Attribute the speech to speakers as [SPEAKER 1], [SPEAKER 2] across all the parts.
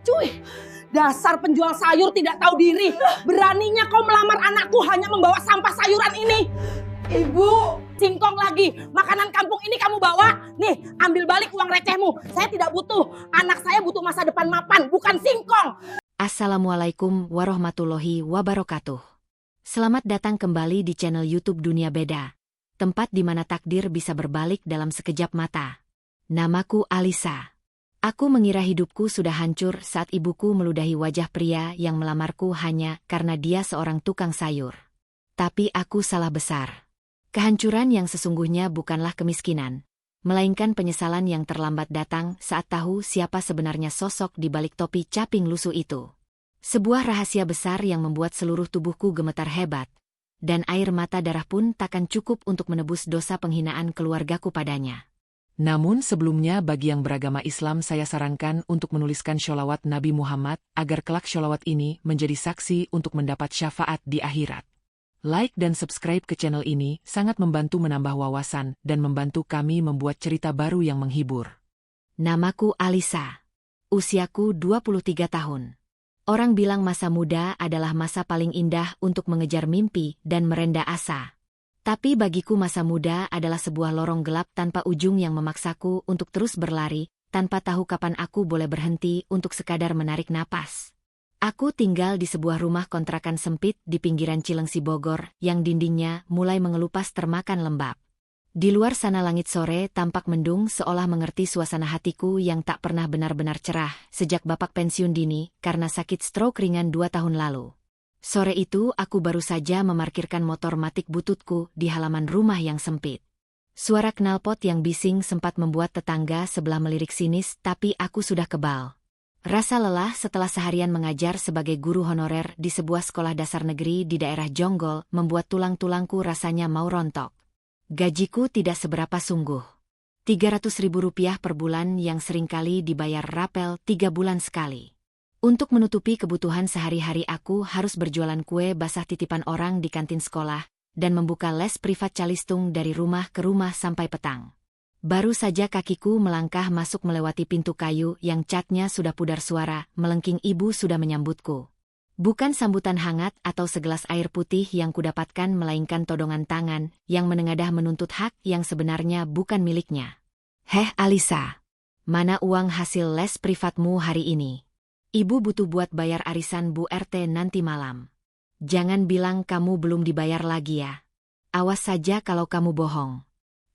[SPEAKER 1] Cuy, dasar penjual sayur tidak tahu diri. Beraninya kau melamar anakku hanya membawa sampah sayuran ini. Ibu, singkong lagi. Makanan kampung ini kamu bawa. Nih, ambil balik uang recehmu. Saya tidak butuh. Anak saya butuh masa depan mapan, bukan singkong.
[SPEAKER 2] Assalamualaikum warahmatullahi wabarakatuh. Selamat datang kembali di channel YouTube Dunia Beda. Tempat di mana takdir bisa berbalik dalam sekejap mata. Namaku Alisa. Aku mengira hidupku sudah hancur saat ibuku meludahi wajah pria yang melamarku hanya karena dia seorang tukang sayur. Tapi aku salah besar. Kehancuran yang sesungguhnya bukanlah kemiskinan, melainkan penyesalan yang terlambat datang saat tahu siapa sebenarnya sosok di balik topi caping lusuh itu. Sebuah rahasia besar yang membuat seluruh tubuhku gemetar hebat, dan air mata darah pun takkan cukup untuk menebus dosa penghinaan keluargaku padanya.
[SPEAKER 3] Namun sebelumnya bagi yang beragama Islam saya sarankan untuk menuliskan sholawat Nabi Muhammad agar kelak sholawat ini menjadi saksi untuk mendapat syafaat di akhirat. Like dan subscribe ke channel ini sangat membantu menambah wawasan dan membantu kami membuat cerita baru yang menghibur.
[SPEAKER 2] Namaku Alisa. Usiaku 23 tahun. Orang bilang masa muda adalah masa paling indah untuk mengejar mimpi dan merendah asa. Tapi bagiku masa muda adalah sebuah lorong gelap tanpa ujung yang memaksaku untuk terus berlari, tanpa tahu kapan aku boleh berhenti untuk sekadar menarik napas. Aku tinggal di sebuah rumah kontrakan sempit di pinggiran Cilengsi Bogor, yang dindingnya mulai mengelupas termakan lembab. Di luar sana langit sore tampak mendung seolah mengerti suasana hatiku yang tak pernah benar-benar cerah sejak bapak pensiun dini karena sakit stroke ringan 2 tahun lalu. Sore itu aku baru saja memarkirkan motor matic bututku di halaman rumah yang sempit. Suara knalpot yang bising sempat membuat tetangga sebelah melirik sinis, tapi aku sudah kebal. Rasa lelah setelah seharian mengajar sebagai guru honorer di sebuah sekolah dasar negeri di daerah Jonggol membuat tulang-tulangku rasanya mau rontok. Gajiku tidak seberapa sungguh. Rp300.000 per bulan yang seringkali dibayar rapel 3 bulan sekali. Untuk menutupi kebutuhan sehari-hari aku harus berjualan kue basah titipan orang di kantin sekolah, dan membuka les privat calistung dari rumah ke rumah sampai petang. Baru saja kakiku melangkah masuk melewati pintu kayu yang catnya sudah pudar suara, melengking ibu sudah menyambutku. Bukan sambutan hangat atau segelas air putih yang kudapatkan melainkan todongan tangan yang menengadah menuntut hak yang sebenarnya bukan miliknya. "Heh Alisa, mana uang hasil les privatmu hari ini? Ibu butuh buat bayar arisan Bu RT nanti malam. Jangan bilang kamu belum dibayar lagi ya. Awas saja kalau kamu bohong."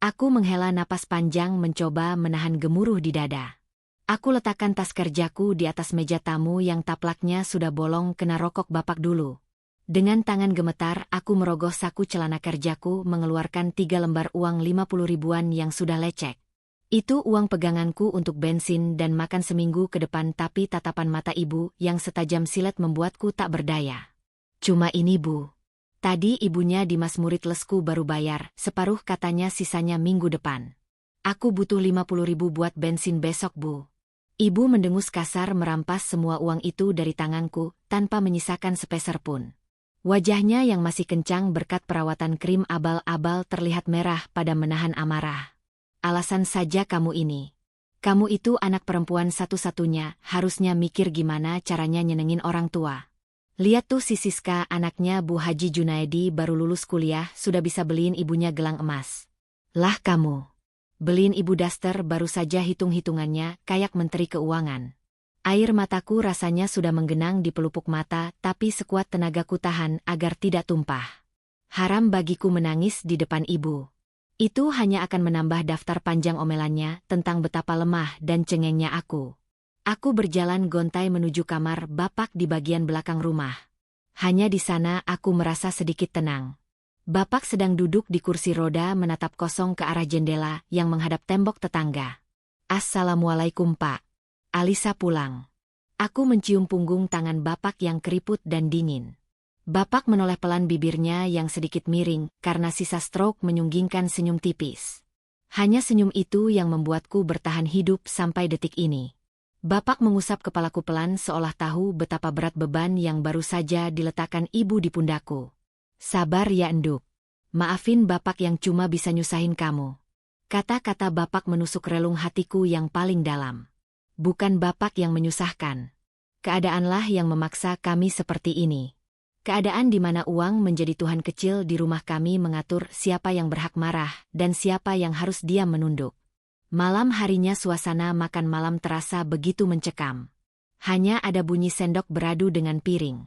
[SPEAKER 2] Aku menghela napas panjang mencoba menahan gemuruh di dada. Aku letakkan tas kerjaku di atas meja tamu yang taplaknya sudah bolong kena rokok bapak dulu. Dengan tangan gemetar aku merogoh saku celana kerjaku mengeluarkan 3 lembar uang 50 ribuan yang sudah lecek. Itu uang peganganku untuk bensin dan makan seminggu ke depan, tapi tatapan mata ibu yang setajam silet membuatku tak berdaya. "Cuma ini Bu. Tadi ibunya Dimas murid lesku baru bayar, separuh katanya sisanya minggu depan. Aku butuh 50 ribu buat bensin besok Bu." Ibu mendengus kasar merampas semua uang itu dari tanganku tanpa menyisakan sepeser pun. Wajahnya yang masih kencang berkat perawatan krim abal-abal terlihat merah pada menahan amarah. "Alasan saja kamu ini. Kamu itu anak perempuan satu-satunya, harusnya mikir gimana caranya nyenengin orang tua. Lihat tuh si Siska, anaknya Bu Haji Junaedi baru lulus kuliah sudah bisa beliin ibunya gelang emas. Lah kamu. Beliin ibu daster baru saja hitung-hitungannya kayak menteri keuangan." Air mataku rasanya sudah menggenang di pelupuk mata, tapi sekuat tenagaku tahan agar tidak tumpah. Haram bagiku menangis di depan ibu. Itu hanya akan menambah daftar panjang omelannya tentang betapa lemah dan cengengnya aku. Aku berjalan gontai menuju kamar bapak di bagian belakang rumah. Hanya di sana aku merasa sedikit tenang. Bapak sedang duduk di kursi roda menatap kosong ke arah jendela yang menghadap tembok tetangga. "Assalamualaikum Pak. Alisa pulang." Aku mencium punggung tangan bapak yang keriput dan dingin. Bapak menoleh pelan bibirnya yang sedikit miring karena sisa stroke menyunggingkan senyum tipis. Hanya senyum itu yang membuatku bertahan hidup sampai detik ini. Bapak mengusap kepalaku pelan seolah tahu betapa berat beban yang baru saja diletakkan ibu di pundakku. "Sabar ya Enduk. Maafin bapak yang cuma bisa nyusahin kamu." Kata-kata bapak menusuk relung hatiku yang paling dalam. Bukan bapak yang menyusahkan. Keadaanlah yang memaksa kami seperti ini. Keadaan di mana uang menjadi Tuhan kecil di rumah kami mengatur siapa yang berhak marah dan siapa yang harus diam menunduk. Malam harinya suasana makan malam terasa begitu mencekam. Hanya ada bunyi sendok beradu dengan piring.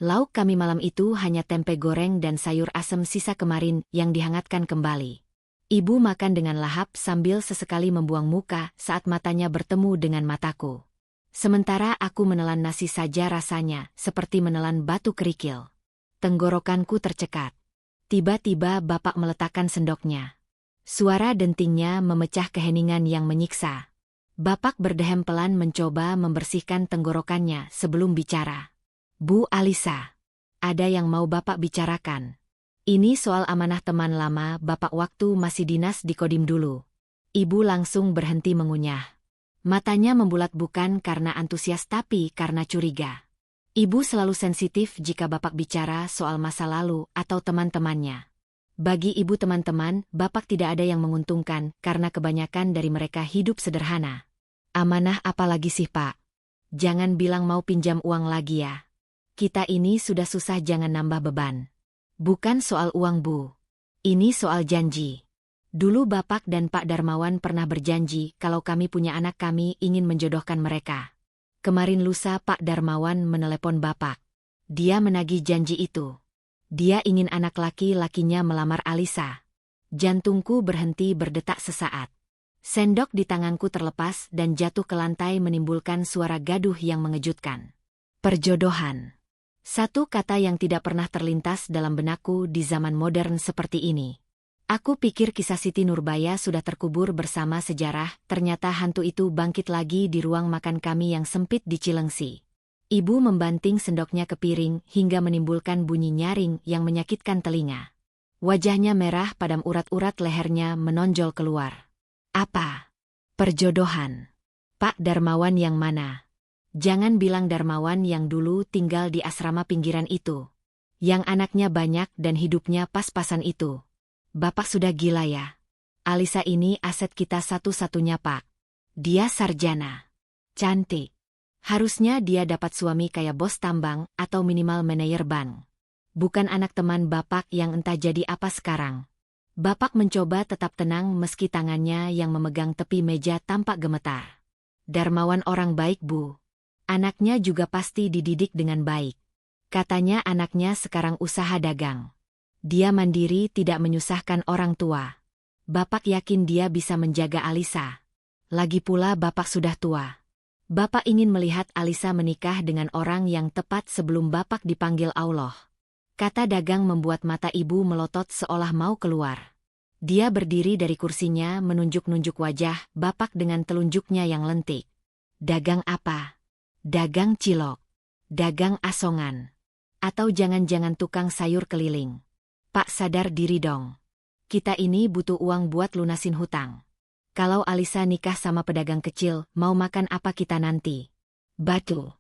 [SPEAKER 2] Lauk kami malam itu hanya tempe goreng dan sayur asem sisa kemarin yang dihangatkan kembali. Ibu makan dengan lahap sambil sesekali membuang muka saat matanya bertemu dengan mataku. Sementara aku menelan nasi saja rasanya seperti menelan batu kerikil. Tenggorokanku tercekat. Tiba-tiba bapak meletakkan sendoknya. Suara dentingnya memecah keheningan yang menyiksa. Bapak berdehem pelan mencoba membersihkan tenggorokannya sebelum bicara. Bu Alisa, ada yang mau bapak bicarakan. Ini soal amanah teman lama bapak waktu masih dinas di Kodim dulu. Ibu langsung berhenti mengunyah. Matanya membulat bukan karena antusias tapi karena curiga. Ibu selalu sensitif jika bapak bicara soal masa lalu atau teman-temannya. Bagi ibu teman-teman, bapak tidak ada yang menguntungkan karena kebanyakan dari mereka hidup sederhana. Amanah apa lagi sih pak? Jangan bilang mau pinjam uang lagi ya. Kita ini sudah susah jangan nambah beban. Bukan soal uang bu. Ini soal janji. Dulu Bapak dan Pak Darmawan pernah berjanji kalau kami punya anak kami ingin menjodohkan mereka. Kemarin lusa Pak Darmawan menelepon Bapak. Dia menagih janji itu. Dia ingin anak laki-lakinya melamar Alisa. Jantungku berhenti berdetak sesaat. Sendok di tanganku terlepas dan jatuh ke lantai menimbulkan suara gaduh yang mengejutkan. Perjodohan. Satu kata yang tidak pernah terlintas dalam benakku di zaman modern seperti ini. Aku pikir kisah Siti Nurbaya sudah terkubur bersama sejarah, ternyata hantu itu bangkit lagi di ruang makan kami yang sempit di Cilengsi. Ibu membanting sendoknya ke piring hingga menimbulkan bunyi nyaring yang menyakitkan telinga. Wajahnya merah padam urat-urat lehernya menonjol keluar. Apa? Perjodohan. Pak Darmawan yang mana? Jangan bilang Darmawan yang dulu tinggal di asrama pinggiran itu. Yang anaknya banyak dan hidupnya pas-pasan itu. Bapak sudah gila ya. Alisa ini aset kita satu-satunya pak. Dia sarjana. Cantik. Harusnya dia dapat suami kayak bos tambang atau minimal manajer bank. Bukan anak teman bapak yang entah jadi apa sekarang. Bapak mencoba tetap tenang meski tangannya yang memegang tepi meja tampak gemetar. Darmawan orang baik bu. Anaknya juga pasti dididik dengan baik. Katanya anaknya sekarang usaha dagang. Dia mandiri tidak menyusahkan orang tua. Bapak yakin dia bisa menjaga Alisa. Lagi pula bapak sudah tua. Bapak ingin melihat Alisa menikah dengan orang yang tepat sebelum bapak dipanggil Allah. Kata dagang membuat mata ibu melotot seolah mau keluar. Dia berdiri dari kursinya menunjuk-nunjuk wajah bapak dengan telunjuknya yang lentik. Dagang apa? Dagang cilok. Dagang asongan. Atau jangan-jangan tukang sayur keliling. Pak sadar diri dong. Kita ini butuh uang buat lunasin hutang. Kalau Alisa nikah sama pedagang kecil, mau makan apa kita nanti? Batu.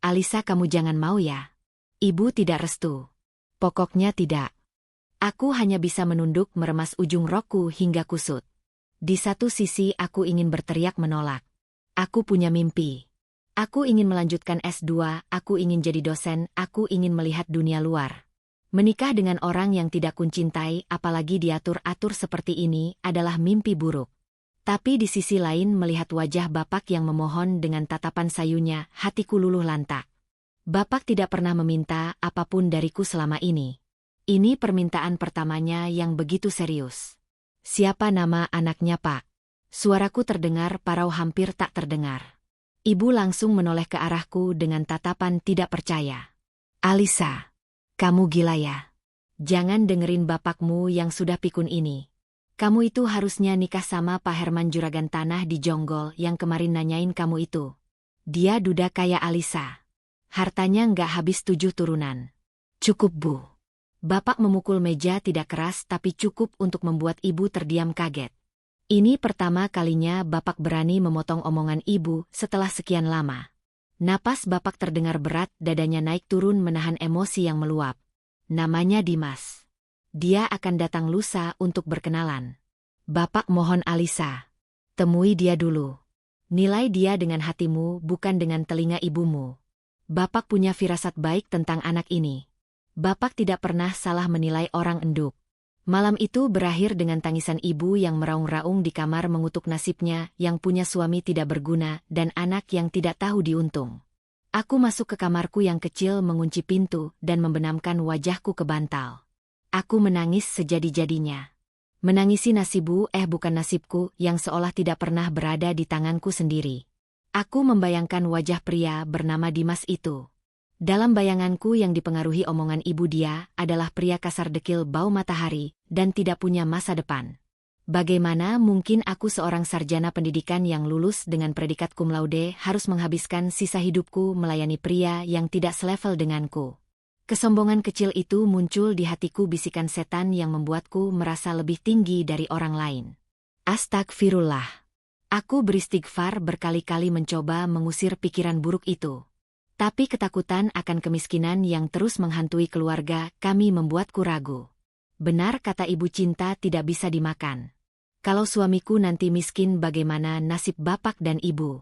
[SPEAKER 2] Alisa kamu jangan mau ya. Ibu tidak restu. Pokoknya tidak. Aku hanya bisa menunduk meremas ujung rokku hingga kusut. Di satu sisi aku ingin berteriak menolak. Aku punya mimpi. Aku ingin melanjutkan S2, aku ingin jadi dosen, aku ingin melihat dunia luar. Menikah dengan orang yang tidak kuncintai, apalagi diatur-atur seperti ini, adalah mimpi buruk. Tapi di sisi lain melihat wajah bapak yang memohon dengan tatapan sayunya, hatiku luluh lantak. Bapak tidak pernah meminta apapun dariku selama ini. Ini permintaan pertamanya yang begitu serius. Siapa nama anaknya pak? Suaraku terdengar parau hampir tak terdengar. Ibu langsung menoleh ke arahku dengan tatapan tidak percaya. Alisa. Kamu gila ya? Jangan dengerin bapakmu yang sudah pikun ini. Kamu itu harusnya nikah sama Pak Herman Juragan Tanah di Jonggol yang kemarin nanyain kamu itu. Dia duda kayak Alisa. Hartanya nggak habis 7 turunan. Cukup bu. Bapak memukul meja tidak keras tapi cukup untuk membuat ibu terdiam kaget. Ini pertama kalinya bapak berani memotong omongan ibu setelah sekian lama. Napas bapak terdengar berat, dadanya naik turun menahan emosi yang meluap. Namanya Dimas. Dia akan datang lusa untuk berkenalan. Bapak mohon Alisa. Temui dia dulu. Nilai dia dengan hatimu bukan dengan telinga ibumu. Bapak punya firasat baik tentang anak ini. Bapak tidak pernah salah menilai orang enduk. Malam itu berakhir dengan tangisan ibu yang meraung-raung di kamar mengutuk nasibnya yang punya suami tidak berguna dan anak yang tidak tahu diuntung. Aku masuk ke kamarku yang kecil mengunci pintu dan membenamkan wajahku ke bantal. Aku menangis sejadi-jadinya. Menangisi bukan nasibku yang seolah tidak pernah berada di tanganku sendiri. Aku membayangkan wajah pria bernama Dimas itu. Dalam bayanganku yang dipengaruhi omongan ibu, dia adalah pria kasar dekil bau matahari dan tidak punya masa depan. Bagaimana mungkin aku seorang sarjana pendidikan yang lulus dengan predikat cum laude harus menghabiskan sisa hidupku melayani pria yang tidak selevel denganku? Kesombongan kecil itu muncul di hatiku, bisikan setan yang membuatku merasa lebih tinggi dari orang lain. Astagfirullah. Aku beristighfar berkali-kali mencoba mengusir pikiran buruk itu. Tapi ketakutan akan kemiskinan yang terus menghantui keluarga kami membuatku ragu. Benar kata ibu, cinta tidak bisa dimakan. Kalau suamiku nanti miskin, bagaimana nasib bapak dan ibu?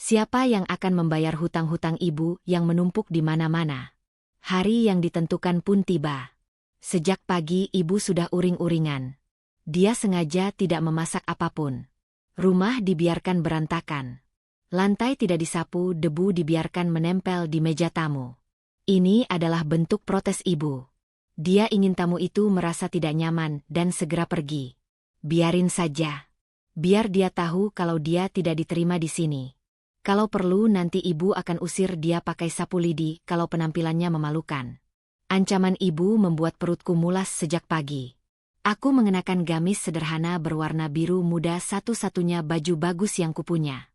[SPEAKER 2] Siapa yang akan membayar hutang-hutang ibu yang menumpuk di mana-mana? Hari yang ditentukan pun tiba. Sejak pagi ibu sudah uring-uringan. Dia sengaja tidak memasak apapun. Rumah dibiarkan berantakan. Lantai tidak disapu, debu dibiarkan menempel di meja tamu. Ini adalah bentuk protes ibu. Dia ingin tamu itu merasa tidak nyaman dan segera pergi. Biarin saja. Biar dia tahu kalau dia tidak diterima di sini. Kalau perlu nanti ibu akan usir dia pakai sapu lidi kalau penampilannya memalukan. Ancaman ibu membuat perutku mulas sejak pagi. Aku mengenakan gamis sederhana berwarna biru muda, satu-satunya baju bagus yang kupunya.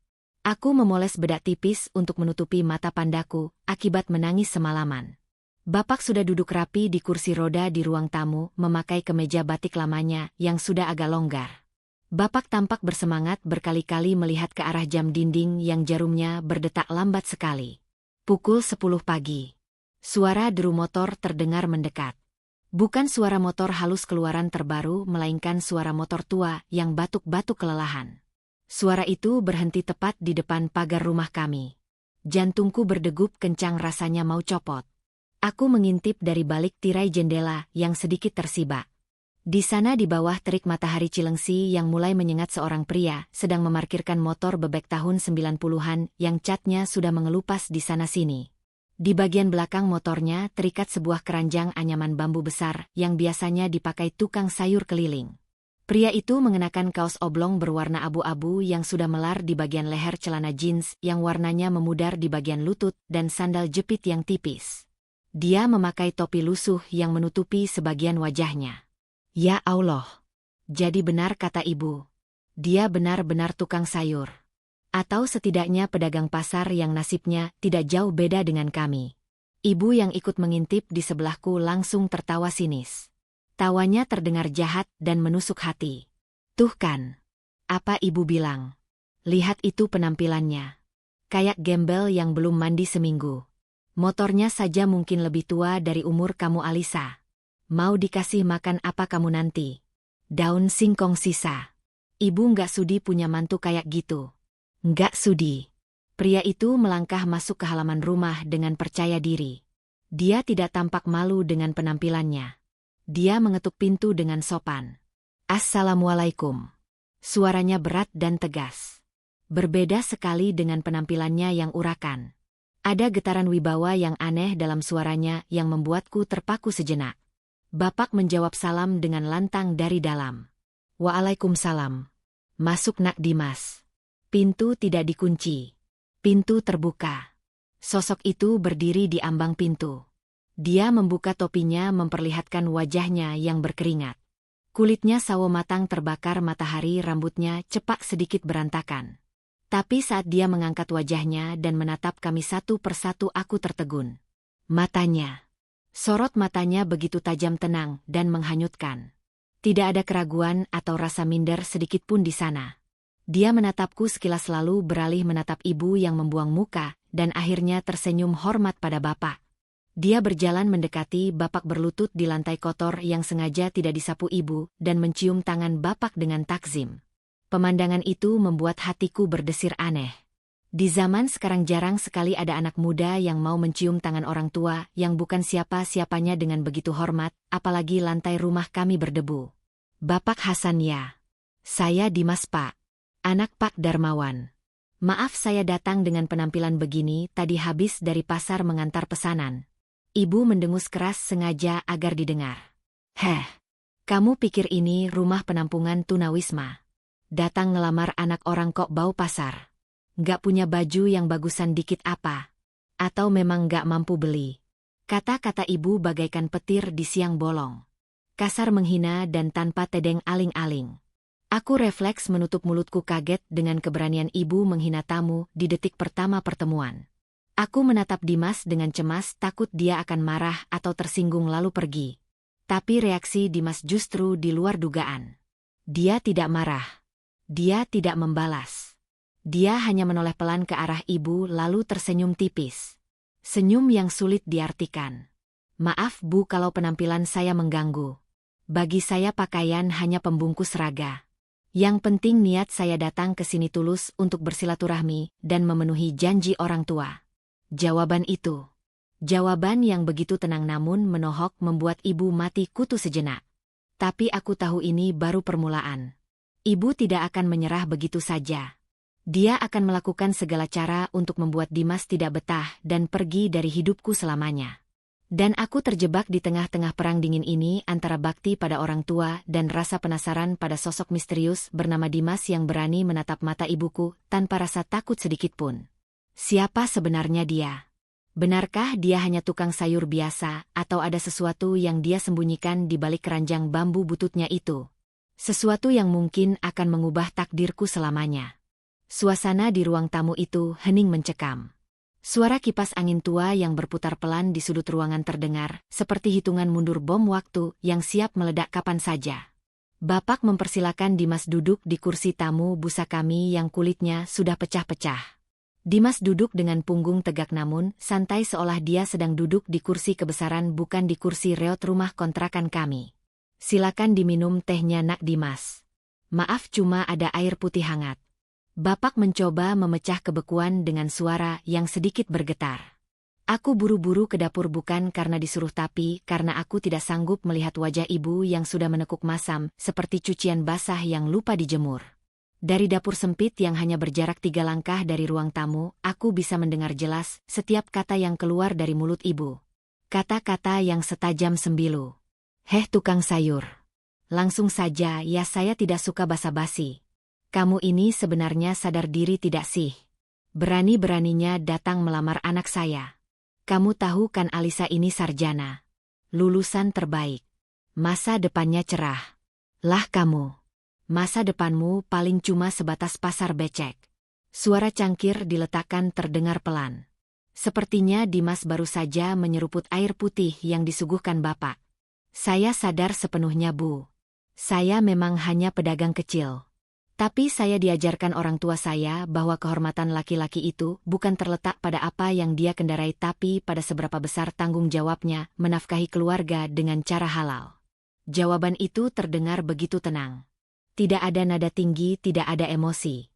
[SPEAKER 2] Aku memoles bedak tipis untuk menutupi mata pandaku akibat menangis semalaman. Bapak sudah duduk rapi di kursi roda di ruang tamu, memakai kemeja batik lamanya yang sudah agak longgar. Bapak tampak bersemangat, berkali-kali melihat ke arah jam dinding yang jarumnya berdetak lambat sekali. Pukul 10 pagi. Suara deru motor terdengar mendekat. Bukan suara motor halus keluaran terbaru, melainkan suara motor tua yang batuk-batuk kelelahan. Suara itu berhenti tepat di depan pagar rumah kami. Jantungku berdegup kencang, rasanya mau copot. Aku mengintip dari balik tirai jendela yang sedikit tersibak. Di sana di bawah terik matahari Cilengsi yang mulai menyengat, seorang pria sedang memarkirkan motor bebek tahun 90-an yang catnya sudah mengelupas di sana-sini. Di bagian belakang motornya terikat sebuah keranjang anyaman bambu besar yang biasanya dipakai tukang sayur keliling. Pria itu mengenakan kaos oblong berwarna abu-abu yang sudah melar di bagian leher, celana jeans yang warnanya memudar di bagian lutut, dan sandal jepit yang tipis. Dia memakai topi lusuh yang menutupi sebagian wajahnya. Ya Allah! Jadi benar kata ibu. Dia benar-benar tukang sayur. Atau setidaknya pedagang pasar yang nasibnya tidak jauh beda dengan kami. Ibu yang ikut mengintip di sebelahku langsung tertawa sinis. Tawanya terdengar jahat dan menusuk hati. Tuh kan, apa ibu bilang? Lihat itu penampilannya. Kayak gembel yang belum mandi seminggu. Motornya saja mungkin lebih tua dari umur kamu, Alisa. Mau dikasih makan apa kamu nanti? Daun singkong sisa. Ibu nggak sudi punya mantu kayak gitu. Nggak sudi. Pria itu melangkah masuk ke halaman rumah dengan percaya diri. Dia tidak tampak malu dengan penampilannya. Dia mengetuk pintu dengan sopan. Assalamualaikum. Suaranya berat dan tegas. Berbeda sekali dengan penampilannya yang urakan. Ada getaran wibawa yang aneh dalam suaranya yang membuatku terpaku sejenak. Bapak menjawab salam dengan lantang dari dalam. Waalaikumsalam. Masuk nak Dimas. Pintu tidak dikunci. Pintu terbuka. Sosok itu berdiri di ambang pintu. Dia membuka topinya memperlihatkan wajahnya yang berkeringat. Kulitnya sawo matang terbakar matahari, rambutnya cepak sedikit berantakan. Tapi saat dia mengangkat wajahnya dan menatap kami satu persatu, aku tertegun. Matanya. Sorot matanya begitu tajam, tenang, dan menghanyutkan. Tidak ada keraguan atau rasa minder sedikit pun di sana. Dia menatapku sekilas lalu beralih menatap ibu yang membuang muka, dan akhirnya tersenyum hormat pada bapak. Dia berjalan mendekati bapak berlutut di lantai kotor yang sengaja tidak disapu ibu dan mencium tangan bapak dengan takzim. Pemandangan itu membuat hatiku berdesir aneh. Di zaman sekarang jarang sekali ada anak muda yang mau mencium tangan orang tua yang bukan siapa-siapanya dengan begitu hormat, apalagi lantai rumah kami berdebu. Bapak Hasan ya. Saya Dimas Pak. Anak Pak Darmawan. Maaf saya datang dengan penampilan begini tadi habis dari pasar mengantar pesanan. Ibu mendengus keras sengaja agar didengar. Heh, kamu pikir ini rumah penampungan tunawisma? Datang ngelamar anak orang kok bau pasar? Nggak punya baju yang bagusan dikit apa? Atau memang nggak mampu beli? Kata-kata ibu bagaikan petir di siang bolong. Kasar menghina dan tanpa tedeng aling-aling. Aku refleks menutup mulutku kaget dengan keberanian ibu menghina tamu di detik pertama pertemuan. Aku menatap Dimas dengan cemas takut dia akan marah atau tersinggung lalu pergi. Tapi reaksi Dimas justru di luar dugaan. Dia tidak marah. Dia tidak membalas. Dia hanya menoleh pelan ke arah ibu lalu tersenyum tipis. Senyum yang sulit diartikan. Maaf Bu kalau penampilan saya mengganggu. Bagi saya pakaian hanya pembungkus raga. Yang penting niat saya datang ke sini tulus untuk bersilaturahmi dan memenuhi janji orang tua. Jawaban itu. Jawaban yang begitu tenang namun menohok membuat ibu mati kutu sejenak. Tapi aku tahu ini baru permulaan. Ibu tidak akan menyerah begitu saja. Dia akan melakukan segala cara untuk membuat Dimas tidak betah dan pergi dari hidupku selamanya. Dan aku terjebak di tengah-tengah perang dingin ini antara bakti pada orang tua dan rasa penasaran pada sosok misterius bernama Dimas yang berani menatap mata ibuku tanpa rasa takut sedikitpun. Siapa sebenarnya dia? Benarkah dia hanya tukang sayur biasa atau ada sesuatu yang dia sembunyikan di balik keranjang bambu bututnya itu? Sesuatu yang mungkin akan mengubah takdirku selamanya. Suasana di ruang tamu itu hening mencekam. Suara kipas angin tua yang berputar pelan di sudut ruangan terdengar, seperti hitungan mundur bom waktu yang siap meledak kapan saja. Bapak mempersilakan Dimas duduk di kursi tamu busa kami yang kulitnya sudah pecah-pecah. Dimas duduk dengan punggung tegak namun santai seolah dia sedang duduk di kursi kebesaran bukan di kursi reot rumah kontrakan kami. Silakan diminum tehnya Nak Dimas. Maaf cuma ada air putih hangat. Bapak mencoba memecah kebekuan dengan suara yang sedikit bergetar. Aku buru-buru ke dapur bukan karena disuruh tapi karena aku tidak sanggup melihat wajah ibu yang sudah menekuk masam seperti cucian basah yang lupa dijemur. Dari dapur sempit yang hanya berjarak 3 langkah dari ruang tamu, aku bisa mendengar jelas setiap kata yang keluar dari mulut ibu. Kata-kata yang setajam sembilu. Heh tukang sayur. Langsung saja ya saya tidak suka basa-basi. Kamu ini sebenarnya sadar diri tidak sih? Berani-beraninya datang melamar anak saya. Kamu tahu kan Alisa ini sarjana. Lulusan terbaik. Masa depannya cerah. Lah kamu. Masa depanmu paling cuma sebatas pasar becek. Suara cangkir diletakkan terdengar pelan. Sepertinya Dimas baru saja menyeruput air putih yang disuguhkan Bapak. Saya sadar sepenuhnya Bu. Saya memang hanya pedagang kecil. Tapi saya diajarkan orang tua saya bahwa kehormatan laki-laki itu bukan terletak pada apa yang dia kendarai tapi pada seberapa besar tanggung jawabnya menafkahi keluarga dengan cara halal. Jawaban itu terdengar begitu tenang. Tidak ada nada tinggi, tidak ada emosi.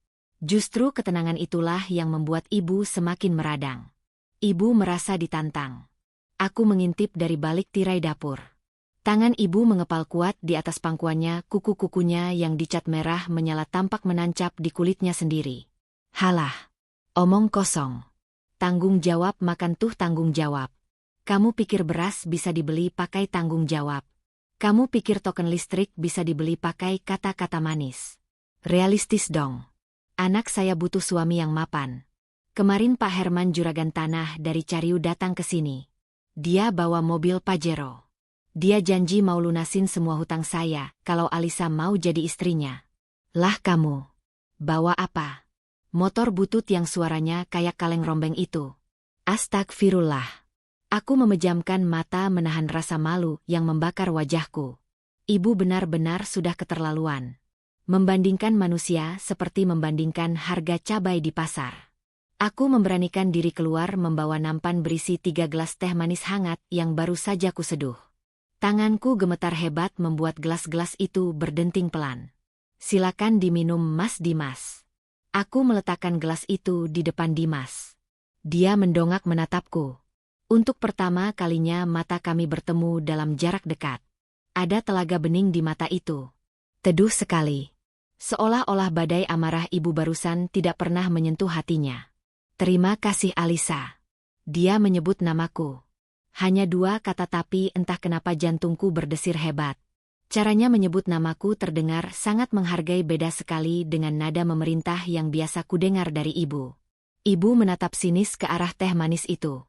[SPEAKER 2] Justru ketenangan itulah yang membuat ibu semakin meradang. Ibu merasa ditantang. Aku mengintip dari balik tirai dapur. Tangan ibu mengepal kuat di atas pangkuannya, kuku-kukunya yang dicat merah menyala tampak menancap di kulitnya sendiri. Halah, omong kosong. Tanggung jawab makan tuh tanggung jawab. Kamu pikir beras bisa dibeli pakai tanggung jawab. Kamu pikir token listrik bisa dibeli pakai kata-kata manis. Realistis dong. Anak saya butuh suami yang mapan. Kemarin Pak Herman juragan tanah dari Cariu datang ke sini. Dia bawa mobil Pajero. Dia janji mau lunasin semua hutang saya kalau Alisa mau jadi istrinya. Lah kamu. Bawa apa? Motor butut yang suaranya kayak kaleng rombeng itu. Astagfirullah. Aku memejamkan mata menahan rasa malu yang membakar wajahku. Ibu benar-benar sudah keterlaluan. Membandingkan manusia seperti membandingkan harga cabai di pasar. Aku memberanikan diri keluar membawa nampan berisi 3 gelas teh manis hangat yang baru saja kuseduh. Tanganku gemetar hebat membuat gelas-gelas itu berdenting pelan. Silakan diminum Mas Dimas. Aku meletakkan gelas itu di depan Dimas. Dia mendongak menatapku. Untuk pertama kalinya mata kami bertemu dalam jarak dekat. Ada telaga bening di mata itu. Teduh sekali. Seolah-olah badai amarah ibu barusan tidak pernah menyentuh hatinya. Terima kasih Alisa. Dia menyebut namaku. Hanya 2 kata tapi entah kenapa jantungku berdesir hebat. Caranya menyebut namaku terdengar sangat menghargai, beda sekali dengan nada memerintah yang biasa kudengar dari ibu. Ibu menatap sinis ke arah teh manis itu.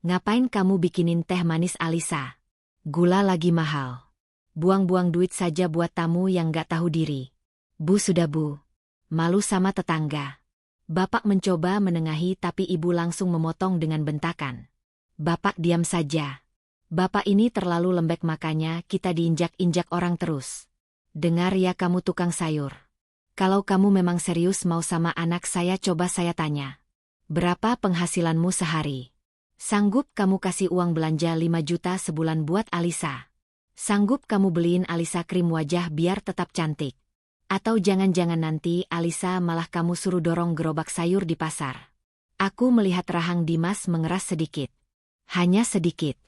[SPEAKER 2] Ngapain kamu bikinin teh manis Alisa? Gula lagi mahal. Buang-buang duit saja buat tamu yang gak tahu diri. Bu sudah bu. Malu sama tetangga. Bapak mencoba menengahi tapi ibu langsung memotong dengan bentakan. Bapak diam saja. Bapak ini terlalu lembek makanya kita diinjak-injak orang terus. Dengar ya kamu tukang sayur. Kalau kamu memang serius mau sama anak saya, coba saya tanya. Berapa penghasilanmu sehari? Sanggup kamu kasih uang belanja 5 juta sebulan buat Alisa? Sanggup kamu beliin Alisa krim wajah biar tetap cantik? Atau jangan-jangan nanti Alisa malah kamu suruh dorong gerobak sayur di pasar? Aku melihat rahang Dimas mengeras sedikit. Hanya sedikit.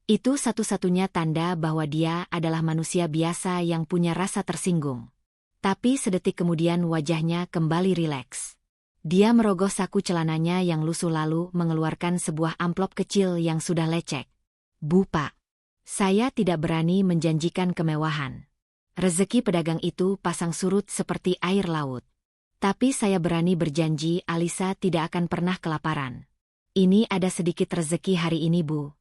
[SPEAKER 2] Itu satu-satunya tanda bahwa dia adalah manusia biasa yang punya rasa tersinggung. Tapi sedetik kemudian wajahnya kembali rileks. Dia merogoh saku celananya yang lusuh lalu mengeluarkan sebuah amplop kecil yang sudah lecek. Bu Pak, saya tidak berani menjanjikan kemewahan. Rezeki pedagang itu pasang surut seperti air laut. Tapi saya berani berjanji Alisa tidak akan pernah kelaparan. Ini ada sedikit rezeki hari ini Bu.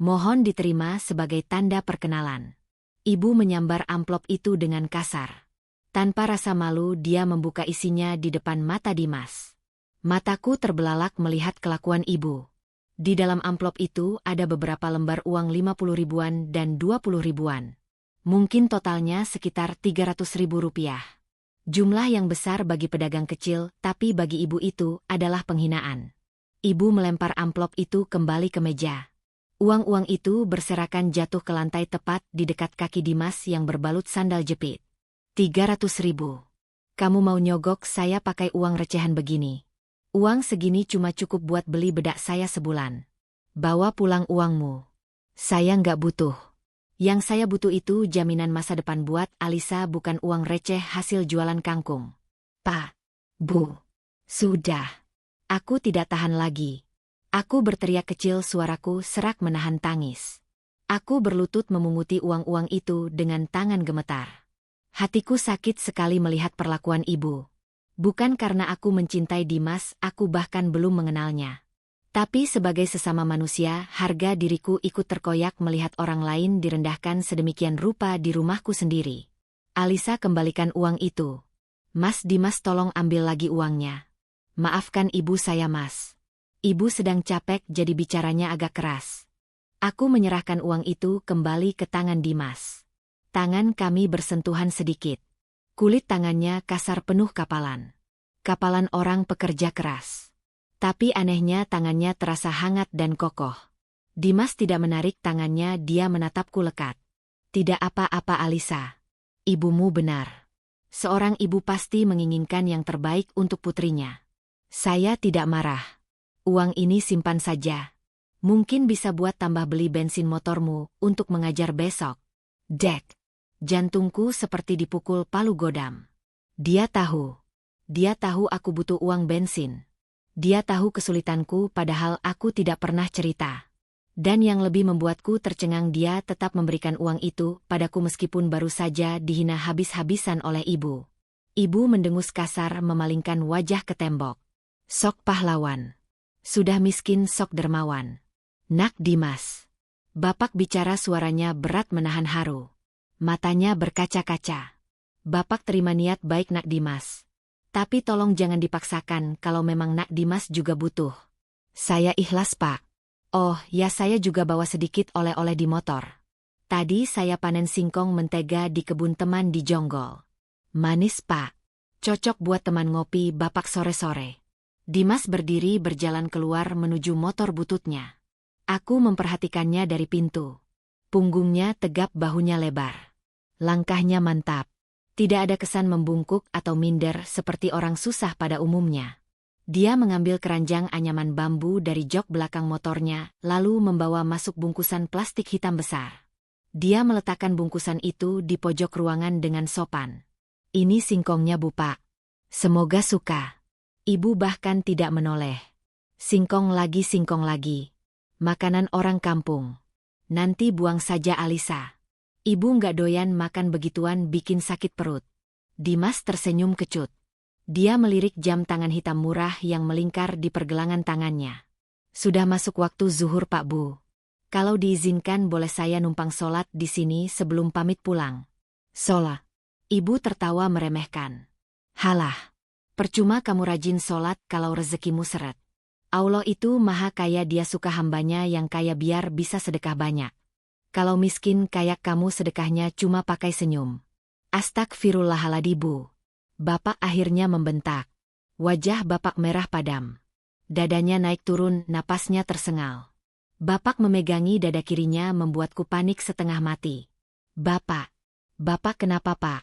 [SPEAKER 2] Mohon diterima sebagai tanda perkenalan. Ibu menyambar amplop itu dengan kasar. Tanpa rasa malu dia membuka isinya di depan mata Dimas. Mataku terbelalak melihat kelakuan ibu. Di dalam amplop itu ada beberapa lembar uang 50 ribuan dan 20 ribuan. Mungkin totalnya sekitar 300 ribu rupiah. Jumlah yang besar bagi pedagang kecil, tapi bagi ibu itu adalah penghinaan. Ibu melempar amplop itu kembali ke meja. Uang-uang itu berserakan jatuh ke lantai tepat di dekat kaki Dimas yang berbalut sandal jepit. 300 ribu. Kamu mau nyogok saya pakai uang recehan begini? Uang segini cuma cukup buat beli bedak saya sebulan. Bawa pulang uangmu. Saya nggak butuh. Yang saya butuh itu jaminan masa depan buat Alisa, bukan uang receh hasil jualan kangkung. Pak, Bu, sudah. Aku tidak tahan lagi. Aku berteriak kecil, suaraku serak menahan tangis. Aku berlutut memunguti uang-uang itu dengan tangan gemetar. Hatiku sakit sekali melihat perlakuan ibu. Bukan karena aku mencintai Dimas, aku bahkan belum mengenalnya. Tapi sebagai sesama manusia, harga diriku ikut terkoyak melihat orang lain direndahkan sedemikian rupa di rumahku sendiri. Alisa, kembalikan uang itu. Mas Dimas, tolong ambil lagi uangnya. Maafkan ibu saya Mas. Ibu sedang capek jadi bicaranya agak keras. Aku menyerahkan uang itu kembali ke tangan Dimas. Tangan kami bersentuhan sedikit. Kulit tangannya kasar penuh kapalan. Kapalan orang pekerja keras. Tapi anehnya tangannya terasa hangat dan kokoh. Dimas tidak menarik tangannya, dia menatapku lekat. Tidak apa-apa Alisa. Ibumu benar. Seorang ibu pasti menginginkan yang terbaik untuk putrinya. Saya tidak marah. Uang ini simpan saja. Mungkin bisa buat tambah beli bensin motormu untuk mengajar besok. Dek. Jantungku seperti dipukul palu godam. Dia tahu. Dia tahu aku butuh uang bensin. Dia tahu kesulitanku padahal aku tidak pernah cerita. Dan yang lebih membuatku tercengang, dia tetap memberikan uang itu padaku meskipun baru saja dihina habis-habisan oleh ibu. Ibu mendengus kasar memalingkan wajah ke tembok. Sok pahlawan. Sudah miskin sok dermawan. Nak Dimas. Bapak bicara, suaranya berat menahan haru. Matanya berkaca-kaca. Bapak terima niat baik Nak Dimas. Tapi tolong jangan dipaksakan kalau memang Nak Dimas juga butuh. Saya ikhlas Pak. Oh ya, saya juga bawa sedikit oleh-oleh di motor. Tadi saya panen singkong mentega di kebun teman di Jonggol. Manis Pak. Cocok buat teman ngopi Bapak sore-sore. Dimas berdiri berjalan keluar menuju motor bututnya. Aku memperhatikannya dari pintu. Punggungnya tegap, bahunya lebar. Langkahnya mantap. Tidak ada kesan membungkuk atau minder seperti orang susah pada umumnya. Dia mengambil keranjang anyaman bambu dari jok belakang motornya, lalu membawa masuk bungkusan plastik hitam besar. Dia meletakkan bungkusan itu di pojok ruangan dengan sopan. Ini singkongnya, Bu Pak. Semoga suka. Ibu bahkan tidak menoleh. Singkong lagi. Makanan orang kampung. Nanti buang saja, Alisa. Ibu nggak doyan makan begituan, bikin sakit perut. Dimas tersenyum kecut. Dia melirik jam tangan hitam murah yang melingkar di pergelangan tangannya. Sudah masuk waktu zuhur, Pak Bu. Kalau diizinkan boleh saya numpang sholat di sini sebelum pamit pulang. Sholat. Ibu tertawa meremehkan. Halah. Percuma kamu rajin sholat kalau rezekimu seret. Allah itu maha kaya, dia suka hambanya yang kaya biar bisa sedekah banyak. Kalau miskin kayak kamu sedekahnya cuma pakai senyum. Astagfirullahaladzim, Bu. Bapak akhirnya membentak. Wajah Bapak merah padam. Dadanya naik turun, napasnya tersengal. Bapak memegangi dada kirinya membuatku panik setengah mati. Bapak kenapa, Pak?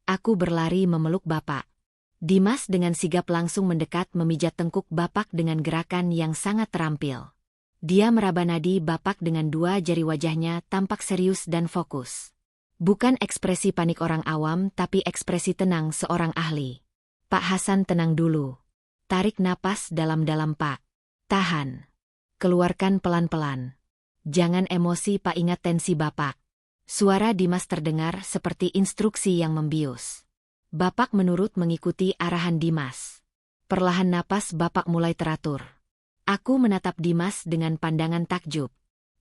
[SPEAKER 2] Aku berlari memeluk Bapak. Dimas dengan sigap langsung mendekat memijat tengkuk Bapak dengan gerakan yang sangat terampil. Dia meraba nadi Bapak dengan dua jari, wajahnya tampak serius dan fokus. Bukan ekspresi panik orang awam, tapi ekspresi tenang seorang ahli. Pak Hasan, tenang dulu. Tarik napas dalam-dalam, Pak. Tahan. Keluarkan pelan-pelan. Jangan emosi, Pak, ingat tensi Bapak. Suara Dimas terdengar seperti instruksi yang membius. Bapak menurut mengikuti arahan Dimas. Perlahan napas Bapak mulai teratur. Aku menatap Dimas dengan pandangan takjub.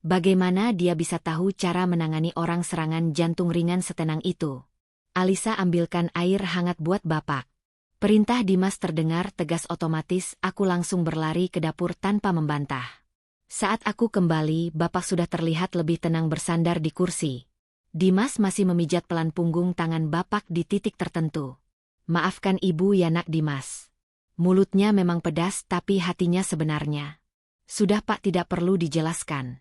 [SPEAKER 2] Bagaimana dia bisa tahu cara menangani orang serangan jantung ringan setenang itu? Alisa, ambilkan air hangat buat Bapak. Perintah Dimas terdengar tegas, otomatis aku langsung berlari ke dapur tanpa membantah. Saat aku kembali, Bapak sudah terlihat lebih tenang bersandar di kursi. Dimas masih memijat pelan punggung tangan Bapak di titik tertentu. Maafkan Ibu ya, Nak. Dimas. Mulutnya memang pedas tapi hatinya sebenarnya. Sudah, Pak, tidak perlu dijelaskan.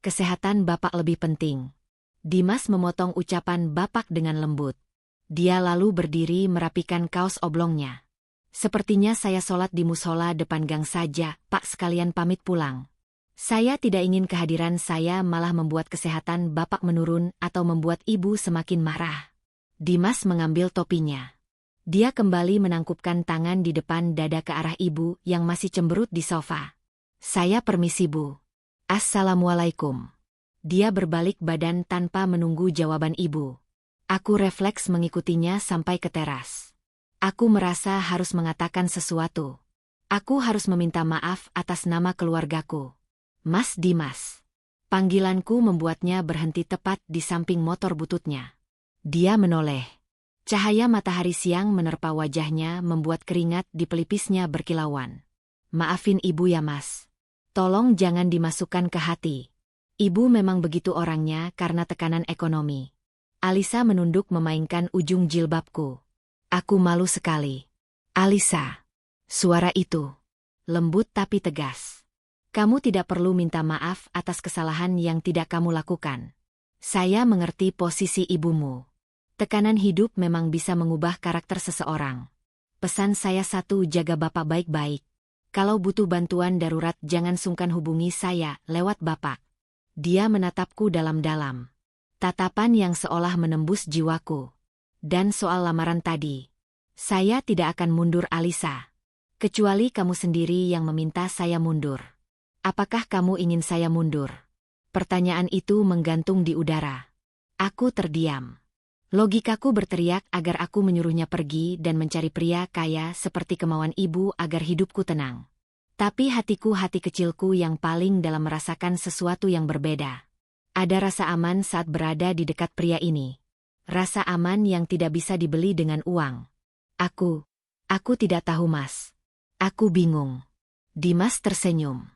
[SPEAKER 2] Kesehatan Bapak lebih penting. Dimas memotong ucapan Bapak dengan lembut. Dia lalu berdiri merapikan kaos oblongnya. Sepertinya saya sholat di musola depan gang saja, Pak, sekalian pamit pulang. Saya tidak ingin kehadiran saya malah membuat kesehatan Bapak menurun atau membuat Ibu semakin marah. Dimas mengambil topinya. Dia kembali menangkupkan tangan di depan dada ke arah Ibu yang masih cemberut di sofa. Saya permisi, Bu. Assalamualaikum. Dia berbalik badan tanpa menunggu jawaban Ibu. Aku refleks mengikutinya sampai ke teras. Aku merasa harus mengatakan sesuatu. Aku harus meminta maaf atas nama keluargaku. Mas Dimas. Panggilanku membuatnya berhenti tepat di samping motor bututnya. Dia menoleh. Cahaya matahari siang menerpa wajahnya membuat keringat di pelipisnya berkilauan. Maafin Ibu ya, Mas. Tolong jangan dimasukkan ke hati. Ibu memang begitu orangnya karena tekanan ekonomi. Alisa menunduk memainkan ujung jilbabku. Aku malu sekali. Alisa. Suara itu. Lembut tapi tegas. Kamu tidak perlu minta maaf atas kesalahan yang tidak kamu lakukan. Saya mengerti posisi ibumu. Tekanan hidup memang bisa mengubah karakter seseorang. Pesan saya satu, jaga Bapak baik-baik. Kalau butuh bantuan darurat jangan sungkan hubungi saya lewat Bapak. Dia menatapku dalam-dalam. Tatapan yang seolah menembus jiwaku. Dan soal lamaran tadi. Saya tidak akan mundur, Alisa. Kecuali kamu sendiri yang meminta saya mundur. Apakah kamu ingin saya mundur? Pertanyaan itu menggantung di udara. Aku terdiam. Logikaku berteriak agar aku menyuruhnya pergi dan mencari pria kaya seperti kemauan ibu agar hidupku tenang. Tapi hatiku, hati kecilku yang paling dalam merasakan sesuatu yang berbeda. Ada rasa aman saat berada di dekat pria ini. Rasa aman yang tidak bisa dibeli dengan uang. Aku tidak tahu, Mas. Aku bingung. Dimas tersenyum.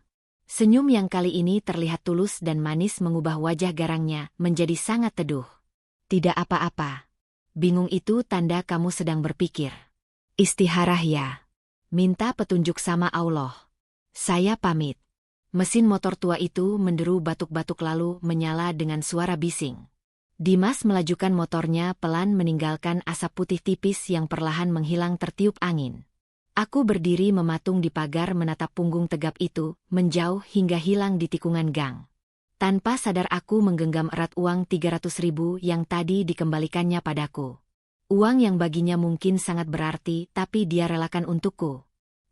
[SPEAKER 2] Senyum yang kali ini terlihat tulus dan manis mengubah wajah garangnya menjadi sangat teduh. Tidak apa-apa. Bingung itu tanda kamu sedang berpikir. Istiharah ya. Minta petunjuk sama Allah. Saya pamit. Mesin motor tua itu menderu batuk-batuk lalu menyala dengan suara bising. Dimas melajukan motornya pelan meninggalkan asap putih tipis yang perlahan menghilang tertiup angin. Aku berdiri mematung di pagar menatap punggung tegap itu, menjauh hingga hilang di tikungan gang. Tanpa sadar aku menggenggam erat uang 300.000 yang tadi dikembalikannya padaku. Uang yang baginya mungkin sangat berarti tapi dia relakan untukku.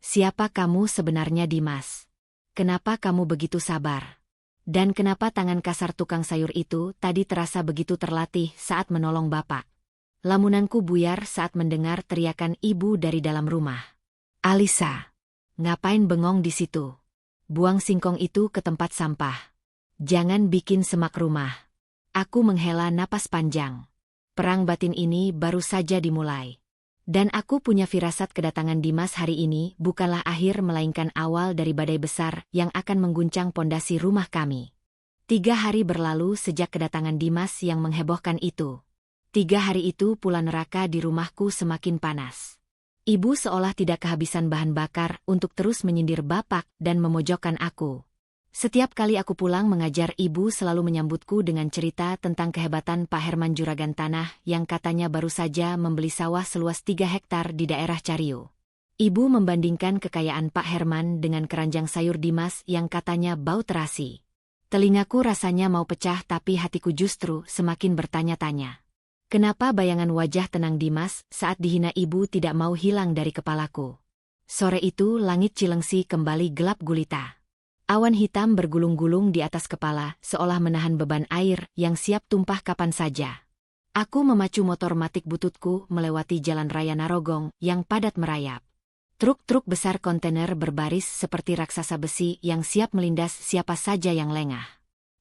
[SPEAKER 2] Siapa kamu sebenarnya, Dimas? Kenapa kamu begitu sabar? Dan kenapa tangan kasar tukang sayur itu tadi terasa begitu terlatih saat menolong bapak? Lamunanku buyar saat mendengar teriakan ibu dari dalam rumah. Alisa, ngapain bengong di situ? Buang singkong itu ke tempat sampah. Jangan bikin semak rumah. Aku menghela napas panjang. Perang batin ini baru saja dimulai. Dan aku punya firasat kedatangan Dimas hari ini bukanlah akhir melainkan awal dari badai besar yang akan mengguncang pondasi rumah kami. 3 hari berlalu sejak kedatangan Dimas yang menghebohkan itu. 3 hari itu pula neraka di rumahku semakin panas. Ibu seolah tidak kehabisan bahan bakar untuk terus menyindir bapak dan memojokkan aku. Setiap kali aku pulang mengajar, ibu selalu menyambutku dengan cerita tentang kehebatan Pak Herman juragan tanah yang katanya baru saja membeli sawah seluas 3 hektar di daerah Cariu. Ibu membandingkan kekayaan Pak Herman dengan keranjang sayur Dimas yang katanya bau terasi. Telingaku rasanya mau pecah tapi hatiku justru semakin bertanya-tanya. Kenapa bayangan wajah tenang Dimas saat dihina ibu tidak mau hilang dari kepalaku? Sore itu langit Cilengsi kembali gelap gulita. Awan hitam bergulung-gulung di atas kepala, seolah menahan beban air yang siap tumpah kapan saja. Aku memacu motor matik bututku melewati jalan raya Narogong yang padat merayap. Truk-truk besar kontainer berbaris seperti raksasa besi yang siap melindas siapa saja yang lengah.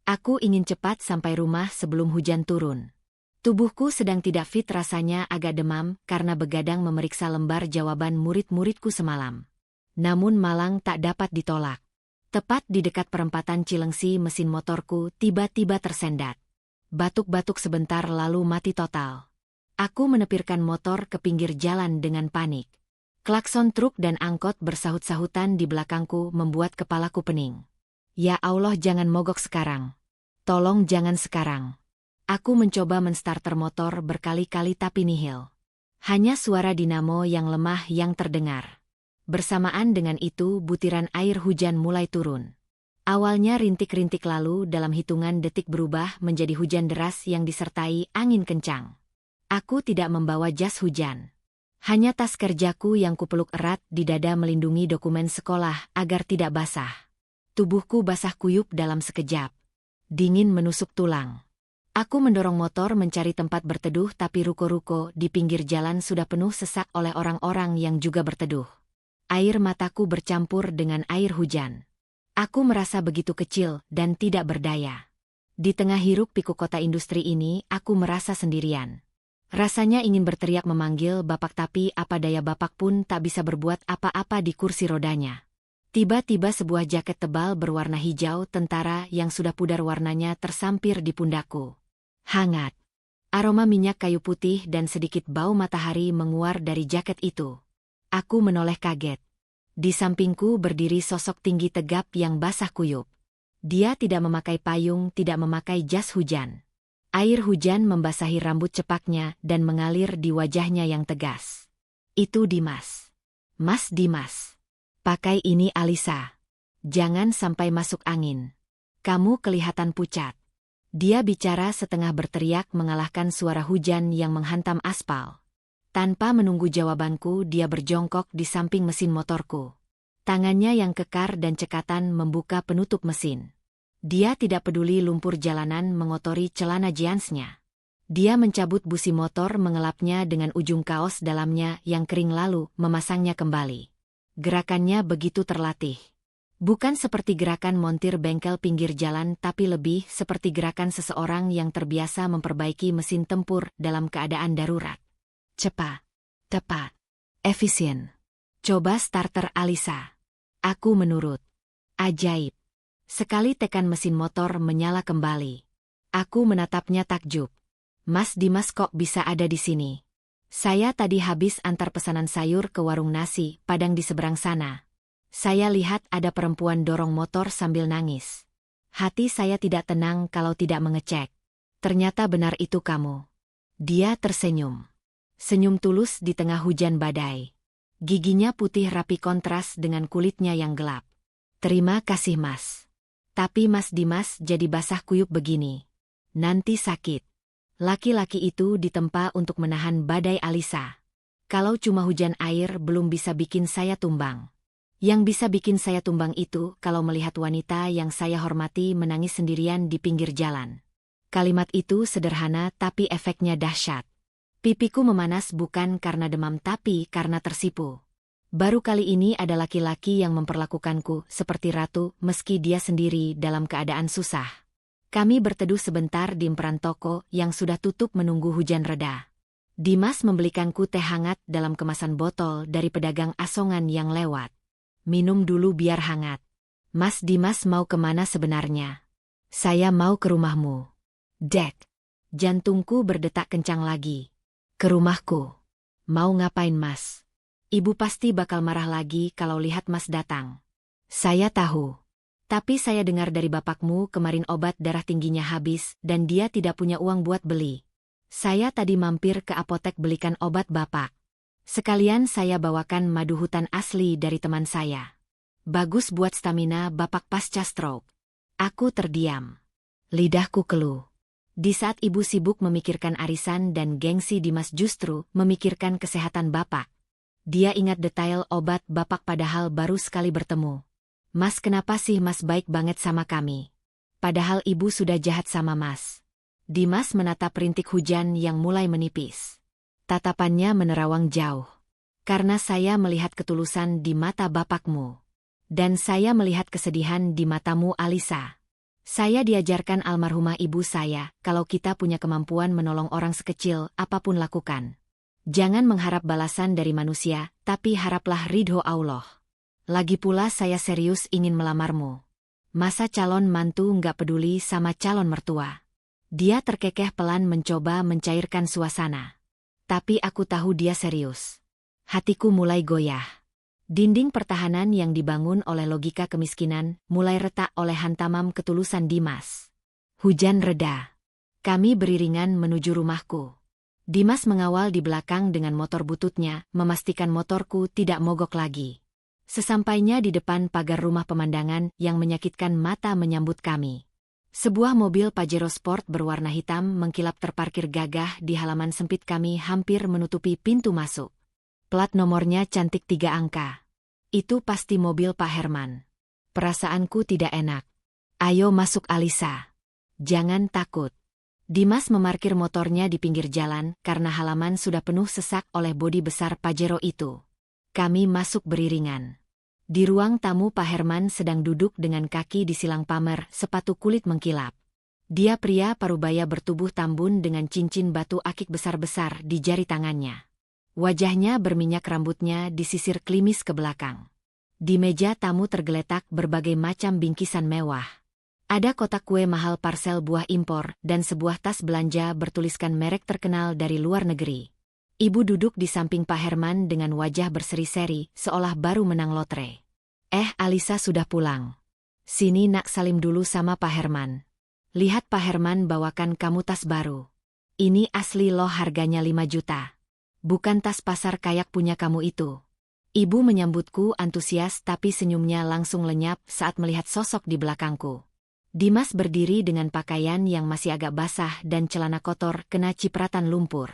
[SPEAKER 2] Aku ingin cepat sampai rumah sebelum hujan turun. Tubuhku sedang tidak fit, rasanya agak demam karena begadang memeriksa lembar jawaban murid-muridku semalam. Namun malang tak dapat ditolak. Tepat di dekat perempatan Cilengsi mesin motorku tiba-tiba tersendat. Batuk-batuk sebentar lalu mati total. Aku menepirkan motor ke pinggir jalan dengan panik. Klakson truk dan angkot bersahut-sahutan di belakangku membuat kepalaku pening. Ya Allah, jangan mogok sekarang. Tolong jangan sekarang. Aku mencoba menstarter motor berkali-kali tapi nihil. Hanya suara dinamo yang lemah yang terdengar. Bersamaan dengan itu butiran air hujan mulai turun. Awalnya rintik-rintik lalu dalam hitungan detik berubah menjadi hujan deras yang disertai angin kencang. Aku tidak membawa jas hujan. Hanya tas kerjaku yang kupeluk erat di dada melindungi dokumen sekolah agar tidak basah. Tubuhku basah kuyup dalam sekejap. Dingin menusuk tulang. Aku mendorong motor mencari tempat berteduh tapi ruko-ruko di pinggir jalan sudah penuh sesak oleh orang-orang yang juga berteduh. Air mataku bercampur dengan air hujan. Aku merasa begitu kecil dan tidak berdaya. Di tengah hiruk-pikuk kota industri ini, aku merasa sendirian. Rasanya ingin berteriak memanggil bapak tapi apa daya, bapak pun tak bisa berbuat apa-apa di kursi rodanya. Tiba-tiba sebuah jaket tebal berwarna hijau tentara yang sudah pudar warnanya tersampir di pundakku. Hangat. Aroma minyak kayu putih dan sedikit bau matahari menguar dari jaket itu. Aku menoleh kaget. Di sampingku berdiri sosok tinggi tegap yang basah kuyup. Dia tidak memakai payung, tidak memakai jas hujan. Air hujan membasahi rambut cepaknya dan mengalir di wajahnya yang tegas. Itu Dimas. Mas Dimas. Pakai ini Alisa. Jangan sampai masuk angin. Kamu kelihatan pucat. Dia bicara setengah berteriak mengalahkan suara hujan yang menghantam aspal. Tanpa menunggu jawabanku, dia berjongkok di samping mesin motorku. Tangannya yang kekar dan cekatan membuka penutup mesin. Dia tidak peduli lumpur jalanan mengotori celana jeansnya. Dia mencabut busi motor, mengelapnya dengan ujung kaos dalamnya yang kering lalu memasangnya kembali. Gerakannya begitu terlatih. Bukan seperti gerakan montir bengkel pinggir jalan tapi lebih seperti gerakan seseorang yang terbiasa memperbaiki mesin tempur dalam keadaan darurat. Cepat, tepat, efisien. Coba starter Alisa. Aku menurut. Ajaib. Sekali tekan mesin motor menyala kembali. Aku menatapnya takjub. Mas Dimas kok bisa ada di sini? Saya tadi habis antar pesanan sayur ke warung nasi Padang di seberang sana. Saya lihat ada perempuan dorong motor sambil nangis. Hati saya tidak tenang kalau tidak mengecek. Ternyata benar itu kamu. Dia tersenyum. Senyum tulus di tengah hujan badai. Giginya putih rapi kontras dengan kulitnya yang gelap. Terima kasih Mas. Tapi Mas Dimas jadi basah kuyup begini. Nanti sakit. Laki-laki itu ditempa untuk menahan badai Alisa. Kalau cuma hujan air belum bisa bikin saya tumbang. Yang bisa bikin saya tumbang itu kalau melihat wanita yang saya hormati menangis sendirian di pinggir jalan. Kalimat itu sederhana tapi efeknya dahsyat. Pipiku memanas bukan karena demam tapi karena tersipu. Baru kali ini ada laki-laki yang memperlakukanku seperti ratu meski dia sendiri dalam keadaan susah. Kami berteduh sebentar di emperan toko yang sudah tutup menunggu hujan reda. Dimas membelikanku teh hangat dalam kemasan botol dari pedagang asongan yang lewat. Minum dulu biar hangat. Mas Dimas mau kemana sebenarnya? Saya mau ke rumahmu. Dek. Jantungku berdetak kencang lagi. Ke rumahku. Mau ngapain Mas? Ibu pasti bakal marah lagi kalau lihat Mas datang. Saya tahu. Tapi saya dengar dari bapakmu kemarin obat darah tingginya habis dan dia tidak punya uang buat beli. Saya tadi mampir ke apotek belikan obat bapak. Sekalian saya bawakan madu hutan asli dari teman saya. Bagus buat stamina bapak pasca stroke. Aku terdiam. Lidahku keluh. Di saat ibu sibuk memikirkan arisan dan gengsi Dimas justru memikirkan kesehatan bapak. Dia ingat detail obat bapak padahal baru sekali bertemu. Mas kenapa sih Mas baik banget sama kami? Padahal ibu sudah jahat sama Mas. Dimas menatap rintik hujan yang mulai menipis. Tatapannya menerawang jauh. Karena saya melihat ketulusan di mata bapakmu. Dan saya melihat kesedihan di matamu Alisa. Saya diajarkan almarhumah ibu saya, kalau kita punya kemampuan menolong orang sekecil, apapun lakukan. Jangan mengharap balasan dari manusia, tapi haraplah ridho Allah. Lagi pula saya serius ingin melamarmu. Masa calon mantu nggak peduli sama calon mertua. Dia terkekeh pelan mencoba mencairkan suasana. Tapi aku tahu dia serius. Hatiku mulai goyah. Dinding pertahanan yang dibangun oleh logika kemiskinan mulai retak oleh hantaman ketulusan Dimas. Hujan reda. Kami beriringan menuju rumahku. Dimas mengawal di belakang dengan motor bututnya, memastikan motorku tidak mogok lagi. Sesampainya di depan pagar rumah pemandangan yang menyakitkan mata menyambut kami. Sebuah mobil Pajero Sport berwarna hitam mengkilap terparkir gagah di halaman sempit kami hampir menutupi pintu masuk. Plat nomornya cantik 3 angka. Itu pasti mobil Pak Herman. Perasaanku tidak enak. Ayo masuk Alisa. Jangan takut. Dimas memarkir motornya di pinggir jalan karena halaman sudah penuh sesak oleh bodi besar Pajero itu. Kami masuk beriringan. Di ruang tamu Pak Herman sedang duduk dengan kaki di silang pamer, sepatu kulit mengkilap. Dia pria parubaya bertubuh tambun dengan cincin batu akik besar-besar di jari tangannya. Wajahnya berminyak, rambutnya disisir klimis ke belakang. Di meja tamu tergeletak berbagai macam bingkisan mewah. Ada kotak kue mahal parsel buah impor dan sebuah tas belanja bertuliskan merek terkenal dari luar negeri. Ibu duduk di samping Pak Herman dengan wajah berseri-seri, seolah baru menang lotre. Alisa sudah pulang. Sini nak salim dulu sama Pak Herman. Lihat Pak Herman bawakan kamu tas baru. Ini asli loh, harganya 5 juta. Bukan tas pasar kayak punya kamu itu. Ibu menyambutku antusias tapi senyumnya langsung lenyap saat melihat sosok di belakangku. Dimas berdiri dengan pakaian yang masih agak basah dan celana kotor kena cipratan lumpur.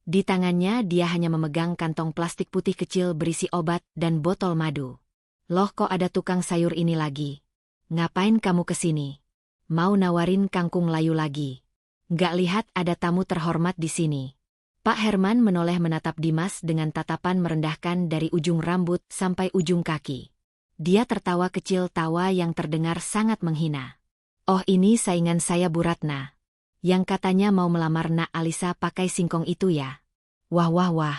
[SPEAKER 2] Di tangannya dia hanya memegang kantong plastik putih kecil berisi obat dan botol madu. Loh, kok ada tukang sayur ini lagi? Ngapain kamu kesini? Mau nawarin kangkung layu lagi? Nggak lihat ada tamu terhormat di sini. Pak Herman menoleh menatap Dimas dengan tatapan merendahkan dari ujung rambut sampai ujung kaki. Dia tertawa kecil, tawa yang terdengar sangat menghina. Oh, ini saingan saya Bu Ratna. Yang katanya mau melamar Nak Alisa pakai singkong itu ya? Wah wah wah.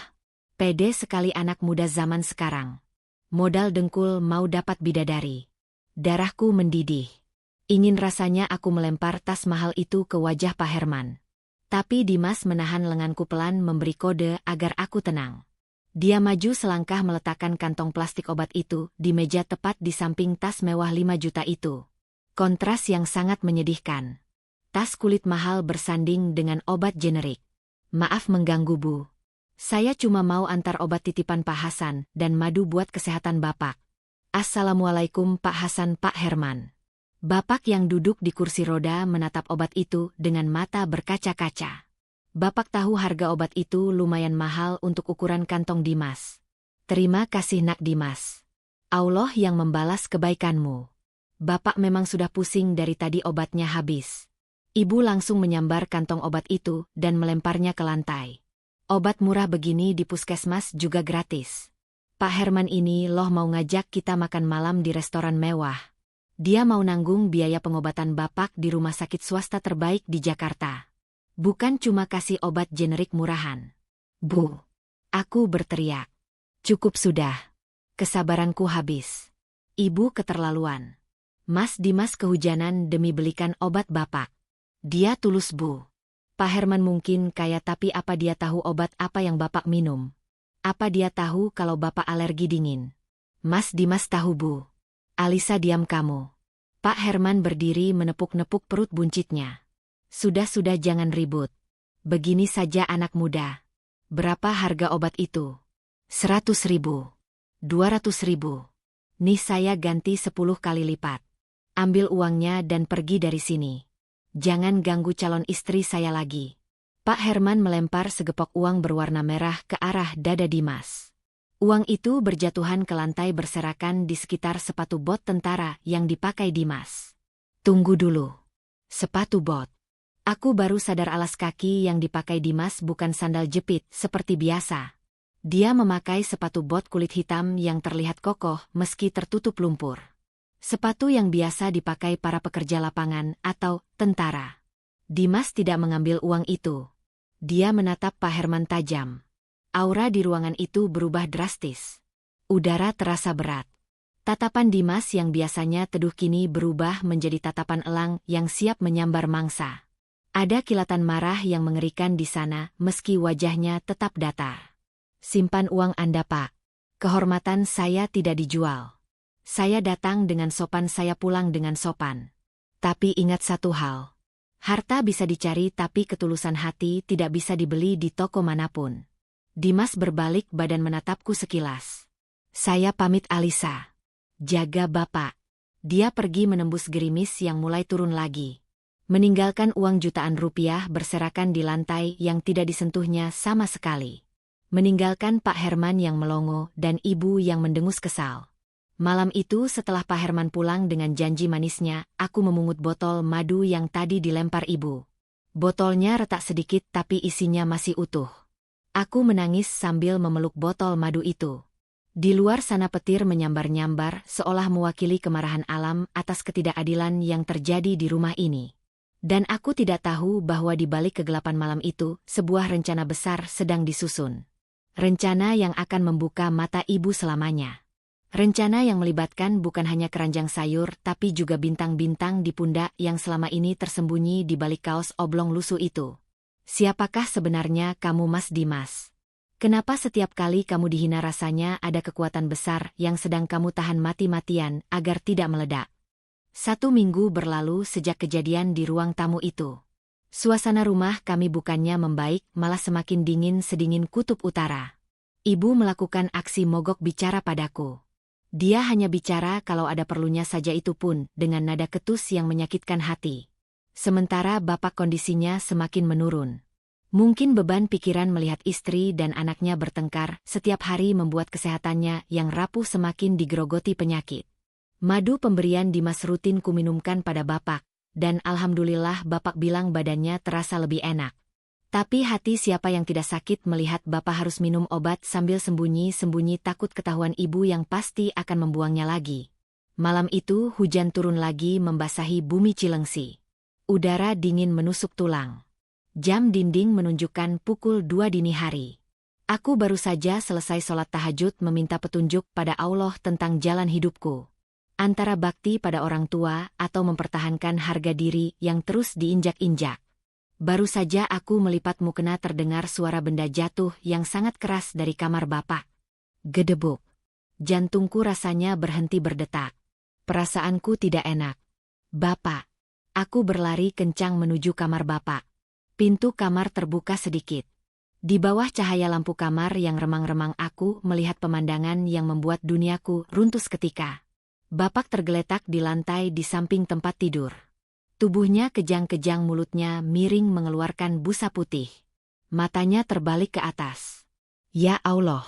[SPEAKER 2] Pede sekali anak muda zaman sekarang. Modal dengkul mau dapat bidadari. Darahku mendidih. Ingin rasanya aku melempar tas mahal itu ke wajah Pak Herman. Tapi Dimas menahan lenganku pelan, memberi kode agar aku tenang. Dia maju selangkah meletakkan kantong plastik obat itu di meja tepat di samping tas mewah 5 juta itu. Kontras yang sangat menyedihkan. Tas kulit mahal bersanding dengan obat generik. Maaf mengganggu, Bu. Saya cuma mau antar obat titipan Pak Hasan dan madu buat kesehatan Bapak. Assalamualaikum Pak Hasan, Pak Herman. Bapak yang duduk di kursi roda menatap obat itu dengan mata berkaca-kaca. Bapak tahu harga obat itu lumayan mahal untuk ukuran kantong Dimas. Terima kasih Nak Dimas. Allah yang membalas kebaikanmu. Bapak memang sudah pusing dari tadi obatnya habis. Ibu langsung menyambar kantong obat itu dan melemparnya ke lantai. Obat murah begini di puskesmas juga gratis. Pak Herman ini loh mau ngajak kita makan malam di restoran mewah. Dia mau nanggung biaya pengobatan Bapak di rumah sakit swasta terbaik di Jakarta. Bukan cuma kasih obat generik murahan. Bu, aku berteriak. Cukup sudah. Kesabaranku habis. Ibu keterlaluan. Mas Dimas kehujanan demi belikan obat Bapak. Dia tulus, Bu. Pak Herman mungkin kaya tapi apa dia tahu obat apa yang Bapak minum? Apa dia tahu kalau Bapak alergi dingin? Mas Dimas tahu, Bu. Alisa diam kamu. Pak Herman berdiri menepuk-nepuk perut buncitnya. Sudah-sudah jangan ribut. Begini saja anak muda. Berapa harga obat itu? 100.000. 200.000. Nih saya ganti 10 kali lipat. Ambil uangnya dan pergi dari sini. Jangan ganggu calon istri saya lagi. Pak Herman melempar segepok uang berwarna merah ke arah dada Dimas. Uang itu berjatuhan ke lantai berserakan di sekitar sepatu bot tentara yang dipakai Dimas. Tunggu dulu. Sepatu bot. Aku baru sadar alas kaki yang dipakai Dimas bukan sandal jepit seperti biasa. Dia memakai sepatu bot kulit hitam yang terlihat kokoh meski tertutup lumpur. Sepatu yang biasa dipakai para pekerja lapangan atau tentara. Dimas tidak mengambil uang itu. Dia menatap Pak Herman tajam. Aura di ruangan itu berubah drastis. Udara terasa berat. Tatapan Dimas yang biasanya teduh kini berubah menjadi tatapan elang yang siap menyambar mangsa. Ada kilatan marah yang mengerikan di sana meski wajahnya tetap datar. Simpan uang Anda, Pak. Kehormatan saya tidak dijual. Saya datang dengan sopan, saya pulang dengan sopan. Tapi ingat satu hal. Harta bisa dicari tapi ketulusan hati tidak bisa dibeli di toko manapun. Dimas berbalik badan menatapku sekilas. Saya pamit Alisa. Jaga Bapak. Dia pergi menembus gerimis yang mulai turun lagi. Meninggalkan uang jutaan rupiah berserakan di lantai yang tidak disentuhnya sama sekali. Meninggalkan Pak Herman yang melongo dan ibu yang mendengus kesal. Malam itu setelah Pak Herman pulang dengan janji manisnya, aku memungut botol madu yang tadi dilempar ibu. Botolnya retak sedikit tapi isinya masih utuh. Aku menangis sambil memeluk botol madu itu. Di luar sana petir menyambar-nyambar seolah mewakili kemarahan alam atas ketidakadilan yang terjadi di rumah ini. Dan aku tidak tahu bahwa di balik kegelapan malam itu, sebuah rencana besar sedang disusun. Rencana yang akan membuka mata ibu selamanya. Rencana yang melibatkan bukan hanya keranjang sayur tapi juga bintang-bintang di pundak yang selama ini tersembunyi di balik kaos oblong lusuh itu. Siapakah sebenarnya kamu, Mas Dimas? Kenapa setiap kali kamu dihina rasanya ada kekuatan besar yang sedang kamu tahan mati-matian agar tidak meledak? 1 minggu berlalu sejak kejadian di ruang tamu itu. Suasana rumah kami bukannya membaik, malah semakin dingin sedingin kutub utara. Ibu melakukan aksi mogok bicara padaku. Dia hanya bicara kalau ada perlunya saja, itu pun dengan nada ketus yang menyakitkan hati. Sementara Bapak kondisinya semakin menurun. Mungkin beban pikiran melihat istri dan anaknya bertengkar setiap hari membuat kesehatannya yang rapuh semakin digerogoti penyakit. Madu pemberian Dimas rutin kuminumkan pada Bapak, dan alhamdulillah Bapak bilang badannya terasa lebih enak. Tapi hati siapa yang tidak sakit melihat Bapak harus minum obat sambil sembunyi-sembunyi takut ketahuan ibu yang pasti akan membuangnya lagi. Malam itu hujan turun lagi membasahi bumi Cilengsi. Udara dingin menusuk tulang. Jam dinding menunjukkan pukul 2 dini hari. Aku baru saja selesai sholat tahajud meminta petunjuk pada Allah tentang jalan hidupku. Antara bakti pada orang tua atau mempertahankan harga diri yang terus diinjak-injak. Baru saja aku melipat mukena terdengar suara benda jatuh yang sangat keras dari kamar Bapak. Gedebuk. Jantungku rasanya berhenti berdetak. Perasaanku tidak enak. Bapak. Aku berlari kencang menuju kamar Bapak. Pintu kamar terbuka sedikit. Di bawah cahaya lampu kamar yang remang-remang aku melihat pemandangan yang membuat duniaku runtuh seketika. Bapak tergeletak di lantai di samping tempat tidur. Tubuhnya kejang-kejang, mulutnya miring mengeluarkan busa putih. Matanya terbalik ke atas. Ya Allah!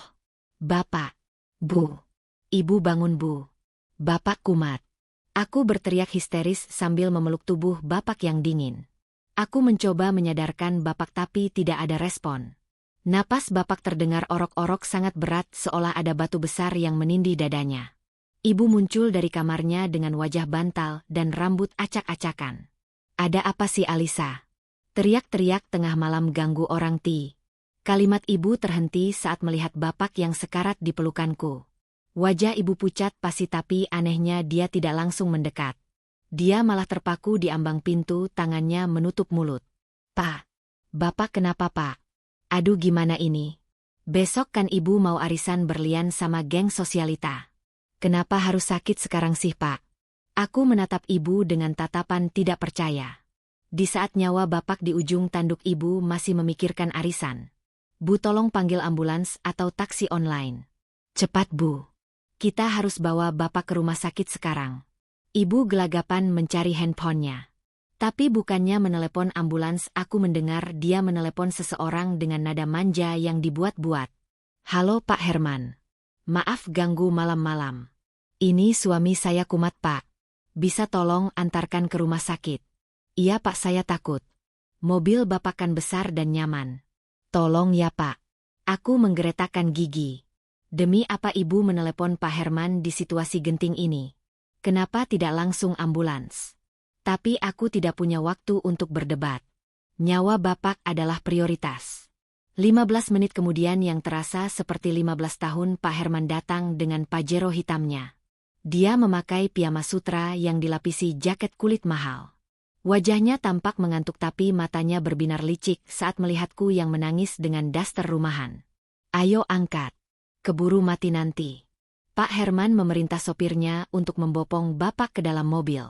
[SPEAKER 2] Bapak! Bu! Ibu bangun, Bu! Bapak kumat! Aku berteriak histeris sambil memeluk tubuh Bapak yang dingin. Aku mencoba menyadarkan Bapak tapi tidak ada respon. Napas Bapak terdengar orok-orok sangat berat seolah ada batu besar yang menindih dadanya. Ibu muncul dari kamarnya dengan wajah bantal dan rambut acak-acakan. Ada apa sih, Alisa? Teriak-teriak tengah malam ganggu orang Ti. Kalimat ibu terhenti saat melihat Bapak yang sekarat di pelukanku. Wajah ibu pucat pasi tapi anehnya dia tidak langsung mendekat. Dia malah terpaku di ambang pintu, tangannya menutup mulut. Pak! Bapak kenapa, Pak? Aduh, gimana ini? Besok kan ibu mau arisan berlian sama geng sosialita. Kenapa harus sakit sekarang sih, Pak? Aku menatap ibu dengan tatapan tidak percaya. Di saat nyawa Bapak di ujung tanduk, ibu masih memikirkan arisan. Bu, tolong panggil ambulans atau taksi online. Cepat, Bu. Kita harus bawa Bapak ke rumah sakit sekarang. Ibu gelagapan mencari handphonenya. Tapi bukannya menelepon ambulans, aku mendengar dia menelepon seseorang dengan nada manja yang dibuat-buat. Halo Pak Herman. Maaf ganggu malam-malam. Ini suami saya kumat, Pak. Bisa tolong antarkan ke rumah sakit? Iya Pak, saya takut. Mobil Bapak kan besar dan nyaman. Tolong ya Pak. Aku menggeretakkan gigi. Demi apa ibu menelepon Pak Herman di situasi genting ini? Kenapa tidak langsung ambulans? Tapi aku tidak punya waktu untuk berdebat. Nyawa Bapak adalah prioritas. 15 menit kemudian yang terasa seperti 15 tahun, Pak Herman datang dengan Pajero hitamnya. Dia memakai piyama sutra yang dilapisi jaket kulit mahal. Wajahnya tampak mengantuk tapi matanya berbinar licik saat melihatku yang menangis dengan daster rumahan. Ayo angkat. Keburu mati nanti. Pak Herman memerintah sopirnya untuk membopong Bapak ke dalam mobil.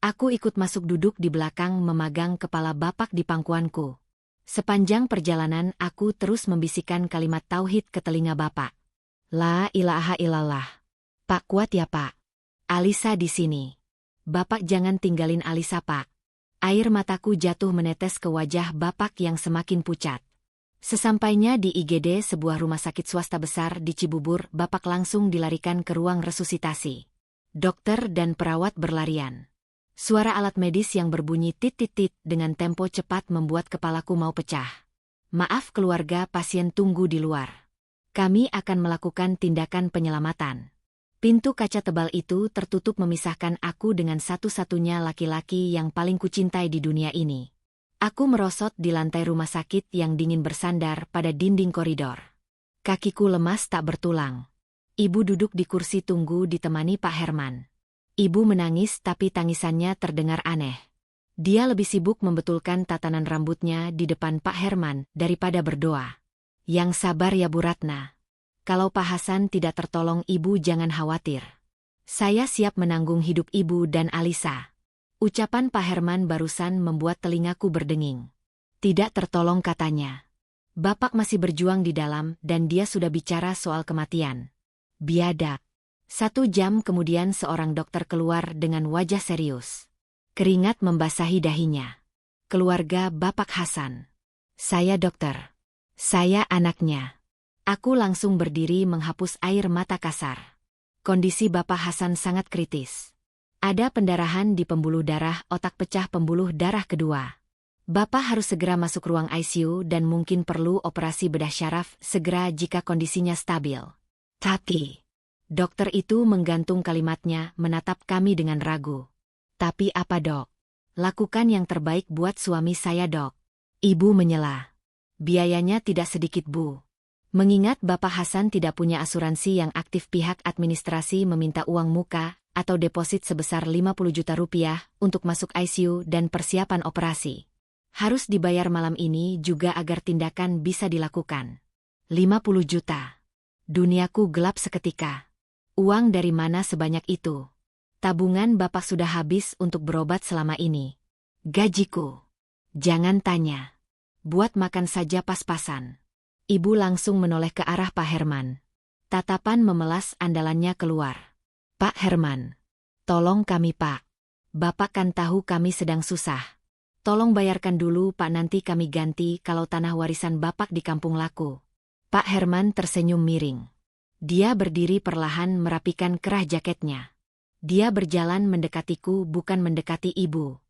[SPEAKER 2] Aku ikut masuk duduk di belakang memegang kepala Bapak di pangkuanku. Sepanjang perjalanan aku terus membisikkan kalimat tauhid ke telinga Bapak. La ilaha illallah. Pak, kuat ya Pak. Alisa di sini. Bapak jangan tinggalin Alisa, Pak. Air mataku jatuh menetes ke wajah Bapak yang semakin pucat. Sesampainya di IGD, sebuah rumah sakit swasta besar di Cibubur, Bapak langsung dilarikan ke ruang resusitasi. Dokter dan perawat berlarian. Suara alat medis yang berbunyi tit-tit-tit dengan tempo cepat membuat kepalaku mau pecah. Maaf keluarga, pasien tunggu di luar. Kami akan melakukan tindakan penyelamatan. Pintu kaca tebal itu tertutup memisahkan aku dengan satu-satunya laki-laki yang paling kucintai di dunia ini. Aku merosot di lantai rumah sakit yang dingin bersandar pada dinding koridor. Kakiku lemas tak bertulang. Ibu duduk di kursi tunggu ditemani Pak Herman. Ibu menangis tapi tangisannya terdengar aneh. Dia lebih sibuk membetulkan tatanan rambutnya di depan Pak Herman daripada berdoa. Yang sabar ya Bu Ratna. Kalau Pak Hasan tidak tertolong, Ibu jangan khawatir. Saya siap menanggung hidup Ibu dan Alisa. Ucapan Pak Herman barusan membuat telingaku berdenging. Tidak tertolong katanya. Bapak masih berjuang di dalam dan dia sudah bicara soal kematian. Biadab. 1 jam kemudian seorang dokter keluar dengan wajah serius. Keringat membasahi dahinya. Keluarga Bapak Hasan. Saya dokter. Saya anaknya. Aku langsung berdiri menghapus air mata kasar. Kondisi Bapak Hasan sangat kritis. Ada pendarahan di pembuluh darah, otak pecah pembuluh darah kedua. Bapak harus segera masuk ruang ICU dan mungkin perlu operasi bedah syaraf segera jika kondisinya stabil. Tapi, dokter itu menggantung kalimatnya menatap kami dengan ragu. Tapi apa dok? Lakukan yang terbaik buat suami saya dok. Ibu menyela. Biayanya tidak sedikit Bu. Mengingat Bapak Hasan tidak punya asuransi yang aktif, pihak administrasi meminta uang muka atau deposit sebesar 50 juta rupiah untuk masuk ICU dan persiapan operasi. Harus dibayar malam ini juga agar tindakan bisa dilakukan. 50 juta. Duniaku gelap seketika. Uang dari mana sebanyak itu? Tabungan Bapak sudah habis untuk berobat selama ini. Gajiku. Jangan tanya. Buat makan saja pas-pasan. Ibu langsung menoleh ke arah Pak Herman. Tatapan memelas andalannya keluar. Pak Herman. Tolong kami Pak. Bapak kan tahu kami sedang susah. Tolong bayarkan dulu Pak, nanti kami ganti kalau tanah warisan Bapak di kampung laku. Pak Herman tersenyum miring. Dia berdiri perlahan merapikan kerah jaketnya. Dia berjalan mendekatiku, bukan mendekati ibu.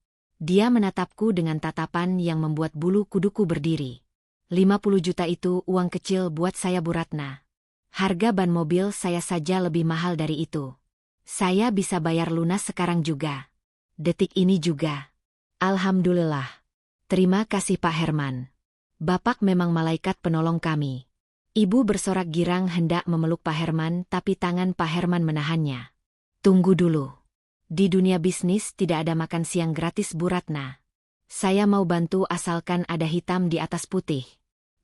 [SPEAKER 2] Dia menatapku dengan tatapan yang membuat bulu kuduku berdiri. 50 juta itu uang kecil buat saya, Bu Ratna. Harga ban mobil saya saja lebih mahal dari itu. Saya bisa bayar lunas sekarang juga. Detik ini juga. Alhamdulillah. Terima kasih Pak Herman. Bapak memang malaikat penolong kami. Ibu bersorak girang hendak memeluk Pak Herman, tapi tangan Pak Herman menahannya. Tunggu dulu. Di dunia bisnis tidak ada makan siang gratis, Bu Ratna. Saya mau bantu asalkan ada hitam di atas putih.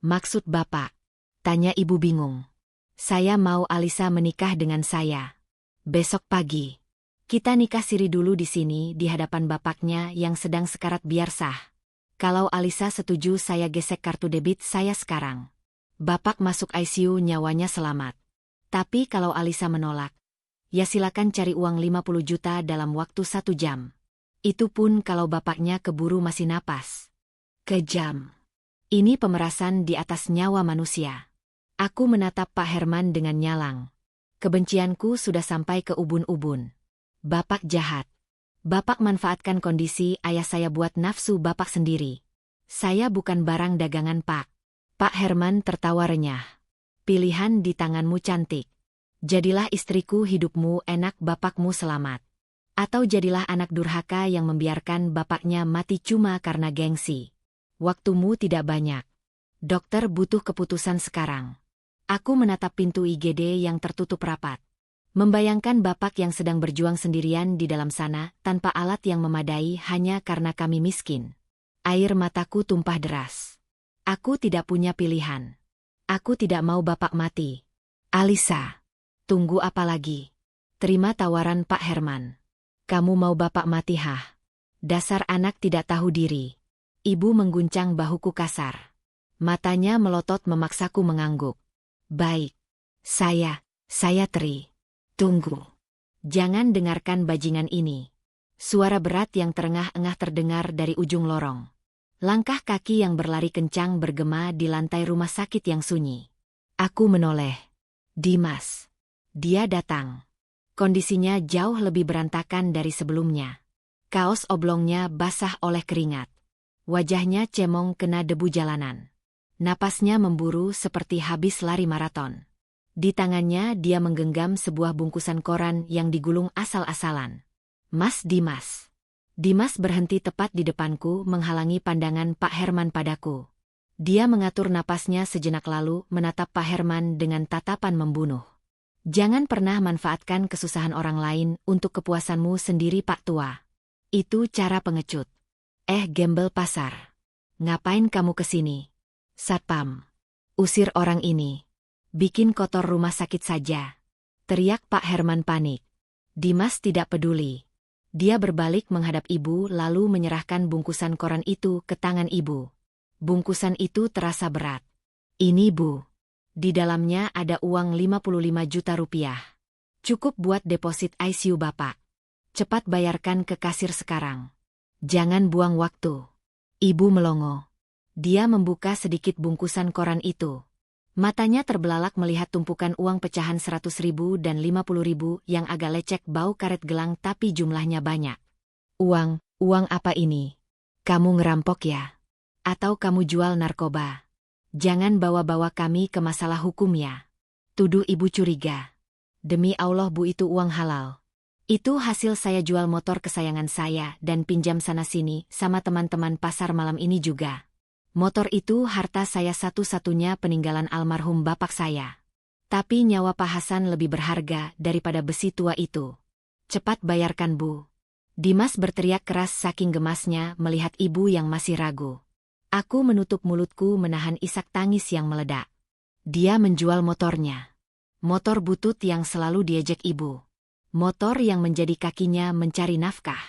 [SPEAKER 2] Maksud Bapak? Tanya ibu bingung. Saya mau Alisa menikah dengan saya. Besok pagi. Kita nikah siri dulu di sini di hadapan bapaknya yang sedang sekarat biar sah. Kalau Alisa setuju saya gesek kartu debit saya sekarang. Bapak masuk ICU nyawanya selamat. Tapi kalau Alisa menolak, ya silakan cari uang 50 juta dalam waktu 1 jam. Itu pun kalau bapaknya keburu masih napas. Kejam. Ini pemerasan di atas nyawa manusia. Aku menatap Pak Herman dengan nyalang. Kebencianku sudah sampai ke ubun-ubun. Bapak jahat. Bapak manfaatkan kondisi ayah saya buat nafsu Bapak sendiri. Saya bukan barang dagangan Pak. Pak Herman tertawa renyah. Pilihan di tanganmu cantik. Jadilah istriku, hidupmu enak, bapakmu selamat. Atau jadilah anak durhaka yang membiarkan bapaknya mati cuma karena gengsi. Waktumu tidak banyak. Dokter butuh keputusan sekarang. Aku menatap pintu IGD yang tertutup rapat. Membayangkan bapak yang sedang berjuang sendirian di dalam sana, tanpa alat yang memadai hanya karena kami miskin. Air mataku tumpah deras. Aku tidak punya pilihan. Aku tidak mau bapak mati. Alisa. Tunggu apa lagi? Terima tawaran Pak Herman. Kamu mau bapak mati hah? Dasar anak tidak tahu diri. Ibu mengguncang bahuku kasar. Matanya melotot memaksaku mengangguk. Baik. Saya teri. Tunggu. Jangan dengarkan bajingan ini. Suara berat yang terengah-engah terdengar dari ujung lorong. Langkah kaki yang berlari kencang bergema di lantai rumah sakit yang sunyi. Aku menoleh. Dimas. Dia datang. Kondisinya jauh lebih berantakan dari sebelumnya. Kaos oblongnya basah oleh keringat. Wajahnya cemong kena debu jalanan. Napasnya memburu seperti habis lari maraton. Di tangannya dia menggenggam sebuah bungkusan koran yang digulung asal-asalan. Mas Dimas. Dimas berhenti tepat di depanku menghalangi pandangan Pak Herman padaku. Dia mengatur napasnya sejenak lalu menatap Pak Herman dengan tatapan membunuh. Jangan pernah manfaatkan kesusahan orang lain untuk kepuasanmu sendiri Pak Tua. Itu cara pengecut. Gembel pasar. Ngapain kamu kesini? Satpam. Usir orang ini. Bikin kotor rumah sakit saja. Teriak Pak Herman panik. Dimas tidak peduli. Dia berbalik menghadap ibu lalu menyerahkan bungkusan koran itu ke tangan ibu. Bungkusan itu terasa berat. Ini Bu. Di dalamnya ada uang 55 juta rupiah. Cukup buat deposit ICU Bapak. Cepat bayarkan ke kasir sekarang. Jangan buang waktu. Ibu melongo. Dia membuka sedikit bungkusan koran itu. Matanya terbelalak melihat tumpukan uang pecahan 100.000 dan 50.000 yang agak lecek bau karet gelang tapi jumlahnya banyak. Uang apa ini? Kamu ngerampok ya? Atau kamu jual narkoba? Jangan bawa-bawa kami ke masalah hukum ya. Tuduh ibu curiga. Demi Allah Bu, itu uang halal. Itu hasil saya jual motor kesayangan saya dan pinjam sana-sini sama teman-teman pasar malam ini juga. Motor itu harta saya satu-satunya peninggalan almarhum bapak saya. Tapi nyawa Pak Hasan lebih berharga daripada besi tua itu. Cepat bayarkan Bu. Dimas berteriak keras saking gemasnya melihat ibu yang masih ragu. Aku menutup mulutku menahan isak tangis yang meledak. Dia menjual motornya. Motor butut yang selalu diejek ibu. Motor yang menjadi kakinya mencari nafkah.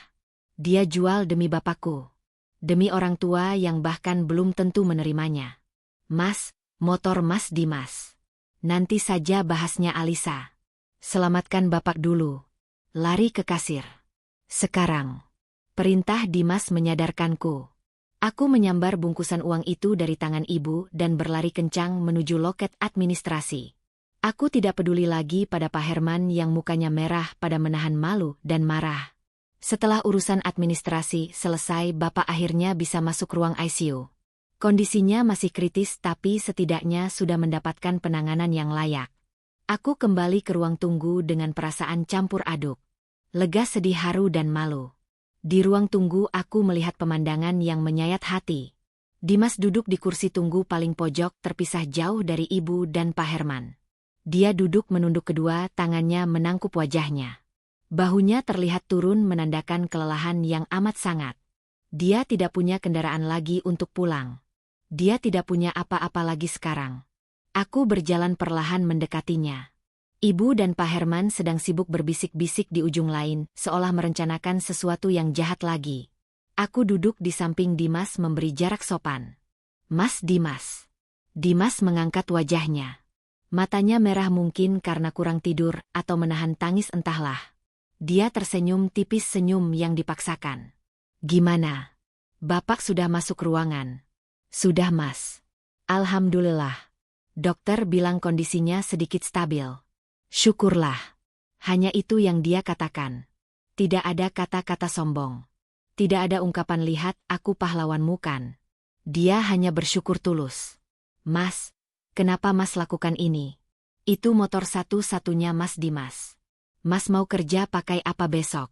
[SPEAKER 2] Dia jual demi bapakku. Demi orang tua yang bahkan belum tentu menerimanya. Mas, motor Mas Dimas. Nanti saja bahasnya Alisa. Selamatkan Bapak dulu. Lari ke kasir. Sekarang. Perintah Dimas menyadarkanku. Aku menyambar bungkusan uang itu dari tangan ibu dan berlari kencang menuju loket administrasi. Aku tidak peduli lagi pada Pak Herman yang mukanya merah pada menahan malu dan marah. Setelah urusan administrasi selesai, Bapak akhirnya bisa masuk ruang ICU. Kondisinya masih kritis tapi setidaknya sudah mendapatkan penanganan yang layak. Aku kembali ke ruang tunggu dengan perasaan campur aduk. Lega, sedih, haru, dan malu. Di ruang tunggu aku melihat pemandangan yang menyayat hati. Dimas duduk di kursi tunggu paling pojok terpisah jauh dari ibu dan Pak Herman. Dia duduk menunduk kedua tangannya menangkup wajahnya. Bahunya terlihat turun menandakan kelelahan yang amat sangat. Dia tidak punya kendaraan lagi untuk pulang. Dia tidak punya apa-apa lagi sekarang. Aku berjalan perlahan mendekatinya. Ibu dan Pak Herman sedang sibuk berbisik-bisik di ujung lain, seolah merencanakan sesuatu yang jahat lagi. Aku duduk di samping Dimas memberi jarak sopan. Mas Dimas. Dimas mengangkat wajahnya. Matanya merah mungkin karena kurang tidur atau menahan tangis entahlah. Dia tersenyum tipis, senyum yang dipaksakan. Gimana? Bapak sudah masuk ruangan? Sudah, Mas. Alhamdulillah. Dokter bilang kondisinya sedikit stabil. Syukurlah. Hanya itu yang dia katakan. Tidak ada kata-kata sombong. Tidak ada ungkapan lihat aku pahlawanmu kan. Dia hanya bersyukur tulus. Mas, kenapa Mas lakukan ini? Itu motor satu-satunya Mas Dimas. Mas mau kerja pakai apa besok?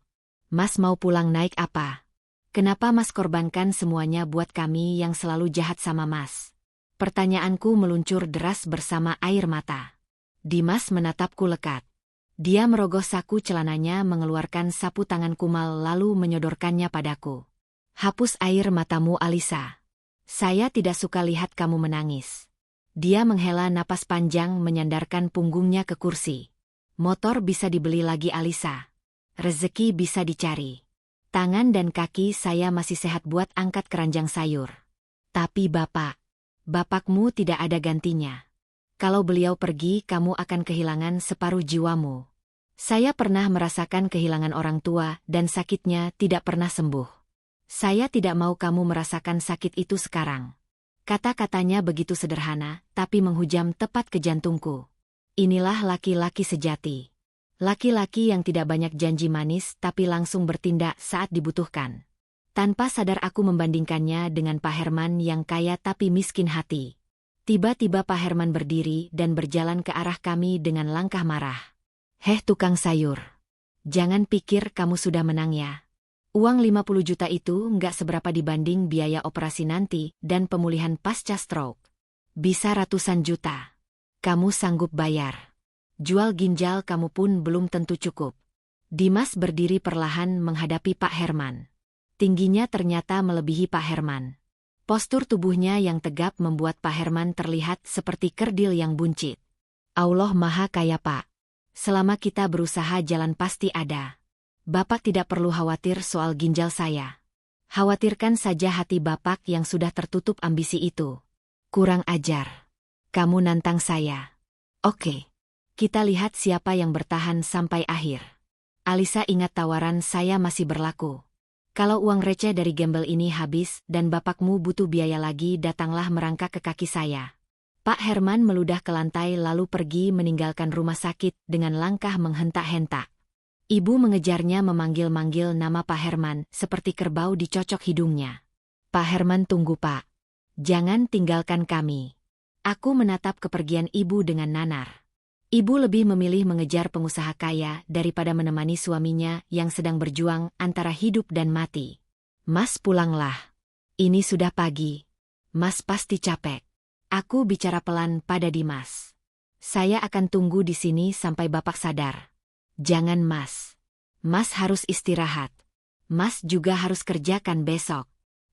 [SPEAKER 2] Mas mau pulang naik apa? Kenapa Mas korbankan semuanya buat kami yang selalu jahat sama Mas? Pertanyaanku meluncur deras bersama air mata. Dimas menatapku lekat. Dia merogoh saku celananya, mengeluarkan sapu tangan kumal lalu menyodorkannya padaku. Hapus air matamu, Alisa. Saya tidak suka lihat kamu menangis. Dia menghela napas panjang menyandarkan punggungnya ke kursi. Motor bisa dibeli lagi, Alisa. Rezeki bisa dicari. Tangan dan kaki saya masih sehat buat angkat keranjang sayur. Tapi bapakmu tidak ada gantinya. Kalau beliau pergi, kamu akan kehilangan separuh jiwamu. Saya pernah merasakan kehilangan orang tua dan sakitnya tidak pernah sembuh. Saya tidak mau kamu merasakan sakit itu sekarang. Kata-katanya begitu sederhana, tapi menghujam tepat ke jantungku. Inilah laki-laki sejati. Laki-laki yang tidak banyak janji manis tapi langsung bertindak saat dibutuhkan. Tanpa sadar aku membandingkannya dengan Pak Herman yang kaya tapi miskin hati. Tiba-tiba Pak Herman berdiri dan berjalan ke arah kami dengan langkah marah. Heh, tukang sayur. Jangan pikir kamu sudah menang ya. Uang 50 juta itu nggak seberapa dibanding biaya operasi nanti dan pemulihan pasca stroke. Bisa ratusan juta. Kamu sanggup bayar. Jual ginjal kamu pun belum tentu cukup. Dimas berdiri perlahan menghadapi Pak Herman. Tingginya ternyata melebihi Pak Herman. Postur tubuhnya yang tegap membuat Pak Herman terlihat seperti kerdil yang buncit. Allah Maha Kaya, Pak. Selama kita berusaha, jalan pasti ada. Bapak tidak perlu khawatir soal ginjal saya. Khawatirkan saja hati Bapak yang sudah tertutup ambisi itu. Kurang ajar. Kamu nantang saya. Oke. Kita lihat siapa yang bertahan sampai akhir. Alisa, ingat tawaran saya masih berlaku. Kalau uang receh dari gembel ini habis dan bapakmu butuh biaya lagi, datanglah merangkak ke kaki saya. Pak Herman meludah ke lantai lalu pergi meninggalkan rumah sakit dengan langkah menghentak-hentak. Ibu mengejarnya memanggil-manggil nama Pak Herman seperti kerbau dicocok hidungnya. Pak Herman, tunggu Pak. Jangan tinggalkan kami. Aku menatap kepergian ibu dengan nanar. Ibu lebih memilih mengejar pengusaha kaya daripada menemani suaminya yang sedang berjuang antara hidup dan mati. Mas, pulanglah. Ini sudah pagi. Mas pasti capek. Aku bicara pelan pada Dimas. Saya akan tunggu di sini sampai Bapak sadar. Jangan, Mas. Mas harus istirahat. Mas juga harus kerjakan besok.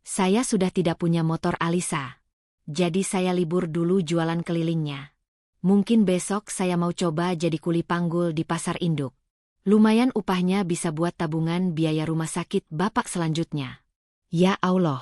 [SPEAKER 2] Saya sudah tidak punya motor Alisa. Jadi saya libur dulu jualan kelilingnya. Mungkin besok saya mau coba jadi kuli panggul di pasar induk. Lumayan upahnya bisa buat tabungan biaya rumah sakit Bapak selanjutnya. Ya Allah.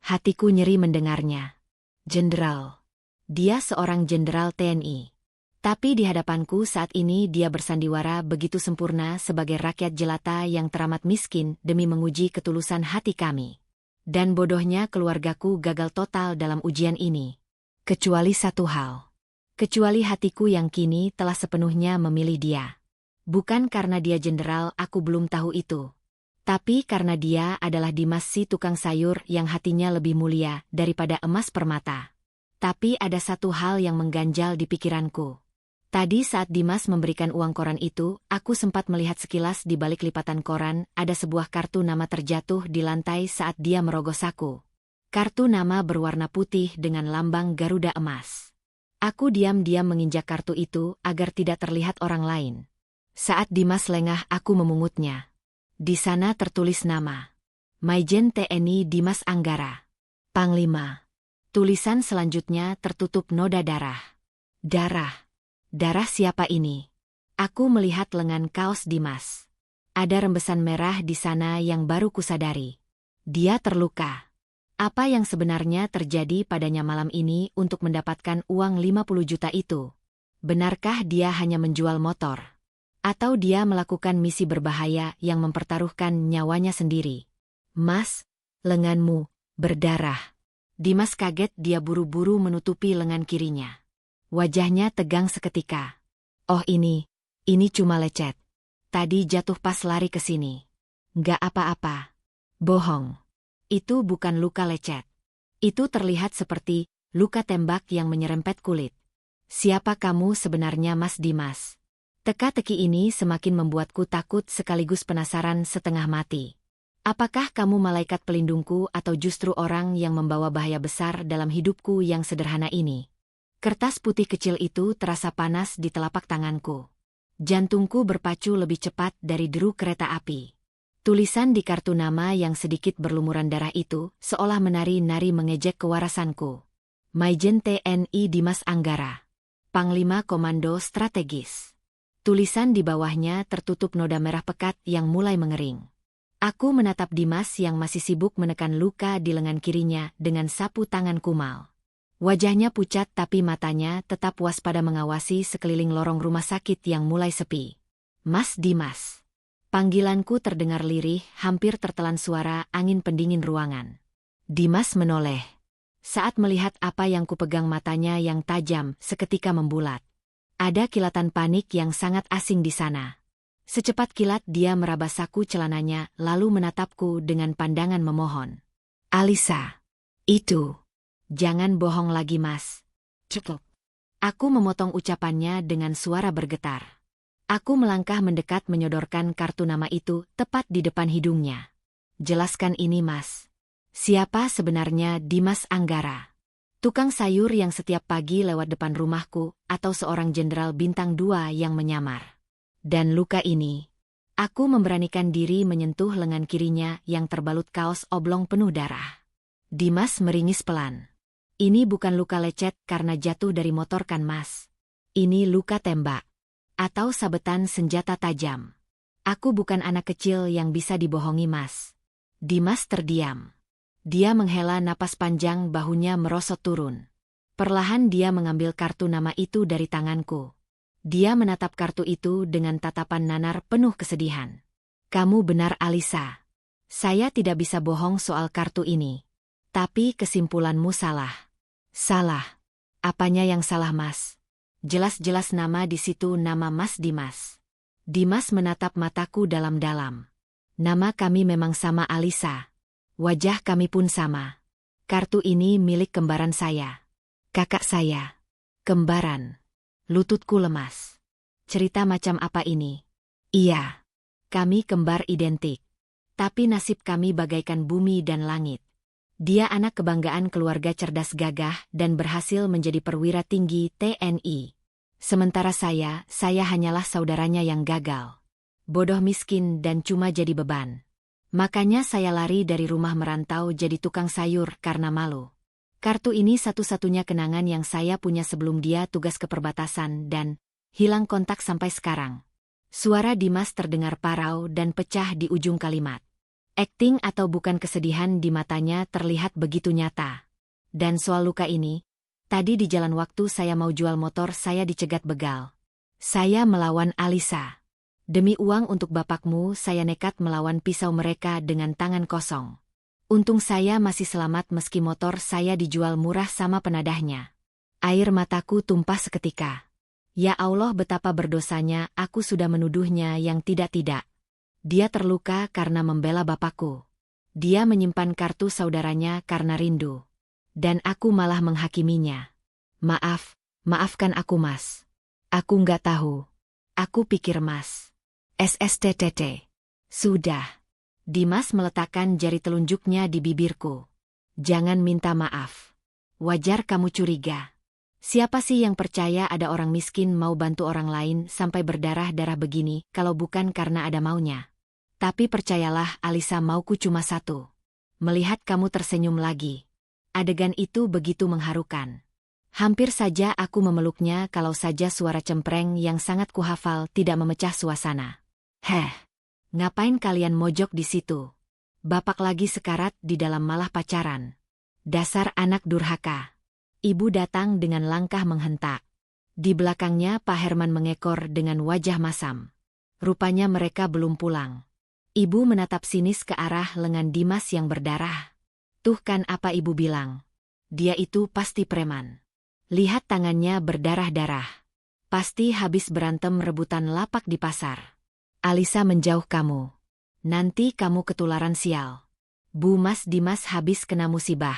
[SPEAKER 2] Hatiku nyeri mendengarnya. Jenderal. Dia seorang jenderal TNI. Tapi di hadapanku saat ini dia bersandiwara begitu sempurna sebagai rakyat jelata yang teramat miskin demi menguji ketulusan hati kami. Dan bodohnya keluargaku gagal total dalam ujian ini. Kecuali satu hal. Kecuali hatiku yang kini telah sepenuhnya memilih dia. Bukan karena dia jenderal, aku belum tahu itu. Tapi karena dia adalah Dimas si tukang sayur yang hatinya lebih mulia daripada emas permata. Tapi ada satu hal yang mengganjal di pikiranku. Tadi saat Dimas memberikan uang koran itu, aku sempat melihat sekilas di balik lipatan koran ada sebuah kartu nama terjatuh di lantai saat dia merogoh saku. Kartu nama berwarna putih dengan lambang Garuda emas. Aku diam-diam menginjak kartu itu agar tidak terlihat orang lain. Saat Dimas lengah, aku memungutnya. Di sana tertulis nama. Maijen TNI Dimas Anggara. Panglima. Tulisan selanjutnya tertutup noda darah. Darah. Darah siapa ini? Aku melihat lengan kaos Dimas. Ada rembesan merah di sana yang baru kusadari. Dia terluka. Apa yang sebenarnya terjadi padanya malam ini untuk mendapatkan uang 50 juta itu? Benarkah dia hanya menjual motor? Atau dia melakukan misi berbahaya yang mempertaruhkan nyawanya sendiri? Mas, lenganmu berdarah. Dimas kaget, dia buru-buru menutupi lengan kirinya. Wajahnya tegang seketika. Oh ini cuma lecet. Tadi jatuh pas lari ke sini. Nggak apa-apa. Bohong. Itu bukan luka lecet. Itu terlihat seperti luka tembak yang menyerempet kulit. Siapa kamu sebenarnya, Mas Dimas? Teka-teki ini semakin membuatku takut sekaligus penasaran setengah mati. Apakah kamu malaikat pelindungku atau justru orang yang membawa bahaya besar dalam hidupku yang sederhana ini? Kertas putih kecil itu terasa panas di telapak tanganku. Jantungku berpacu lebih cepat dari deru kereta api. Tulisan di kartu nama yang sedikit berlumuran darah itu seolah menari-nari mengejek kewarasanku. Maijen TNI Dimas Anggara. Panglima Komando Strategis. Tulisan di bawahnya tertutup noda merah pekat yang mulai mengering. Aku menatap Dimas yang masih sibuk menekan luka di lengan kirinya dengan sapu tangan kumal. Wajahnya pucat tapi matanya tetap waspada mengawasi sekeliling lorong rumah sakit yang mulai sepi. Mas Dimas. Panggilanku terdengar lirih, hampir tertelan suara angin pendingin ruangan. Dimas menoleh. Saat melihat apa yang kupegang, matanya yang tajam seketika membulat. Ada kilatan panik yang sangat asing di sana. Secepat kilat dia meraba saku celananya lalu menatapku dengan pandangan memohon. Alisa. Itu. Jangan bohong lagi, Mas. Cukup. Aku memotong ucapannya dengan suara bergetar. Aku melangkah mendekat menyodorkan kartu nama itu tepat di depan hidungnya. Jelaskan ini, Mas. Siapa sebenarnya Dimas Anggara? Tukang sayur yang setiap pagi lewat depan rumahku atau seorang jenderal bintang 2 yang menyamar? Dan luka ini. Aku memberanikan diri menyentuh lengan kirinya yang terbalut kaos oblong penuh darah. Dimas meringis pelan. Ini bukan luka lecet karena jatuh dari motor kan, Mas? Ini luka tembak. Atau sabetan senjata tajam. Aku bukan anak kecil yang bisa dibohongi, Mas. Dimas terdiam. Dia menghela napas panjang, bahunya merosot turun. Perlahan dia mengambil kartu nama itu dari tanganku. Dia menatap kartu itu dengan tatapan nanar penuh kesedihan. Kamu benar, Alisa. Saya tidak bisa bohong soal kartu ini. Tapi kesimpulanmu salah. Salah. Apanya yang salah, Mas? Jelas-jelas nama di situ nama Mas Dimas. Dimas menatap mataku dalam-dalam. Nama kami memang sama, Alisa. Wajah kami pun sama. Kartu ini milik kembaran saya. Kakak saya. Kembaran. Lututku lemas. Cerita macam apa ini? Iya. Kami kembar identik. Tapi nasib kami bagaikan bumi dan langit. Dia anak kebanggaan keluarga cerdas gagah dan berhasil menjadi perwira tinggi TNI. Sementara saya hanyalah saudaranya yang gagal. Bodoh, miskin, dan cuma jadi beban. Makanya saya lari dari rumah merantau jadi tukang sayur karena malu. Kartu ini satu-satunya kenangan yang saya punya sebelum dia tugas ke perbatasan dan hilang kontak sampai sekarang. Suara Dimas terdengar parau dan pecah di ujung kalimat. Akting atau bukan, kesedihan di matanya terlihat begitu nyata. Dan soal luka ini, tadi di jalan waktu saya mau jual motor saya dicegat begal. Saya melawan Alisa. Demi uang untuk bapakmu saya nekat melawan pisau mereka dengan tangan kosong. Untung saya masih selamat meski motor saya dijual murah sama penadahnya. Air mataku tumpah seketika. Ya Allah, betapa berdosanya aku sudah menuduhnya yang tidak-tidak. Dia terluka karena membela bapakku. Dia menyimpan kartu saudaranya karena rindu. Dan aku malah menghakiminya. Maafkan aku Mas. Aku nggak tahu. Aku pikir Mas. SSTTT. Sudah. Dimas meletakkan jari telunjuknya di bibirku. Jangan minta maaf. Wajar kamu curiga. Siapa sih yang percaya ada orang miskin mau bantu orang lain sampai berdarah-darah begini kalau bukan karena ada maunya? Tapi percayalah Alisa, mauku cuma satu. Melihat kamu tersenyum lagi. Adegan itu begitu mengharukan. Hampir saja aku memeluknya kalau saja suara cempreng yang sangat kuhafal tidak memecah suasana. Ngapain kalian mojok di situ? Bapak lagi sekarat di dalam malah pacaran. Dasar anak durhaka. Ibu datang dengan langkah menghentak. Di belakangnya Pak Herman mengekor dengan wajah masam. Rupanya mereka belum pulang. Ibu menatap sinis ke arah lengan Dimas yang berdarah. Tuh kan apa ibu bilang. Dia itu pasti preman. Lihat tangannya berdarah-darah. Pasti habis berantem rebutan lapak di pasar. Alisa menjauh kamu. Nanti kamu ketularan sial. Bu Mas Dimas habis kena musibah.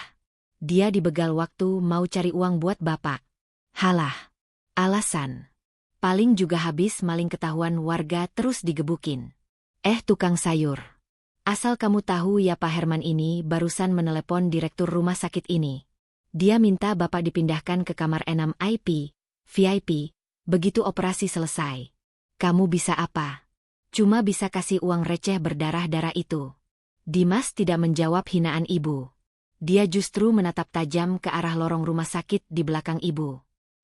[SPEAKER 2] Dia dibegal waktu mau cari uang buat bapak. Halah. Alasan. Paling juga habis maling, ketahuan warga terus digebukin. Tukang sayur. Asal kamu tahu ya, Pak Herman ini barusan menelepon direktur rumah sakit ini. Dia minta bapak dipindahkan ke kamar 6 VIP. Begitu operasi selesai. Kamu bisa apa? Cuma bisa kasih uang receh berdarah-darah itu. Dimas tidak menjawab hinaan ibu. Dia justru menatap tajam ke arah lorong rumah sakit di belakang ibu.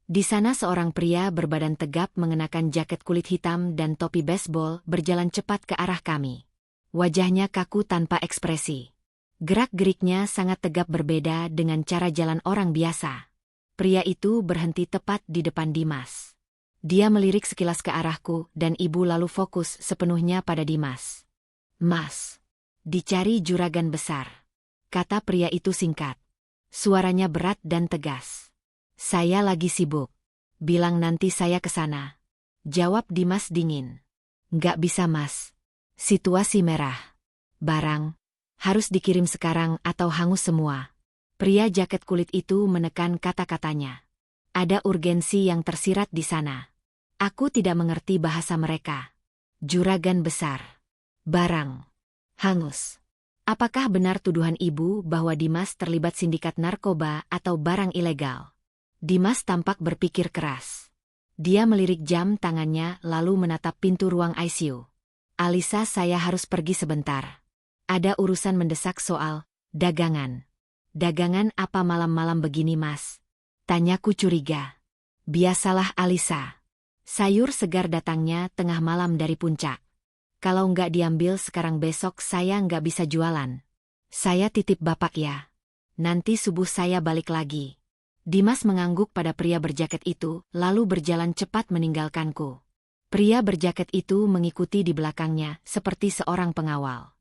[SPEAKER 2] Di sana seorang pria berbadan tegap mengenakan jaket kulit hitam dan topi baseball berjalan cepat ke arah kami. Wajahnya kaku tanpa ekspresi. Gerak-geriknya sangat tegap, berbeda dengan cara jalan orang biasa. Pria itu berhenti tepat di depan Dimas. Dia melirik sekilas ke arahku dan ibu lalu fokus sepenuhnya pada Dimas. Mas, dicari juragan besar. Kata pria itu singkat. Suaranya berat dan tegas. Saya lagi sibuk. Bilang nanti saya ke sana. Jawab Dimas dingin. Nggak bisa Mas. Situasi merah. Barang. Harus dikirim sekarang atau hangus semua. Pria jaket kulit itu menekan kata-katanya. Ada urgensi yang tersirat di sana. Aku tidak mengerti bahasa mereka. Juragan besar. Barang. Hangus. Apakah benar tuduhan ibu bahwa Dimas terlibat sindikat narkoba atau barang ilegal? Dimas tampak berpikir keras. Dia melirik jam tangannya lalu menatap pintu ruang ICU. Alisa, saya harus pergi sebentar. Ada urusan mendesak soal dagangan. Dagangan apa malam-malam begini Mas? Tanyaku curiga. Biasalah Alisa. Sayur segar datangnya tengah malam dari puncak. Kalau nggak diambil sekarang besok saya nggak bisa jualan. Saya titip bapak ya. Nanti subuh saya balik lagi. Dimas mengangguk pada pria berjaket itu, lalu berjalan cepat meninggalkanku. Pria berjaket itu mengikuti di belakangnya seperti seorang pengawal.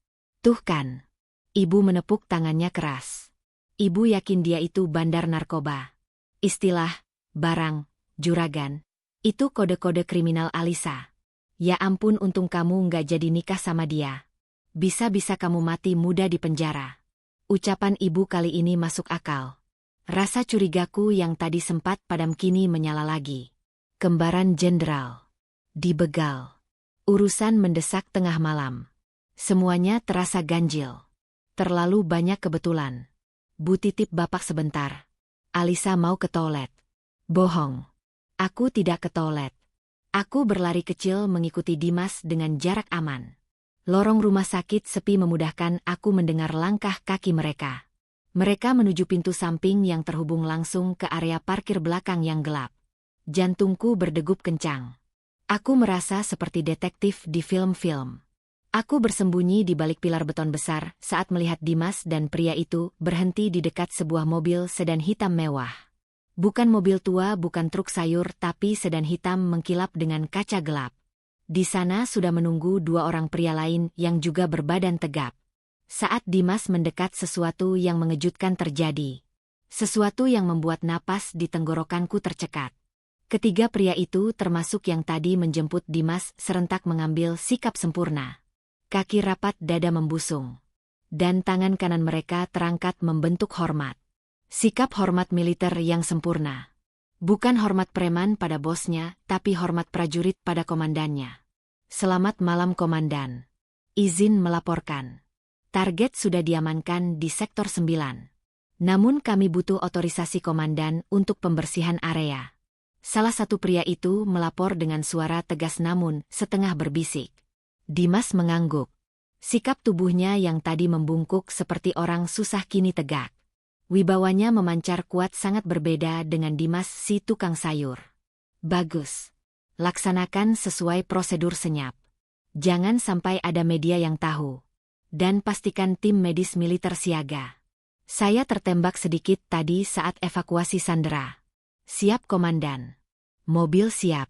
[SPEAKER 2] Tuh kan. Ibu menepuk tangannya keras. Ibu yakin dia itu bandar narkoba. Istilah, barang, juragan. Itu kode-kode kriminal Alisa. Ya ampun, untung kamu nggak jadi nikah sama dia. Bisa-bisa kamu mati muda di penjara. Ucapan ibu kali ini masuk akal. Rasa curigaku yang tadi sempat padam kini menyala lagi. Kembaran jenderal. Dibegal. Urusan mendesak tengah malam. Semuanya terasa ganjil. Terlalu banyak kebetulan. Bu, titip bapak sebentar. Alisa mau ke toilet. Bohong. Aku tidak ke toilet. Aku berlari kecil mengikuti Dimas dengan jarak aman. Lorong rumah sakit sepi memudahkan aku mendengar langkah kaki mereka. Mereka menuju pintu samping yang terhubung langsung ke area parkir belakang yang gelap. Jantungku berdegup kencang. Aku merasa seperti detektif di film-film. Aku bersembunyi di balik pilar beton besar saat melihat Dimas dan pria itu berhenti di dekat sebuah mobil sedan hitam mewah. Bukan mobil tua, bukan truk sayur, tapi sedan hitam mengkilap dengan kaca gelap. Di sana sudah menunggu dua orang pria lain yang juga berbadan tegap. Saat Dimas mendekat, sesuatu yang mengejutkan terjadi. Sesuatu yang membuat napas di tenggorokanku tercekat. Ketiga pria itu, termasuk yang tadi menjemput Dimas, serentak mengambil sikap sempurna. Kaki rapat, dada membusung. Dan tangan kanan mereka terangkat membentuk hormat. Sikap hormat militer yang sempurna. Bukan hormat preman pada bosnya, tapi hormat prajurit pada komandannya. Selamat malam, Komandan. Izin melaporkan. Target sudah diamankan di Sektor 9. Namun kami butuh otorisasi Komandan untuk pembersihan area. Salah satu pria itu melapor dengan suara tegas namun setengah berbisik. Dimas mengangguk. Sikap tubuhnya yang tadi membungkuk seperti orang susah kini tegak. Wibawanya memancar kuat, sangat berbeda dengan Dimas si tukang sayur. Bagus. Laksanakan sesuai prosedur, senyap. Jangan sampai ada media yang tahu. Dan pastikan tim medis militer siaga. Saya tertembak sedikit tadi saat evakuasi sandera. Siap, Komandan. Mobil siap.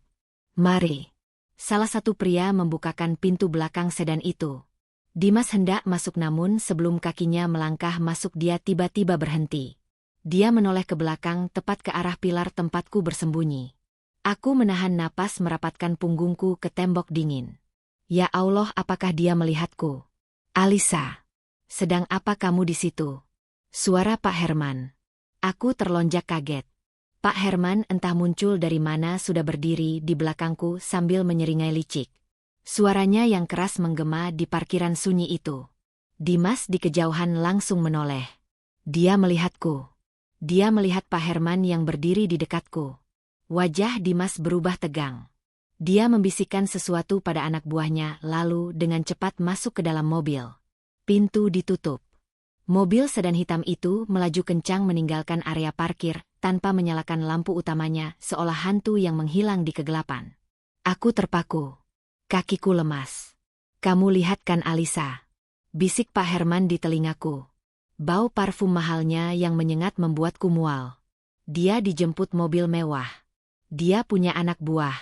[SPEAKER 2] Mari. Salah satu pria membukakan pintu belakang sedan itu. Dimas hendak masuk namun sebelum kakinya melangkah masuk dia tiba-tiba berhenti. Dia menoleh ke belakang tepat ke arah pilar tempatku bersembunyi. Aku menahan napas merapatkan punggungku ke tembok dingin. Ya Allah, apakah dia melihatku? Alisa, sedang apa kamu di situ? Suara Pak Herman. Aku terlonjak kaget. Pak Herman entah muncul dari mana sudah berdiri di belakangku sambil menyeringai licik. Suaranya yang keras menggema di parkiran sunyi itu. Dimas di kejauhan langsung menoleh. Dia melihatku. Dia melihat Pak Herman yang berdiri di dekatku. Wajah Dimas berubah tegang. Dia membisikkan sesuatu pada anak buahnya lalu dengan cepat masuk ke dalam mobil. Pintu ditutup. Mobil sedan hitam itu melaju kencang meninggalkan area parkir tanpa menyalakan lampu utamanya, seolah hantu yang menghilang di kegelapan. Aku terpaku. Kakiku lemas. Kamu lihat kan, Alisa? Bisik Pak Herman di telingaku. Bau parfum mahalnya yang menyengat membuatku mual. Dia dijemput mobil mewah. Dia punya anak buah.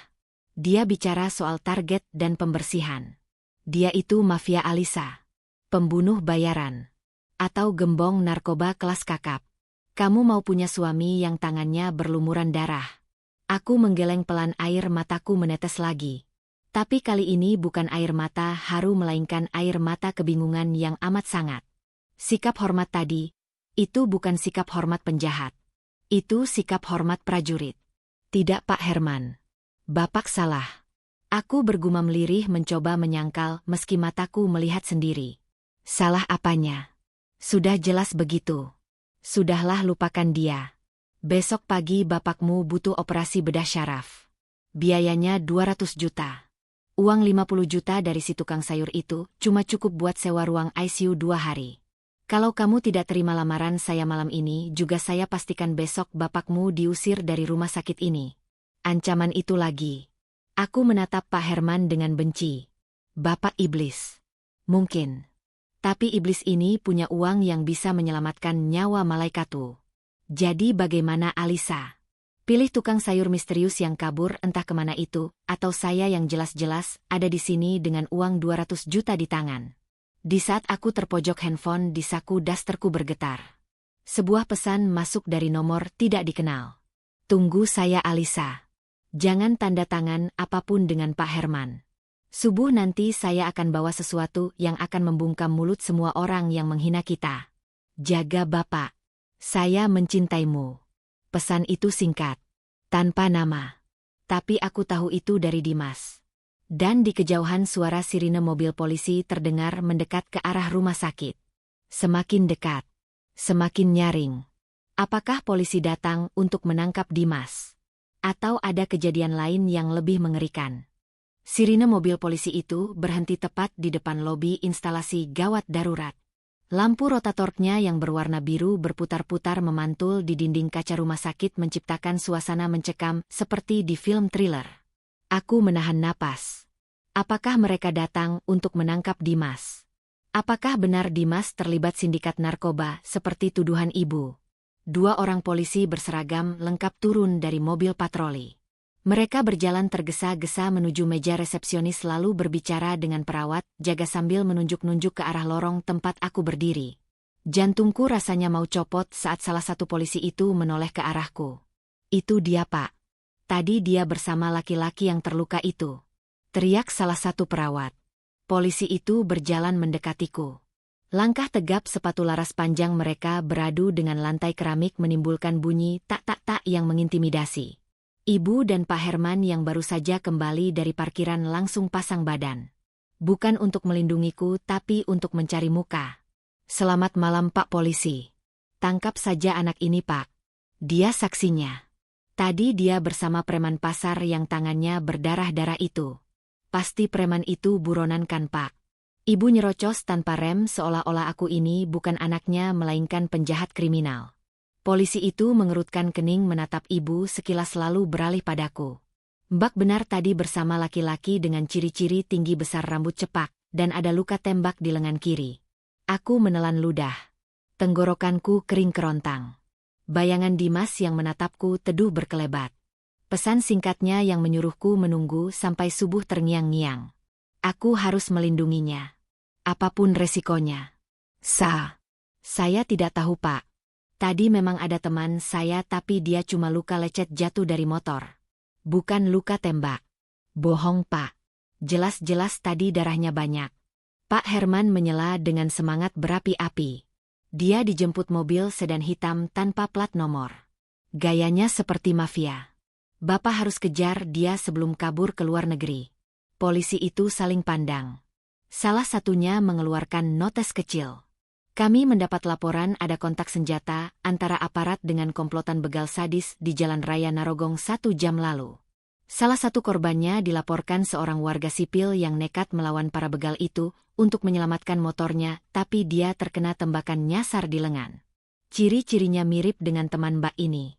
[SPEAKER 2] Dia bicara soal target dan pembersihan. Dia itu mafia, Alisa. Pembunuh bayaran. Atau gembong narkoba kelas kakap. Kamu mau punya suami yang tangannya berlumuran darah. Aku menggeleng pelan, air mataku menetes lagi. Tapi kali ini bukan air mata haru melainkan air mata kebingungan yang amat sangat. Sikap hormat tadi, itu bukan sikap hormat penjahat. Itu sikap hormat prajurit. Tidak, Pak Herman. Bapak salah. Aku bergumam lirih mencoba menyangkal meski mataku melihat sendiri. Salah apanya? Sudah jelas begitu. Sudahlah, lupakan dia. Besok pagi bapakmu butuh operasi bedah syaraf. Biayanya 200 juta. Uang 50 juta dari si tukang sayur itu cuma cukup buat sewa ruang ICU 2 hari. Kalau kamu tidak terima lamaran saya malam ini juga saya pastikan besok bapakmu diusir dari rumah sakit ini. Ancaman itu lagi. Aku menatap Pak Herman dengan benci. Bapak iblis. Mungkin. Tapi iblis ini punya uang yang bisa menyelamatkan nyawa malaikatku. Jadi bagaimana, Alisa? Pilih tukang sayur misterius yang kabur entah kemana itu, atau saya yang jelas-jelas ada di sini dengan uang 200 juta di tangan. Di saat aku terpojok, handphone di saku dasterku bergetar. Sebuah pesan masuk dari nomor tidak dikenal. Tunggu saya, Alisa. Jangan tanda tangan apapun dengan Pak Herman. Subuh nanti saya akan bawa sesuatu yang akan membungkam mulut semua orang yang menghina kita. Jaga Bapak. Saya mencintaimu. Pesan itu singkat, tanpa nama. Tapi aku tahu itu dari Dimas. Dan di kejauhan suara sirine mobil polisi terdengar mendekat ke arah rumah sakit. Semakin dekat, semakin nyaring. Apakah polisi datang untuk menangkap Dimas? Atau ada kejadian lain yang lebih mengerikan? Sirine mobil polisi itu berhenti tepat di depan lobi instalasi gawat darurat. Lampu rotatornya yang berwarna biru berputar-putar memantul di dinding kaca rumah sakit menciptakan suasana mencekam seperti di film thriller. Aku menahan napas. Apakah mereka datang untuk menangkap Dimas? Apakah benar Dimas terlibat sindikat narkoba seperti tuduhan ibu? 2 orang polisi berseragam lengkap turun dari mobil patroli. Mereka berjalan tergesa-gesa menuju meja resepsionis lalu berbicara dengan perawat, jaga sambil menunjuk-nunjuk ke arah lorong tempat aku berdiri. Jantungku rasanya mau copot saat salah satu polisi itu menoleh ke arahku. "Itu dia, Pak. Tadi dia bersama laki-laki yang terluka itu," teriak salah satu perawat. Polisi itu berjalan mendekatiku. Langkah tegap sepatu laras panjang mereka beradu dengan lantai keramik menimbulkan bunyi tak-tak-tak yang mengintimidasi. Ibu dan Pak Herman yang baru saja kembali dari parkiran langsung pasang badan. Bukan untuk melindungiku tapi untuk mencari muka. "Selamat malam Pak Polisi. Tangkap saja anak ini Pak. Dia saksinya. Tadi dia bersama preman pasar yang tangannya berdarah-darah itu. Pasti preman itu buronan kan Pak?" Ibu nyerocos tanpa rem seolah-olah aku ini bukan anaknya melainkan penjahat kriminal. Polisi itu mengerutkan kening menatap ibu sekilas lalu beralih padaku. "Mbak benar tadi bersama laki-laki dengan ciri-ciri tinggi besar rambut cepak, dan ada luka tembak di lengan kiri." Aku menelan ludah. Tenggorokanku kering kerontang. Bayangan Dimas yang menatapku teduh berkelebat. Pesan singkatnya yang menyuruhku menunggu sampai subuh terngiang-ngiang. Aku harus melindunginya. Apapun resikonya. Saya tidak tahu Pak. Tadi memang ada teman saya tapi dia cuma luka lecet jatuh dari motor. Bukan luka tembak. Bohong Pak. Jelas-jelas tadi darahnya banyak. Pak Herman menyela dengan semangat berapi-api. Dia dijemput mobil sedan hitam tanpa plat nomor. Gayanya seperti mafia. Bapak harus kejar dia sebelum kabur ke luar negeri. Polisi itu saling pandang. Salah satunya mengeluarkan notes kecil. Kami mendapat laporan ada kontak senjata antara aparat dengan komplotan begal sadis di Jalan Raya Narogong 1 jam lalu. Salah satu korbannya dilaporkan seorang warga sipil yang nekat melawan para begal itu untuk menyelamatkan motornya, tapi dia terkena tembakan nyasar di lengan. Ciri-cirinya mirip dengan teman Mbak ini.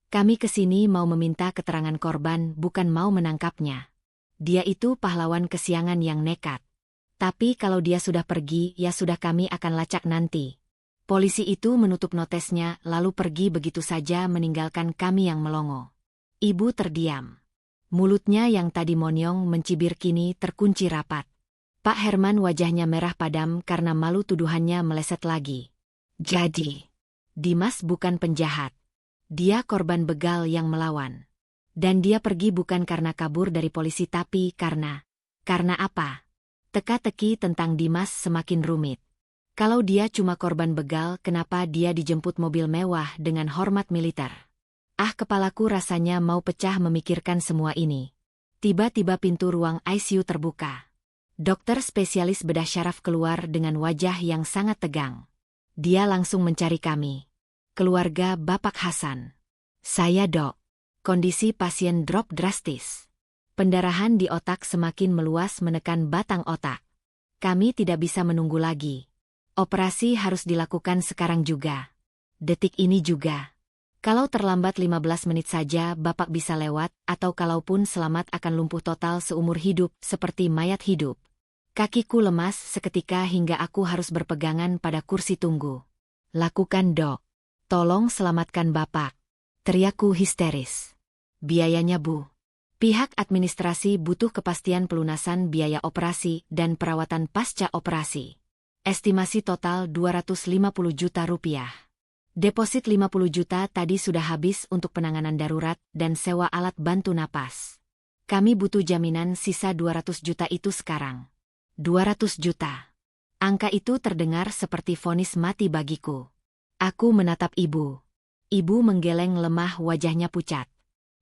[SPEAKER 2] Kami kesini mau meminta keterangan korban, bukan mau menangkapnya. Dia itu pahlawan kesiangan yang nekat. Tapi kalau dia sudah pergi, ya sudah kami akan lacak nanti. Polisi itu menutup notesnya lalu pergi begitu saja meninggalkan kami yang melongo. Ibu terdiam. Mulutnya yang tadi monyong mencibir kini terkunci rapat. Pak Herman wajahnya merah padam karena malu tuduhannya meleset lagi. Jadi, Dimas bukan penjahat. Dia korban begal yang melawan. Dan dia pergi bukan karena kabur dari polisi tapi karena apa? Teka-teki tentang Dimas semakin rumit. Kalau dia cuma korban begal, kenapa dia dijemput mobil mewah dengan hormat militer? Kepalaku rasanya mau pecah memikirkan semua ini. Tiba-tiba pintu ruang ICU terbuka. Dokter spesialis bedah syaraf keluar dengan wajah yang sangat tegang. Dia langsung mencari kami. Keluarga Bapak Hasan. "Saya Dok. Kondisi pasien drop drastis. Pendarahan di otak semakin meluas menekan batang otak. Kami tidak bisa menunggu lagi. Operasi harus dilakukan sekarang juga. Detik ini juga. Kalau terlambat 15 menit saja Bapak bisa lewat, atau kalaupun selamat akan lumpuh total seumur hidup seperti mayat hidup." Kakiku lemas seketika hingga aku harus berpegangan pada kursi tunggu. "Lakukan Dok. Tolong selamatkan Bapak," teriakku histeris. "Biayanya Bu. Pihak administrasi butuh kepastian pelunasan biaya operasi dan perawatan pasca operasi. Estimasi total 250 juta rupiah. Deposit 50 juta tadi sudah habis untuk penanganan darurat dan sewa alat bantu napas. Kami butuh jaminan sisa 200 juta itu sekarang." 200 juta. Angka itu terdengar seperti vonis mati bagiku. Aku menatap ibu. Ibu menggeleng lemah, wajahnya pucat.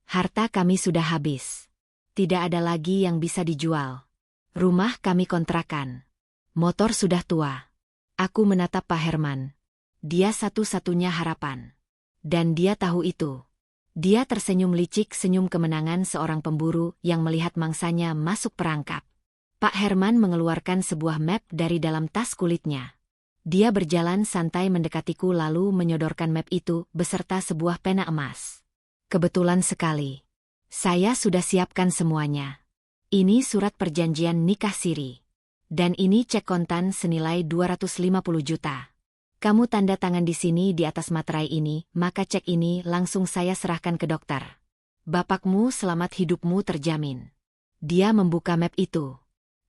[SPEAKER 2] "Harta kami sudah habis. Tidak ada lagi yang bisa dijual. Rumah kami kontrakan. Motor sudah tua." Aku menatap Pak Herman. Dia satu-satunya harapan. Dan dia tahu itu. Dia tersenyum licik, senyum kemenangan seorang pemburu yang melihat mangsanya masuk perangkap. Pak Herman mengeluarkan sebuah map dari dalam tas kulitnya. Dia berjalan santai mendekatiku lalu menyodorkan map itu beserta sebuah pena emas. "Kebetulan sekali. Saya sudah siapkan semuanya. Ini surat perjanjian nikah siri. Dan ini cek kontan senilai 250 juta. Kamu tanda tangan di sini di atas materai ini, maka cek ini langsung saya serahkan ke dokter. Bapakmu selamat hidupmu terjamin. Dia membuka map itu.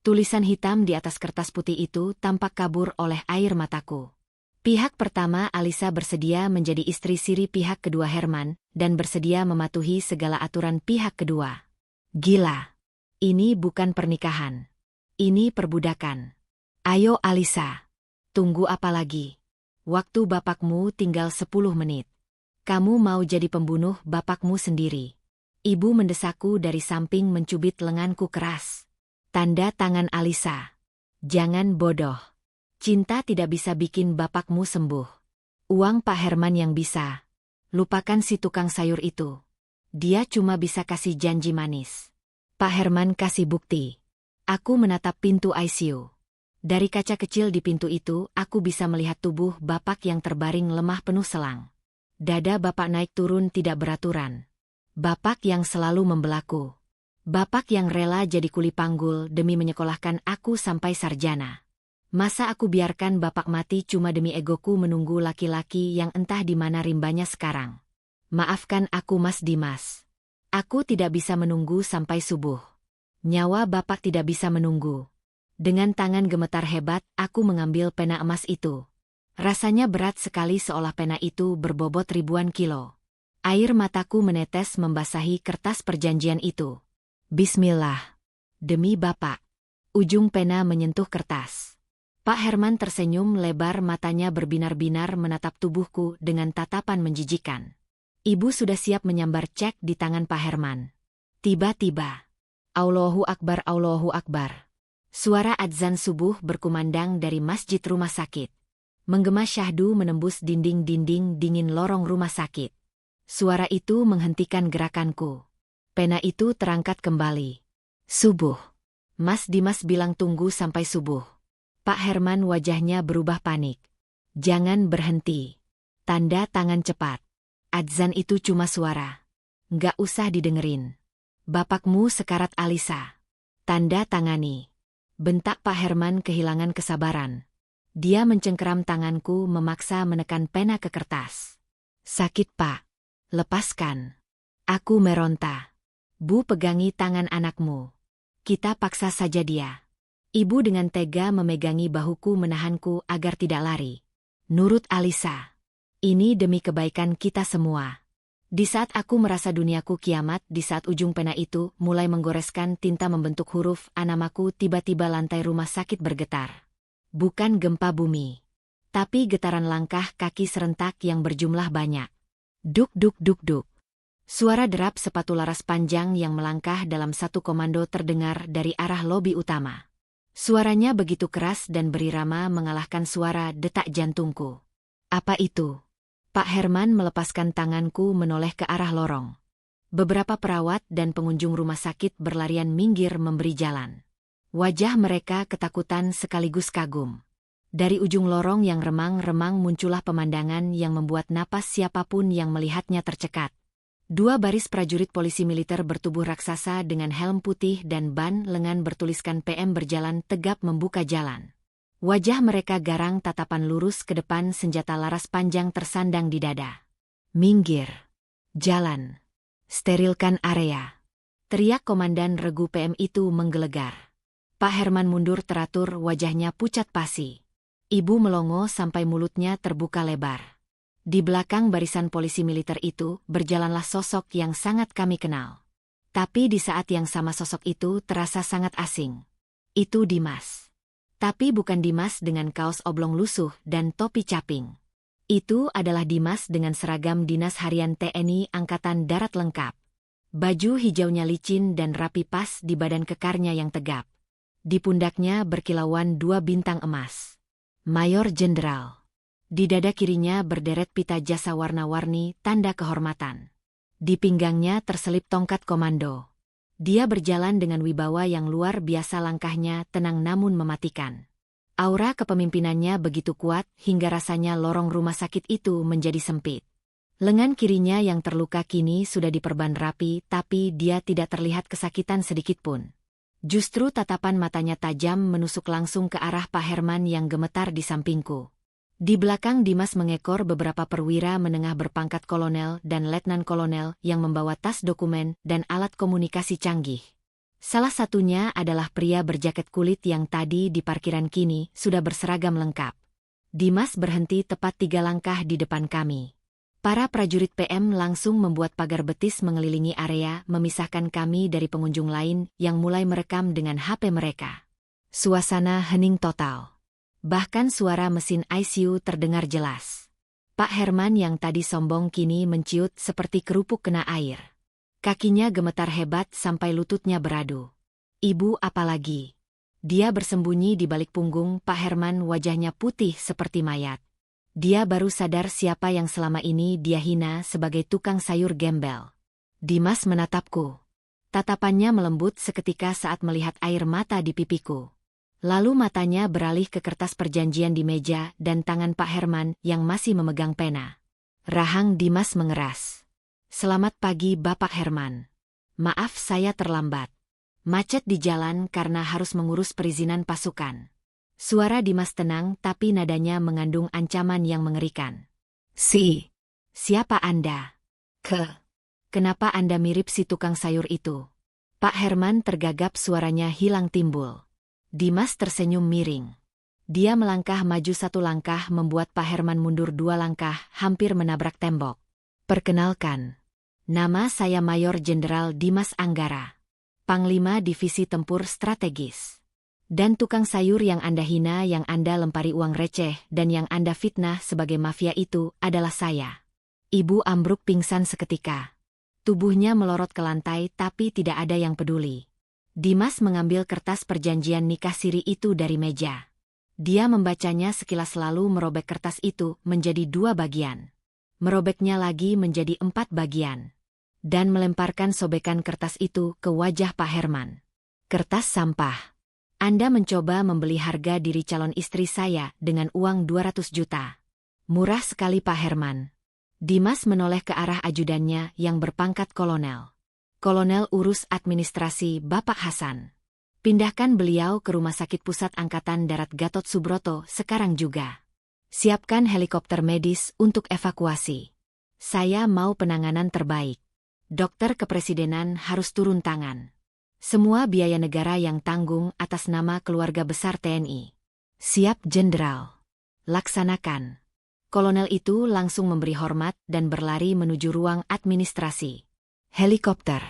[SPEAKER 2] Tulisan hitam di atas kertas putih itu tampak kabur oleh air mataku. Pihak pertama Alisa bersedia menjadi istri siri pihak kedua Herman, dan bersedia mematuhi segala aturan pihak kedua. Gila. Ini bukan pernikahan. Ini perbudakan. Ayo Alisa. Tunggu apa lagi? Waktu bapakmu tinggal 10 menit. Kamu mau jadi pembunuh bapakmu sendiri. Ibu mendesakku dari samping mencubit lenganku keras. Tanda tangan Alisa. Jangan bodoh. Cinta tidak bisa bikin bapakmu sembuh. Uang Pak Herman yang bisa. Lupakan si tukang sayur itu. Dia cuma bisa kasih janji manis. Pak Herman kasih bukti. Aku menatap pintu ICU. Dari kaca kecil di pintu itu, aku bisa melihat tubuh bapak yang terbaring lemah penuh selang. Dada bapak naik turun tidak beraturan. Bapak yang selalu membelaku. Bapak yang rela jadi kuli panggul demi menyekolahkan aku sampai sarjana. Masa aku biarkan bapak mati cuma demi egoku menunggu laki-laki yang entah di mana rimbanya sekarang? Maafkan aku Mas Dimas. Aku tidak bisa menunggu sampai subuh. Nyawa bapak tidak bisa menunggu. Dengan tangan gemetar hebat, aku mengambil pena emas itu. Rasanya berat sekali seolah pena itu berbobot ribuan kilo. Air mataku menetes membasahi kertas perjanjian itu. Bismillah. Demi bapak. Ujung pena menyentuh kertas. Pak Herman tersenyum lebar, matanya berbinar-binar menatap tubuhku dengan tatapan menjijikan. Ibu sudah siap menyambar cek di tangan Pak Herman. Tiba-tiba. Allahu Akbar, Allahu Akbar. Suara adzan subuh berkumandang dari masjid rumah sakit. Menggema syahdu menembus dinding-dinding dingin lorong rumah sakit. Suara itu menghentikan gerakanku. Pena itu terangkat kembali. Subuh. Mas Dimas bilang tunggu sampai subuh. Pak Herman wajahnya berubah panik. Jangan berhenti. Tanda tangan cepat. Adzan itu cuma suara. Nggak usah didengerin. Bapakmu sekarat Alisa. Tanda tangani. Bentak Pak Herman kehilangan kesabaran. Dia mencengkeram tanganku memaksa menekan pena ke kertas. Sakit Pak. Lepaskan. Aku meronta. Bu pegangi tangan anakmu. Kita paksa saja dia. Ibu dengan tega memegangi bahuku menahanku agar tidak lari. Nurut Alisa. Ini demi kebaikan kita semua. Di saat aku merasa duniaku kiamat, di saat ujung pena itu mulai menggoreskan tinta membentuk huruf A namaku, tiba-tiba lantai rumah sakit bergetar. Bukan gempa bumi, tapi getaran langkah kaki serentak yang berjumlah banyak. Duk duk duk duk. Suara derap sepatu laras panjang yang melangkah dalam satu komando terdengar dari arah lobi utama. Suaranya begitu keras dan berirama mengalahkan suara detak jantungku. Apa itu? Pak Herman melepaskan tanganku menoleh ke arah lorong. Beberapa perawat dan pengunjung rumah sakit berlarian minggir memberi jalan. Wajah mereka ketakutan sekaligus kagum. Dari ujung lorong yang remang-remang muncullah pemandangan yang membuat napas siapapun yang melihatnya tercekat. 2 baris prajurit polisi militer bertubuh raksasa dengan helm putih dan ban lengan bertuliskan PM berjalan tegap membuka jalan. Wajah mereka garang, tatapan lurus ke depan, senjata laras panjang tersandang di dada. Minggir. Jalan. Sterilkan area. Teriak komandan regu PM itu menggelegar. Pak Herman mundur teratur, wajahnya pucat pasi. Ibu melongo sampai mulutnya terbuka lebar. Di belakang barisan polisi militer itu berjalanlah sosok yang sangat kami kenal. Tapi di saat yang sama sosok itu terasa sangat asing. Itu Dimas. Tapi bukan Dimas dengan kaos oblong lusuh dan topi caping. Itu adalah Dimas dengan seragam dinas harian TNI Angkatan Darat lengkap. Baju hijaunya licin dan rapi pas di badan kekarnya yang tegap. Di pundaknya berkilauan 2 bintang emas. Mayor Jenderal. Di dada kirinya berderet pita jasa warna-warni, tanda kehormatan. Di pinggangnya terselip tongkat komando. Dia berjalan dengan wibawa yang luar biasa, langkahnya tenang namun mematikan. Aura kepemimpinannya begitu kuat hingga rasanya lorong rumah sakit itu menjadi sempit. Lengan kirinya yang terluka kini sudah diperban rapi, tapi dia tidak terlihat kesakitan sedikitpun. Justru tatapan matanya tajam menusuk langsung ke arah Pak Herman yang gemetar di sampingku. Di belakang Dimas mengekor beberapa perwira menengah berpangkat kolonel dan letnan kolonel yang membawa tas dokumen dan alat komunikasi canggih. Salah satunya adalah pria berjaket kulit yang tadi di parkiran kini sudah berseragam lengkap. Dimas berhenti tepat 3 langkah di depan kami. Para prajurit PM langsung membuat pagar betis mengelilingi area memisahkan kami dari pengunjung lain yang mulai merekam dengan HP mereka. Suasana hening total. Bahkan suara mesin ICU terdengar jelas. Pak Herman yang tadi sombong kini menciut seperti kerupuk kena air. Kakinya gemetar hebat sampai lututnya beradu. Ibu apalagi? Dia bersembunyi di balik punggung Pak Herman, wajahnya putih seperti mayat. Dia baru sadar siapa yang selama ini dia hina sebagai tukang sayur gembel. Dimas menatapku. Tatapannya melembut seketika saat melihat air mata di pipiku. Lalu matanya beralih ke kertas perjanjian di meja dan tangan Pak Herman yang masih memegang pena. Rahang Dimas mengeras. Selamat pagi Bapak Herman. Maaf saya terlambat. Macet di jalan karena harus mengurus perizinan pasukan. Suara Dimas tenang tapi nadanya mengandung ancaman yang mengerikan. Siapa Anda? Kenapa Anda mirip si tukang sayur itu? Pak Herman tergagap, suaranya hilang timbul. Dimas tersenyum miring. Dia melangkah maju 1 langkah membuat Pak Herman mundur 2 langkah, hampir menabrak tembok. Perkenalkan, nama saya Mayor Jenderal Dimas Anggara, Panglima Divisi Tempur Strategis. Dan tukang sayur yang Anda hina, yang Anda lempari uang receh, dan yang Anda fitnah sebagai mafia itu adalah saya. Ibu ambruk pingsan seketika. Tubuhnya melorot ke lantai tapi tidak ada yang peduli. Dimas mengambil kertas perjanjian nikah siri itu dari meja. Dia membacanya sekilas lalu merobek kertas itu menjadi 2 bagian. Merobeknya lagi menjadi 4 bagian. Dan melemparkan sobekan kertas itu ke wajah Pak Herman. Kertas sampah. Anda mencoba membeli harga diri calon istri saya dengan uang 200 juta. Murah sekali Pak Herman. Dimas menoleh ke arah ajudannya yang berpangkat kolonel. Kolonel urus administrasi Bapak Hasan. Pindahkan beliau ke Rumah Sakit Pusat Angkatan Darat Gatot Subroto sekarang juga. Siapkan helikopter medis untuk evakuasi. Saya mau penanganan terbaik. Dokter kepresidenan harus turun tangan. Semua biaya negara yang tanggung atas nama keluarga besar TNI. Siap Jenderal. Laksanakan. Kolonel itu langsung memberi hormat dan berlari menuju ruang administrasi. Helikopter.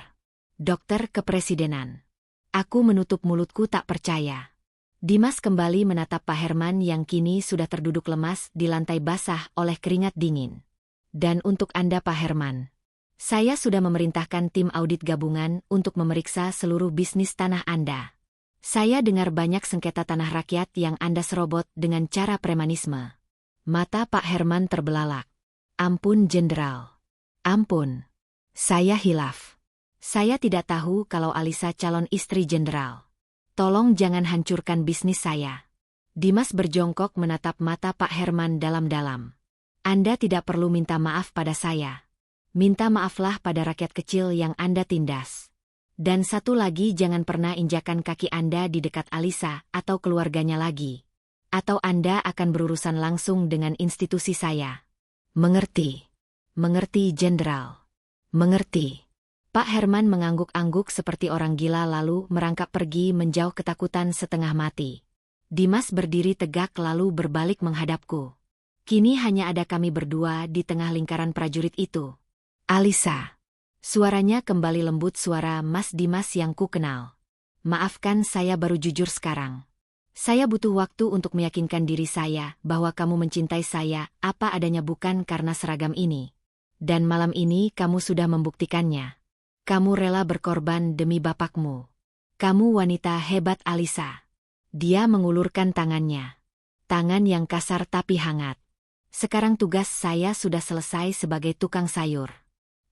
[SPEAKER 2] Dokter kepresidenan. Aku menutup mulutku tak percaya. Dimas kembali menatap Pak Herman yang kini sudah terduduk lemas di lantai basah oleh keringat dingin. Dan untuk Anda Pak Herman, saya sudah memerintahkan tim audit gabungan untuk memeriksa seluruh bisnis tanah Anda. Saya dengar banyak sengketa tanah rakyat yang Anda serobot dengan cara premanisme. Mata Pak Herman terbelalak. Ampun Jenderal. Ampun. Saya hilaf. Saya tidak tahu kalau Alisa calon istri Jenderal. Tolong jangan hancurkan bisnis saya. Dimas berjongkok menatap mata Pak Herman dalam-dalam. Anda tidak perlu minta maaf pada saya. Minta maaflah pada rakyat kecil yang Anda tindas. Dan satu lagi, jangan pernah injakan kaki Anda di dekat Alisa atau keluarganya lagi. Atau Anda akan berurusan langsung dengan institusi saya. Mengerti? Mengerti Jenderal. Mengerti. Pak Herman mengangguk-angguk seperti orang gila lalu merangkak pergi menjauh ketakutan setengah mati. Dimas berdiri tegak lalu berbalik menghadapku. Kini hanya ada kami berdua di tengah lingkaran prajurit itu. Alisa. Suaranya kembali lembut, suara Mas Dimas yang ku kenal. Maafkan saya baru jujur sekarang. Saya butuh waktu untuk meyakinkan diri saya bahwa kamu mencintai saya apa adanya, bukan karena seragam ini. Dan malam ini kamu sudah membuktikannya. Kamu rela berkorban demi bapakmu. Kamu wanita hebat Alisa. Dia mengulurkan tangannya. Tangan yang kasar tapi hangat. Sekarang tugas saya sudah selesai sebagai tukang sayur.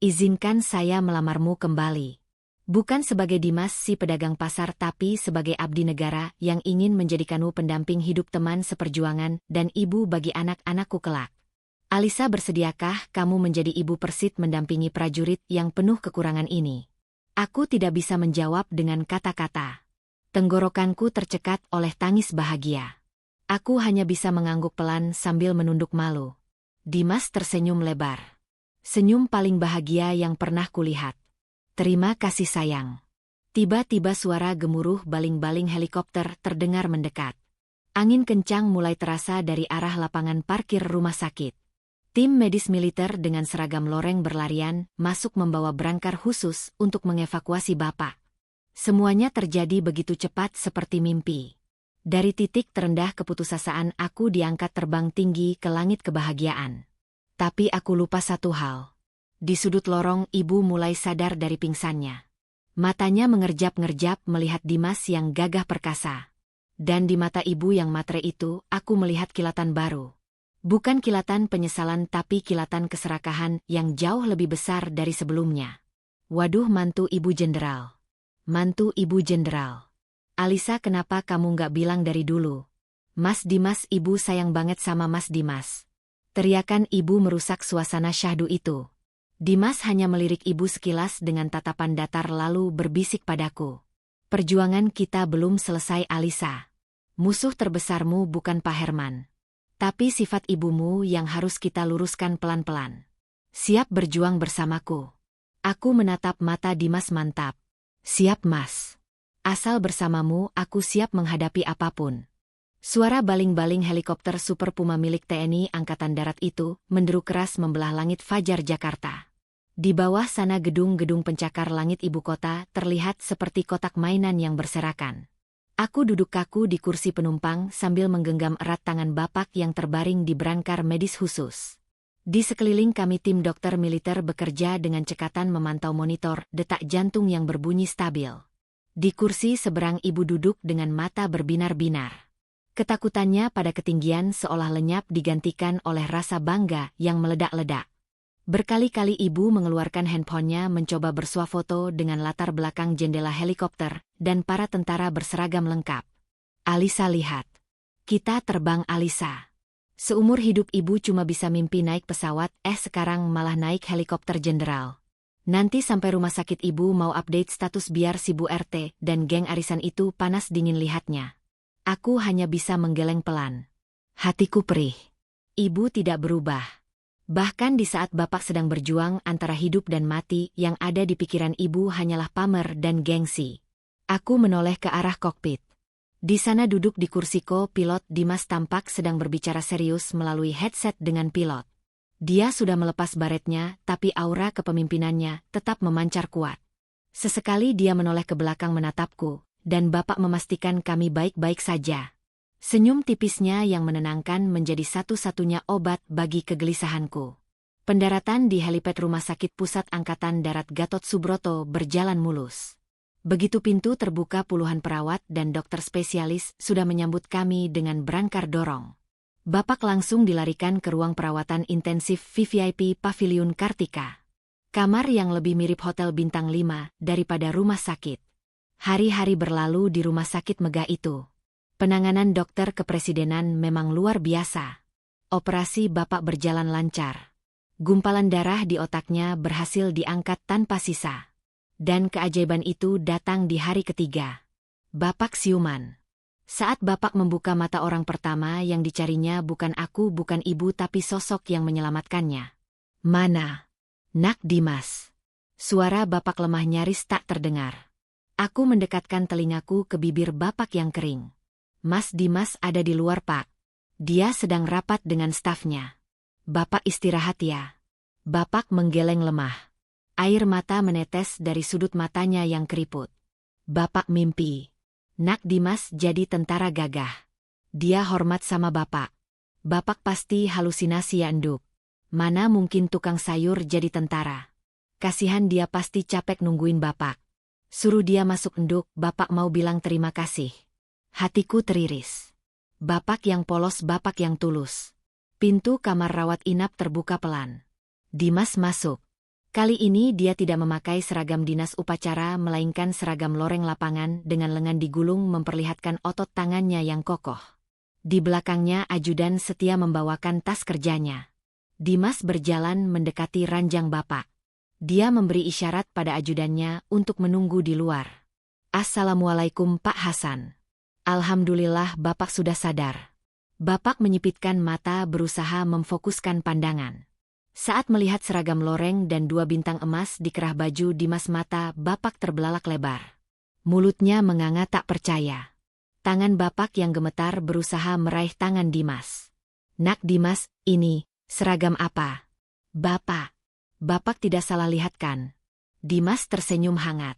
[SPEAKER 2] Izinkan saya melamarmu kembali. Bukan sebagai Dimas si pedagang pasar, tapi sebagai abdi negara yang ingin menjadikanmu pendamping hidup, teman seperjuangan, dan ibu bagi anak-anakku kelak. Alisa, bersediakah kamu menjadi ibu persit mendampingi prajurit yang penuh kekurangan ini? Aku tidak bisa menjawab dengan kata-kata. Tenggorokanku tercekat oleh tangis bahagia. Aku hanya bisa mengangguk pelan sambil menunduk malu. Dimas tersenyum lebar. Senyum paling bahagia yang pernah kulihat. Terima kasih sayang. Tiba-tiba suara gemuruh baling-baling helikopter terdengar mendekat. Angin kencang mulai terasa dari arah lapangan parkir rumah sakit. Tim medis militer dengan seragam loreng berlarian masuk membawa berangkar khusus untuk mengevakuasi Bapak. Semuanya terjadi begitu cepat seperti mimpi. Dari titik terendah keputusasaan aku diangkat terbang tinggi ke langit kebahagiaan. Tapi aku lupa satu hal. Di sudut lorong ibu mulai sadar dari pingsannya. Matanya mengerjap-ngerjap melihat Dimas yang gagah perkasa. Dan di mata ibu yang matre itu, aku melihat kilatan baru. Bukan kilatan penyesalan tapi kilatan keserakahan yang jauh lebih besar dari sebelumnya. Waduh, mantu ibu jenderal. Mantu ibu jenderal. Alisa, kenapa kamu nggak bilang dari dulu? Mas Dimas, ibu sayang banget sama Mas Dimas. Teriakan ibu merusak suasana syahdu itu. Dimas hanya melirik ibu sekilas dengan tatapan datar lalu berbisik padaku. Perjuangan kita belum selesai, Alisa. Musuh terbesarmu bukan Pak Herman. Tapi sifat ibumu yang harus kita luruskan pelan-pelan. Siap berjuang bersamaku? Aku menatap mata Dimas. Mantap. Siap, Mas. Asal bersamamu aku siap menghadapi apapun. Suara baling-baling helikopter Super Puma milik TNI Angkatan Darat itu menderu keras membelah langit fajar Jakarta. Di bawah sana gedung-gedung pencakar langit ibu kota terlihat seperti kotak mainan yang berserakan. Aku duduk kaku di kursi penumpang sambil menggenggam erat tangan Bapak yang terbaring di berangkar medis khusus. Di sekeliling kami tim dokter militer bekerja dengan cekatan memantau monitor detak jantung yang berbunyi stabil. Di kursi seberang ibu duduk dengan mata berbinar-binar. Ketakutannya pada ketinggian seolah lenyap digantikan oleh rasa bangga yang meledak-ledak. Berkali-kali ibu mengeluarkan handphonenya mencoba bersuah foto dengan latar belakang jendela helikopter dan para tentara berseragam lengkap. Alisa, lihat. Kita terbang, Alisa. Seumur hidup ibu cuma bisa mimpi naik pesawat, sekarang malah naik helikopter jenderal. Nanti sampai rumah sakit ibu mau update status biar si Bu RT dan geng arisan itu panas dingin lihatnya. Aku hanya bisa menggeleng pelan. Hatiku perih. Ibu tidak berubah. Bahkan di saat Bapak sedang berjuang antara hidup dan mati, yang ada di pikiran ibu hanyalah pamer dan gengsi. Aku menoleh ke arah kokpit. Di sana duduk di kursi co-pilot Dimas tampak sedang berbicara serius melalui headset dengan pilot. Dia sudah melepas baretnya, tapi aura kepemimpinannya tetap memancar kuat. Sesekali dia menoleh ke belakang menatapku. Dan Bapak memastikan kami baik-baik saja. Senyum tipisnya yang menenangkan menjadi satu-satunya obat bagi kegelisahanku. Pendaratan di helipad Rumah Sakit Pusat Angkatan Darat Gatot Subroto berjalan mulus. Begitu pintu terbuka, puluhan perawat dan dokter spesialis sudah menyambut kami dengan berangkar dorong. Bapak langsung dilarikan ke ruang perawatan intensif VVIP Pavilion Kartika. Kamar yang lebih mirip hotel bintang 5 daripada rumah sakit. Hari-hari berlalu di rumah sakit megah itu. Penanganan dokter kepresidenan memang luar biasa. Operasi Bapak berjalan lancar. Gumpalan darah di otaknya berhasil diangkat tanpa sisa. Dan keajaiban itu datang di hari ketiga. Bapak siuman. Saat Bapak membuka mata, orang pertama yang dicarinya bukan aku, bukan ibu, tapi sosok yang menyelamatkannya. Mana? Nak Dimas. Suara Bapak lemah nyaris tak terdengar. Aku mendekatkan telingaku ke bibir Bapak yang kering. Mas Dimas ada di luar, Pak. Dia sedang rapat dengan stafnya. Bapak istirahat ya. Bapak menggeleng lemah. Air mata menetes dari sudut matanya yang keriput. Bapak mimpi. Nak Dimas jadi tentara gagah. Dia hormat sama Bapak. Bapak pasti halusinasi ya, Nduk. Mana mungkin tukang sayur jadi tentara. Kasihan dia, pasti capek nungguin Bapak. Suruh dia masuk, Nduk, Bapak mau bilang terima kasih. Hatiku teriris. Bapak yang polos, Bapak yang tulus. Pintu kamar rawat inap terbuka pelan. Dimas masuk. Kali ini dia tidak memakai seragam dinas upacara melainkan seragam loreng lapangan dengan lengan digulung memperlihatkan otot tangannya yang kokoh. Di belakangnya ajudan setia membawakan tas kerjanya. Dimas berjalan mendekati ranjang Bapak. Dia memberi isyarat pada ajudannya untuk menunggu di luar. Assalamualaikum Pak Hasan. Alhamdulillah Bapak sudah sadar. Bapak menyipitkan mata berusaha memfokuskan pandangan. Saat melihat seragam loreng dan 2 bintang emas di kerah baju Dimas, mata Bapak terbelalak lebar. Mulutnya menganga tak percaya. Tangan Bapak yang gemetar berusaha meraih tangan Dimas. Nak Dimas, ini seragam apa? Bapak tidak salah lihat kan? Dimas tersenyum hangat.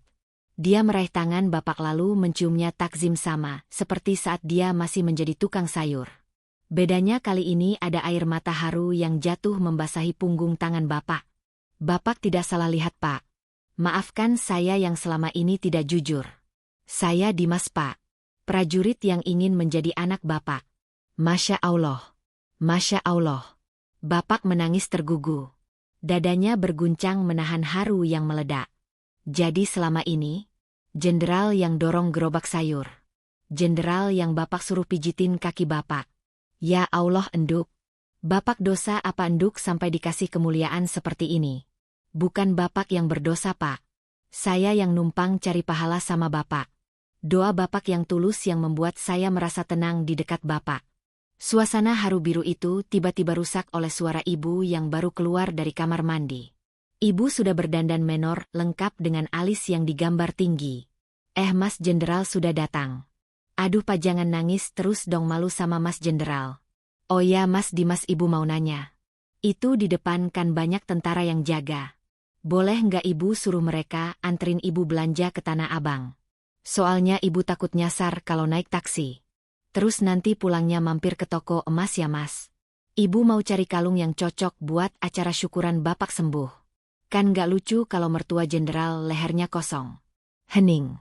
[SPEAKER 2] Dia meraih tangan Bapak lalu menciumnya takzim sama seperti saat dia masih menjadi tukang sayur. Bedanya kali ini ada air mata haru yang jatuh membasahi punggung tangan Bapak. Bapak tidak salah lihat Pak. Maafkan saya yang selama ini tidak jujur. Saya Dimas Pak. Prajurit yang ingin menjadi anak Bapak. Masya Allah. Masya Allah. Bapak menangis tergugu. Dadanya berguncang menahan haru yang meledak. Jadi selama ini, jenderal yang dorong gerobak sayur. Jenderal yang Bapak suruh pijitin kaki Bapak. Ya Allah enduk. Bapak dosa apa enduk sampai dikasih kemuliaan seperti ini? Bukan Bapak yang berdosa Pak. Saya yang numpang cari pahala sama Bapak. Doa Bapak yang tulus yang membuat saya merasa tenang di dekat Bapak. Suasana haru biru itu tiba-tiba rusak oleh suara ibu yang baru keluar dari kamar mandi. Ibu sudah berdandan menor lengkap dengan alis yang digambar tinggi. Mas Jenderal sudah datang. Aduh Pak jangan nangis terus dong, malu sama Mas Jenderal. Oh ya Mas Dimas, ibu mau nanya. Itu di depan kan banyak tentara yang jaga. Boleh nggak ibu suruh mereka anterin ibu belanja ke Tanah Abang? Soalnya ibu takut nyasar kalau naik taksi. Terus nanti pulangnya mampir ke toko emas ya Mas. Ibu mau cari kalung yang cocok buat acara syukuran Bapak sembuh. Kan gak lucu kalau mertua jenderal lehernya kosong. Hening.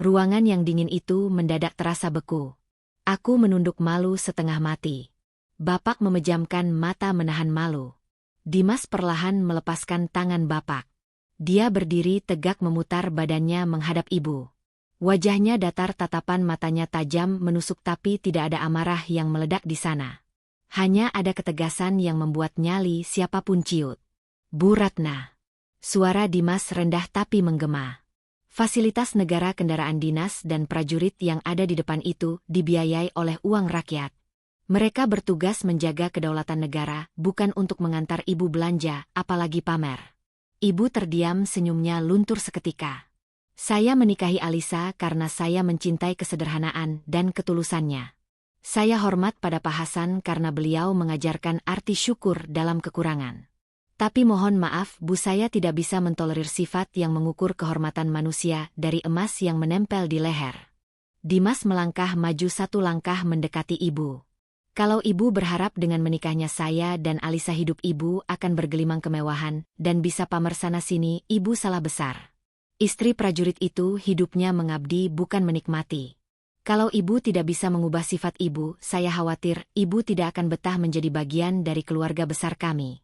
[SPEAKER 2] Ruangan yang dingin itu mendadak terasa beku. Aku menunduk malu setengah mati. Bapak memejamkan mata menahan malu. Dimas perlahan melepaskan tangan Bapak. Dia berdiri tegak memutar badannya menghadap ibu. Wajahnya datar, tatapan matanya tajam menusuk tapi tidak ada amarah yang meledak di sana. Hanya ada ketegasan yang membuat nyali siapapun ciut. Bu Ratna. Suara Dimas rendah tapi menggema. Fasilitas negara, kendaraan dinas dan prajurit yang ada di depan itu dibiayai oleh uang rakyat. Mereka bertugas menjaga kedaulatan negara, bukan untuk mengantar ibu belanja, apalagi pamer. Ibu terdiam, senyumnya luntur seketika. Saya menikahi Alisa karena saya mencintai kesederhanaan dan ketulusannya. Saya hormat pada Pak Hasan karena beliau mengajarkan arti syukur dalam kekurangan. Tapi mohon maaf Bu, saya tidak bisa mentolerir sifat yang mengukur kehormatan manusia dari emas yang menempel di leher. Dimas melangkah maju 1 langkah mendekati ibu. Kalau ibu berharap dengan menikahnya saya dan Alisa hidup ibu akan bergelimang kemewahan dan bisa pamer sana-sini, ibu salah besar. Istri prajurit itu hidupnya mengabdi bukan menikmati. Kalau ibu tidak bisa mengubah sifat ibu, saya khawatir ibu tidak akan betah menjadi bagian dari keluarga besar kami.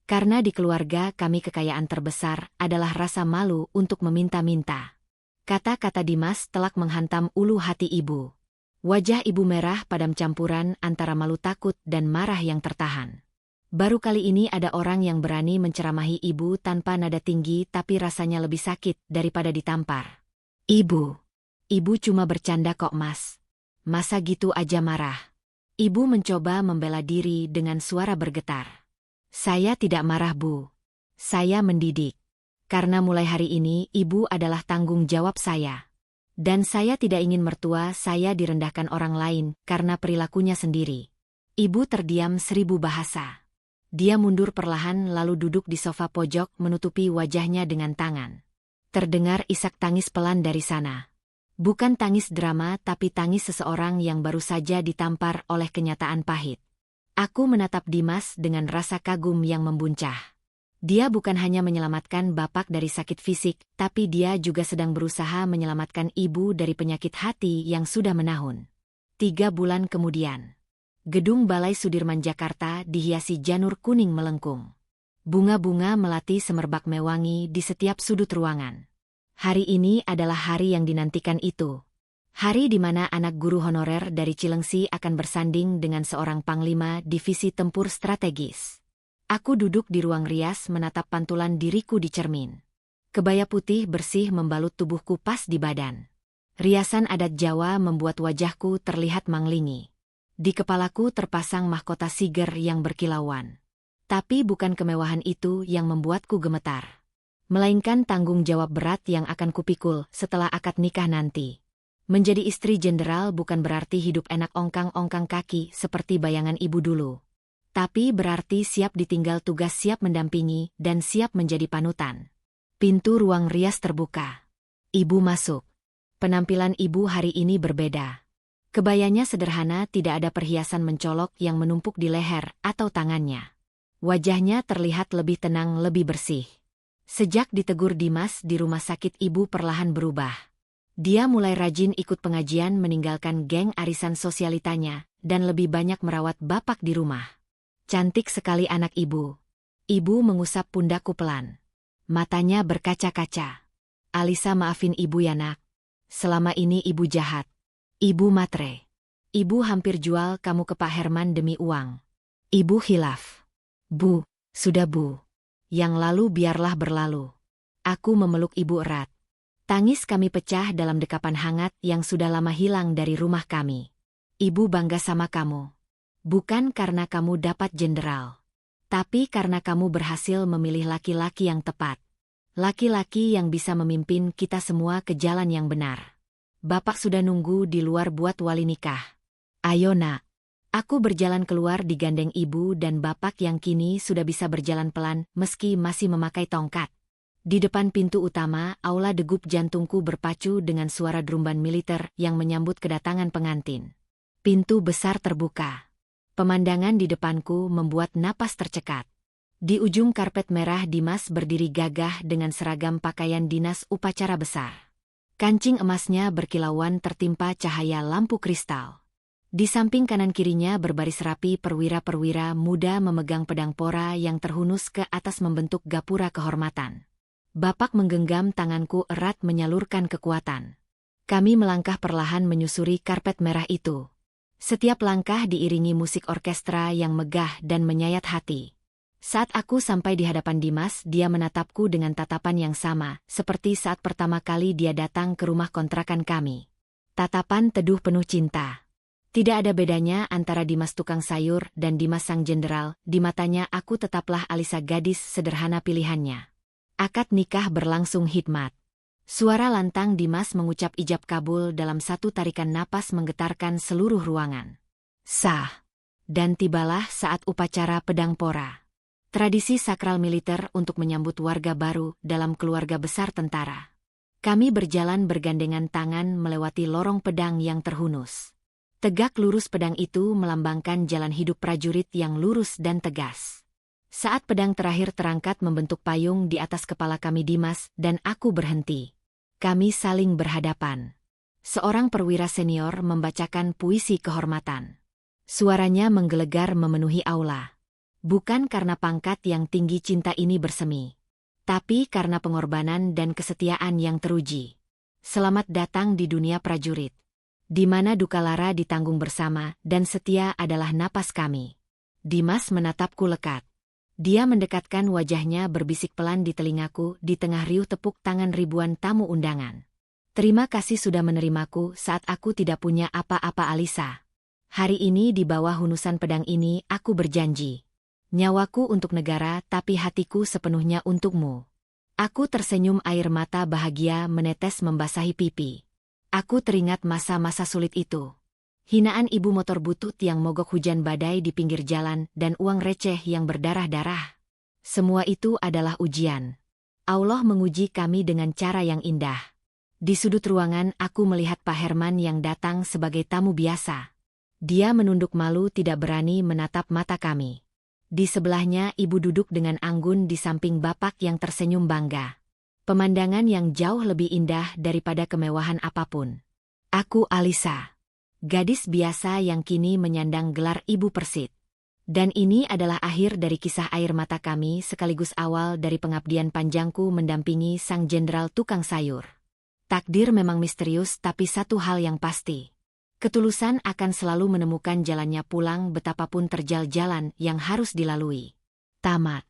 [SPEAKER 2] Karena di keluarga kami kekayaan terbesar adalah rasa malu untuk meminta-minta. Kata-kata Dimas telak menghantam ulu hati ibu. Wajah ibu merah padam campuran antara malu takut dan marah yang tertahan. Baru kali ini ada orang yang berani menceramahi ibu tanpa nada tinggi tapi rasanya lebih sakit daripada ditampar. Ibu cuma bercanda kok Mas. Masa gitu aja marah? Ibu mencoba membela diri dengan suara bergetar. Saya tidak marah Bu. Saya mendidik. Karena mulai hari ini ibu adalah tanggung jawab saya. Dan saya tidak ingin mertua saya direndahkan orang lain karena perilakunya sendiri. Ibu terdiam 1000 bahasa. Dia mundur perlahan lalu duduk di sofa pojok menutupi wajahnya dengan tangan. Terdengar isak tangis pelan dari sana. Bukan tangis drama tapi tangis seseorang yang baru saja ditampar oleh kenyataan pahit. Aku menatap Dimas dengan rasa kagum yang membuncah. Dia bukan hanya menyelamatkan Bapak dari sakit fisik, tapi dia juga sedang berusaha menyelamatkan ibu dari penyakit hati yang sudah menahun. 3 bulan kemudian, gedung Balai Sudirman Jakarta dihiasi janur kuning melengkung. Bunga-bunga melati semerbak mewangi di setiap sudut ruangan. Hari ini adalah hari yang dinantikan itu. Hari di mana anak guru honorer dari Cilengsi akan bersanding dengan seorang panglima divisi tempur strategis. Aku duduk di ruang rias menatap pantulan diriku di cermin. Kebaya putih bersih membalut tubuhku pas di badan. Riasan adat Jawa membuat wajahku terlihat manglingi. Di kepalaku terpasang mahkota siger yang berkilauan. Tapi bukan kemewahan itu yang membuatku gemetar. Melainkan tanggung jawab berat yang akan kupikul setelah akad nikah nanti. Menjadi istri jenderal bukan berarti hidup enak ongkang-ongkang kaki seperti bayangan ibu dulu. Tapi berarti siap ditinggal tugas, siap mendampingi, dan siap menjadi panutan. Pintu ruang rias terbuka. Ibu masuk. Penampilan ibu hari ini berbeda. Kebayanya sederhana, tidak ada perhiasan mencolok yang menumpuk di leher atau tangannya. Wajahnya terlihat lebih tenang, lebih bersih. Sejak ditegur Dimas di rumah sakit, ibu perlahan berubah. Dia mulai rajin ikut pengajian, meninggalkan geng arisan sosialitanya, dan lebih banyak merawat bapak di rumah. Cantik sekali anak ibu. Ibu mengusap pundakku pelan. Matanya berkaca-kaca. Alisa, maafin ibu ya nak. Selama ini ibu jahat. Ibu matre. Ibu hampir jual kamu ke Pak Herman demi uang. Ibu khilaf. Bu, sudah bu. Yang lalu biarlah berlalu. Aku memeluk ibu erat. Tangis kami pecah dalam dekapan hangat yang sudah lama hilang dari rumah kami. Ibu bangga sama kamu. Bukan karena kamu dapat jenderal. Tapi karena kamu berhasil memilih laki-laki yang tepat. Laki-laki yang bisa memimpin kita semua ke jalan yang benar. Bapak sudah nunggu di luar buat wali nikah. Ayo nak. Aku berjalan keluar digandeng ibu dan bapak yang kini sudah bisa berjalan pelan meski masih memakai tongkat. Di depan pintu utama, aula, degup jantungku berpacu dengan suara drumban militer yang menyambut kedatangan pengantin. Pintu besar terbuka. Pemandangan di depanku membuat napas tercekat. Di ujung karpet merah, Dimas berdiri gagah dengan seragam pakaian dinas upacara besar. Kancing emasnya berkilauan tertimpa cahaya lampu kristal. Di samping kanan kirinya berbaris rapi perwira-perwira muda memegang pedang pora yang terhunus ke atas membentuk gapura kehormatan. Bapak menggenggam tanganku erat menyalurkan kekuatan. Kami melangkah perlahan menyusuri karpet merah itu. Setiap langkah diiringi musik orkestra yang megah dan menyayat hati. Saat aku sampai di hadapan Dimas, dia menatapku dengan tatapan yang sama, seperti saat pertama kali dia datang ke rumah kontrakan kami. Tatapan teduh penuh cinta. Tidak ada bedanya antara Dimas tukang sayur dan Dimas sang jenderal. Di matanya aku tetaplah Alisa, gadis sederhana pilihannya. Akad nikah berlangsung hikmat. Suara lantang Dimas mengucap ijab kabul dalam satu tarikan napas menggetarkan seluruh ruangan. Sah. Dan tibalah saat upacara pedang pora. Tradisi sakral militer untuk menyambut warga baru dalam keluarga besar tentara. Kami berjalan bergandengan tangan melewati lorong pedang yang terhunus. Tegak lurus pedang itu melambangkan jalan hidup prajurit yang lurus dan tegas. Saat pedang terakhir terangkat membentuk payung di atas kepala kami, Dimas dan aku berhenti. Kami saling berhadapan. Seorang perwira senior membacakan puisi kehormatan. Suaranya menggelegar memenuhi aula. Bukan karena pangkat yang tinggi cinta ini bersemi, tapi karena pengorbanan dan kesetiaan yang teruji. Selamat datang di dunia prajurit, di mana duka lara ditanggung bersama dan setia adalah napas kami. Dimas menatapku lekat. Dia mendekatkan wajahnya berbisik pelan di telingaku di tengah riuh tepuk tangan ribuan tamu undangan. Terima kasih sudah menerimaku saat aku tidak punya apa-apa, Alisa. Hari ini di bawah hunusan pedang ini aku berjanji. Nyawaku untuk negara tapi hatiku sepenuhnya untukmu. Aku tersenyum, air mata bahagia menetes membasahi pipi. Aku teringat masa-masa sulit itu. Hinaan ibu, motor butut yang mogok hujan badai di pinggir jalan, dan uang receh yang berdarah-darah. Semua itu adalah ujian. Allah menguji kami dengan cara yang indah. Di sudut ruangan aku melihat Pak Herman yang datang sebagai tamu biasa. Dia menunduk malu, tidak berani menatap mata kami. Di sebelahnya ibu duduk dengan anggun di samping bapak yang tersenyum bangga. Pemandangan yang jauh lebih indah daripada kemewahan apapun. Aku Alisa, gadis biasa yang kini menyandang gelar Ibu Persit. Dan ini adalah akhir dari kisah air mata kami, sekaligus awal dari pengabdian panjangku mendampingi sang jenderal tukang sayur. Takdir memang misterius, tapi satu hal yang pasti. Ketulusan akan selalu menemukan jalannya pulang betapapun terjal jalan yang harus dilalui. Tamat.